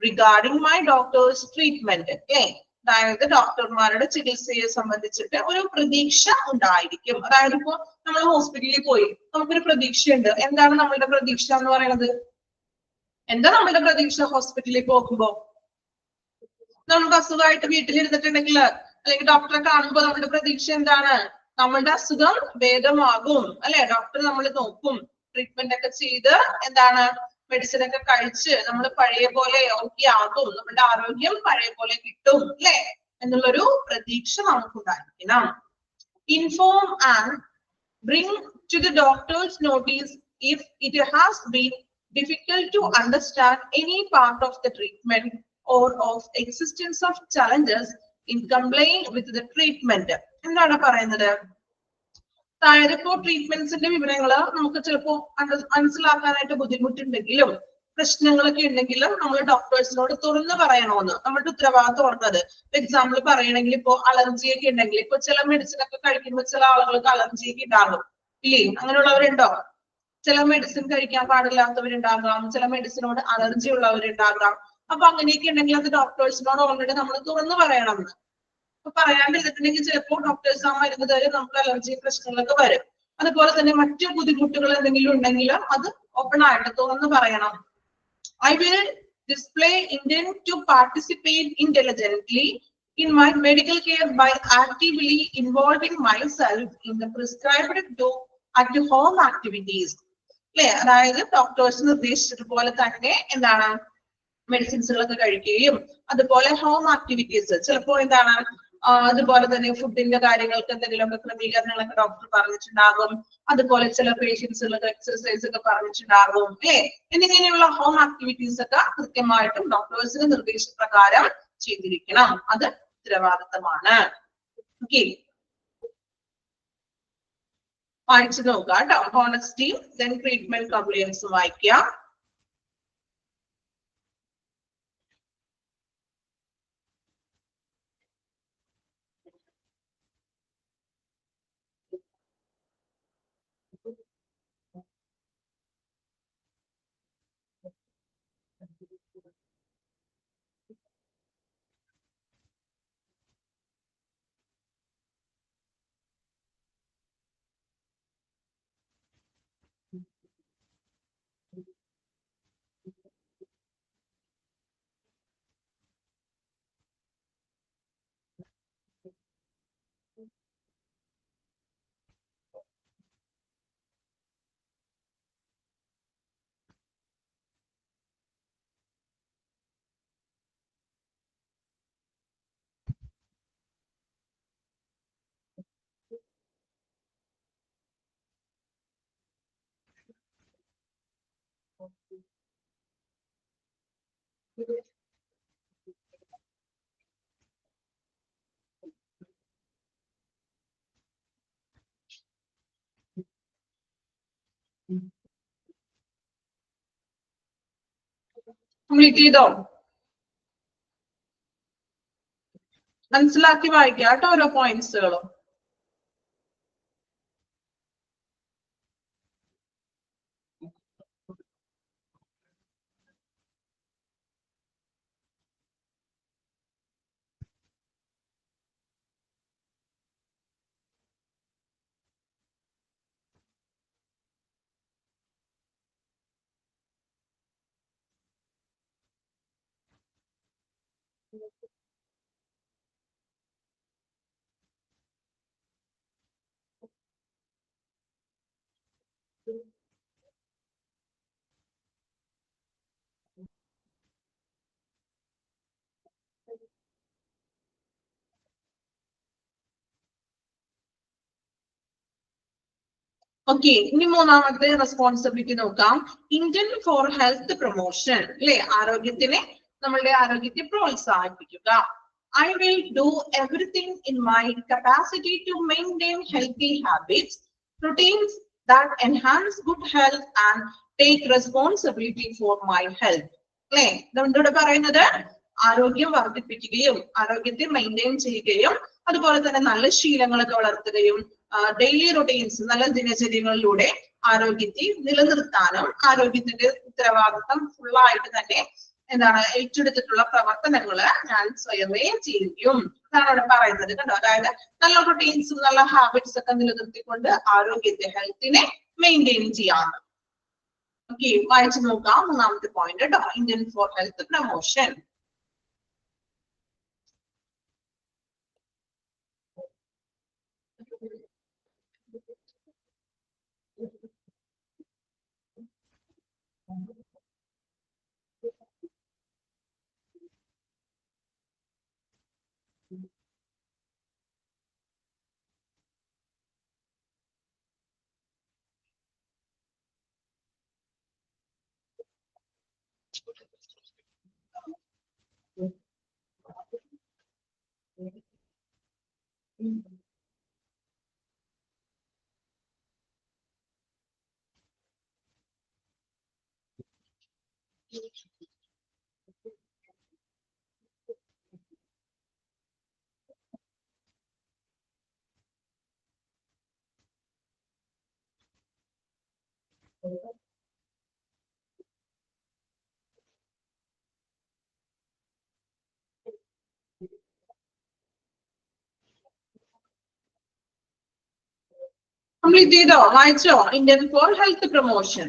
regarding my doctor's treatment. അല്ലേ, അതായത് ഡോക്ടർമാരുടെ ചികിത്സയെ സംബന്ധിച്ചിട്ട് ഒരു പ്രതീക്ഷ ഉണ്ടായിരിക്കും. അതായത് ഇപ്പോ നമ്മൾ ഹോസ്പിറ്റലിൽ പോയി, നമുക്കൊരു പ്രതീക്ഷയുണ്ട്. എന്താണ് നമ്മളുടെ പ്രതീക്ഷ എന്ന് പറയുന്നത്? എന്താ നമ്മളുടെ പ്രതീക്ഷ ഹോസ്പിറ്റലിൽ പോകുമ്പോ? നമുക്ക് അസുഖമായിട്ട് വീട്ടിലിരുന്നിട്ടുണ്ടെങ്കിൽ അല്ലെങ്കിൽ ഡോക്ടറെ കാണുമ്പോൾ നമ്മുടെ പ്രതീക്ഷ എന്താണ്? നമ്മളുടെ അസുഖം ഭേദമാകും അല്ലെ, ഡോക്ടർ നമ്മൾ നോക്കും, ട്രീറ്റ്മെന്റ് ഒക്കെ ചെയ്ത് എന്താണ് മെഡിസിൻ ഒക്കെ കഴിച്ച് നമ്മൾ പഴയ പോലെ ഓക്കെ ആകും, നമ്മുടെ ആരോഗ്യം പഴയ പോലെ കിട്ടും അല്ലെ എന്നുള്ളൊരു പ്രതീക്ഷ നമുക്കുണ്ടായിരിക്കണം. Inform and bring to the doctor's notice if it has been difficult to understand any part of the treatment or of existence of challenges in complying with the treatment. എന്താണ് പറയുന്നത്? അതായത് ഇപ്പോ ട്രീറ്റ്മെന്റ്സിന്റെ വിവരങ്ങള് നമുക്ക് ചിലപ്പോ മനസ്സിലാക്കാനായിട്ട് ബുദ്ധിമുട്ടുണ്ടെങ്കിലും പ്രശ്നങ്ങളൊക്കെ ഉണ്ടെങ്കിലും നമ്മൾ ഡോക്ടേഴ്സിനോട് തുറന്നു പറയണമെന്ന് നമ്മുടെ ഉത്തരവാദിത്വം ഉള്ളത്. എക്സാമ്പിൾ പറയണമെങ്കിൽ ഇപ്പോ അലർജി ഒക്കെ ഉണ്ടെങ്കിൽ, ഇപ്പൊ ചില മെഡിസിൻ ഒക്കെ കഴിക്കുമ്പോൾ ചില ആളുകൾക്ക് അലർജി ഒക്കെ ഉണ്ടാകും ഇല്ലേ, അങ്ങനെയുള്ളവരുണ്ടോ? ചില മെഡിസിൻ കഴിക്കാൻ പാടില്ലാത്തവരുണ്ടാകാം, ചില മെഡിസിനോട് അലർജി ഉള്ളവരുണ്ടാകാം. അപ്പൊ അങ്ങനെയൊക്കെ ഉണ്ടെങ്കിൽ അത് ഡോക്ടേഴ്സിനോട് ഓൾറെഡി നമ്മൾ തുറന്നു പറയണം. അപ്പൊ പറയാണ്ടിരുന്നിട്ടുണ്ടെങ്കിൽ ചിലപ്പോൾ ഡോക്ടേഴ്സ് ആ മരുന്ന് തരും, നമുക്ക് അലർജി പ്രശ്നങ്ങളൊക്കെ വരും. അതുപോലെ തന്നെ മറ്റു ബുദ്ധിമുട്ടുകൾ എന്തെങ്കിലും ഉണ്ടെങ്കിൽ അത് ഓപ്പൺ ആയിട്ട് തുറന്നു പറയണം. I will display intent to participate intelligently in my medical care by actively involving myself in the prescribed at home activities. അല്ലെ, അതായത് ഡോക്ടേഴ്സ് നിർദ്ദേശിച്ചതുപോലെ തന്നെ എന്താണ് മെഡിസിൻസുകളൊക്കെ കഴിക്കുകയും അതുപോലെ ഹോം ആക്ടിവിറ്റീസ് ചിലപ്പോൾ എന്താണ് അതുപോലെ തന്നെ ഫുഡിന്റെ കാര്യങ്ങൾക്ക് എന്തെങ്കിലുമൊക്കെ ക്രമീകരണങ്ങളൊക്കെ ഡോക്ടർ പറഞ്ഞിട്ടുണ്ടാകും. അതുപോലെ ചില പേഷ്യൻസുകൾക്ക് എക്സർസൈസ് ഒക്കെ പറഞ്ഞിട്ടുണ്ടാകും അല്ലെ. എന്നിങ്ങനെയുള്ള ഹോം ആക്ടിവിറ്റീസ് ഒക്കെ കൃത്യമായിട്ടും ഡോക്ടേഴ്സിന്റെ നിർദ്ദേശപ്രകാരം ചെയ്തിരിക്കണം. അത് ഉത്തരവാദിത്തമാണ്. ഓക്കെ, വായിച്ചു നോക്കുക കേട്ടോ. ഹോണസ്റ്റിയും ദെൻ ട്രീറ്റ്മെന്റ് കംപ്ലയൻസും വായിക്കുക. കംപ്ലീറ്റ് ചെയ്തോ? മനസ്സിലാക്കി വായിക്കുക കേട്ടോ ഓരോ പോയിന്റ്സുകളും. ഓക്കെ, ഇനി മൂന്നാമത്തെ റെസ്പോൺസിബിലിറ്റി നോക്കാം. ഇന്ത്യൻ ഫോർ ഹെൽത്ത് പ്രൊമോഷൻ അല്ലെ, നമ്മളുടെ ആരോഗ്യത്തെ പ്രോത്സാഹിപ്പിക്കുക. I will do everything in my capacity to maintain healthy habits, routines that enhance good health and take responsibility for my health. അല്ലെ, ഇതുകൊണ്ടിവിടെ പറയുന്നത് ആരോഗ്യം വർദ്ധിപ്പിക്കുകയും ആരോഗ്യത്തെ മെയിൻറ്റെയിൻ ചെയ്യുകയും അതുപോലെ തന്നെ നല്ല ശീലങ്ങളൊക്കെ വളർത്തുകയും ഡെയിലി റൊട്ടീൻസ് നല്ല ദിനചര്യകളിലൂടെ ആരോഗ്യത്തെ നിലനിർത്താനും ആരോഗ്യത്തിന്റെ ഉത്തരവാദിത്തം ഫുള്ളായിട്ട് തന്നെ എന്താണ് ഏറ്റെടുത്തിട്ടുള്ള പ്രവർത്തനങ്ങള് ഞാൻ സ്വയമേ ചെയ്യും എന്നാണ് അവിടെ പറയുന്നത് കണ്ടോ. അതായത് നല്ല റൊട്ടീൻസും നല്ല ഹാബിറ്റ്സ് ഒക്കെ നിലനിർത്തിക്കൊണ്ട് ആരോഗ്യത്തെ ഹെൽത്തിനെ മെയിൻറ്റെയിൻ ചെയ്യാം. ഓക്കെ, വായിച്ചു നോക്കാം മൂന്നാമത്തെ പോയിന്റ് കേട്ടോ. Indian for health promotion. Complete ചെയ്തോ? വായിച്ചോ? Indian for health promotion.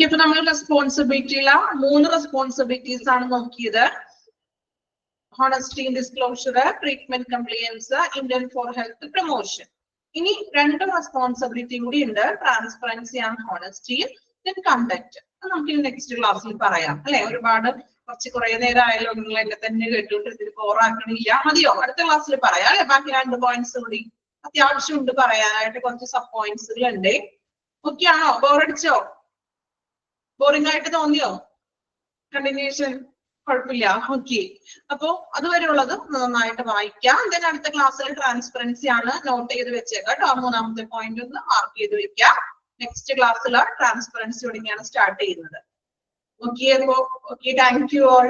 Okay, അപ്പൊ നമ്മൾ റെസ്പോൺസിബിലിറ്റിയില 3 റെസ്പോൺസിബിലിറ്റീസ് ആണ് നോക്കിയത്. Honesty in disclosure, treatment compliance, Indian for health promotion. ഇനി 2 റെസ്പോൺസിബിലിറ്റി കൂടി ഉണ്ട്, transparency and honesty, then conduct. നമുക്ക് നെക്സ്റ്റ് ക്ലാസ്സിൽ പറയാം അല്ലെ. ഒരുപാട് കുറെ നേരം ആയാലും നിങ്ങൾ എന്നെ തന്നെ കേട്ടിട്ട് ഇതിൽ ബോറാക്കണില്ല, മതിയോ? അടുത്ത ക്ലാസ്സിൽ പറയാം അല്ലെ. ബാക്കി 2 പോയിന്റ്സ് കൂടി അത്യാവശ്യം ഉണ്ട് പറയാനായിട്ട്, കുറച്ച് സബ് പോയിന്റ്സുകൾ ഉണ്ട്. ഓക്കെ ആണോ? ബോറടിച്ചോ? ബോറിംഗ് ആയിട്ട് തോന്നിയോ? കണ്ടിന്യൂഷൻ കുഴപ്പമില്ല. ഓക്കെ, അപ്പോ അതുവരെയുള്ളത് നന്നായിട്ട് വായിക്കാം. ദെൻ അടുത്ത ക്ലാസ്സിൽ ട്രാൻസ്പെറൻസി ആണ്, നോട്ട് ചെയ്ത് വെച്ചേക്കാം കേട്ടോ. 3ാമത്തെ പോയിന്റ് ഒന്ന് മാർക്ക് ചെയ്ത് വെക്കാം. നെക്സ്റ്റ് ക്ലാസ്സിൽ ട്രാൻസ്പെറൻസിയോടെയാണ് സ്റ്റാർട്ട് ചെയ്യുന്നത്. ഓക്കെ, അപ്പോ okay, thank you all.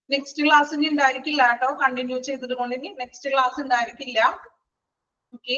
Next class ഇനി ഉണ്ടായിരിക്കില്ല കേട്ടോ, കണ്ടിന്യൂ ചെയ്തത് കൊണ്ട് ഇനി നെക്സ്റ്റ് ക്ലാസ് ഉണ്ടായിരിക്കില്ല. ഓക്കെ.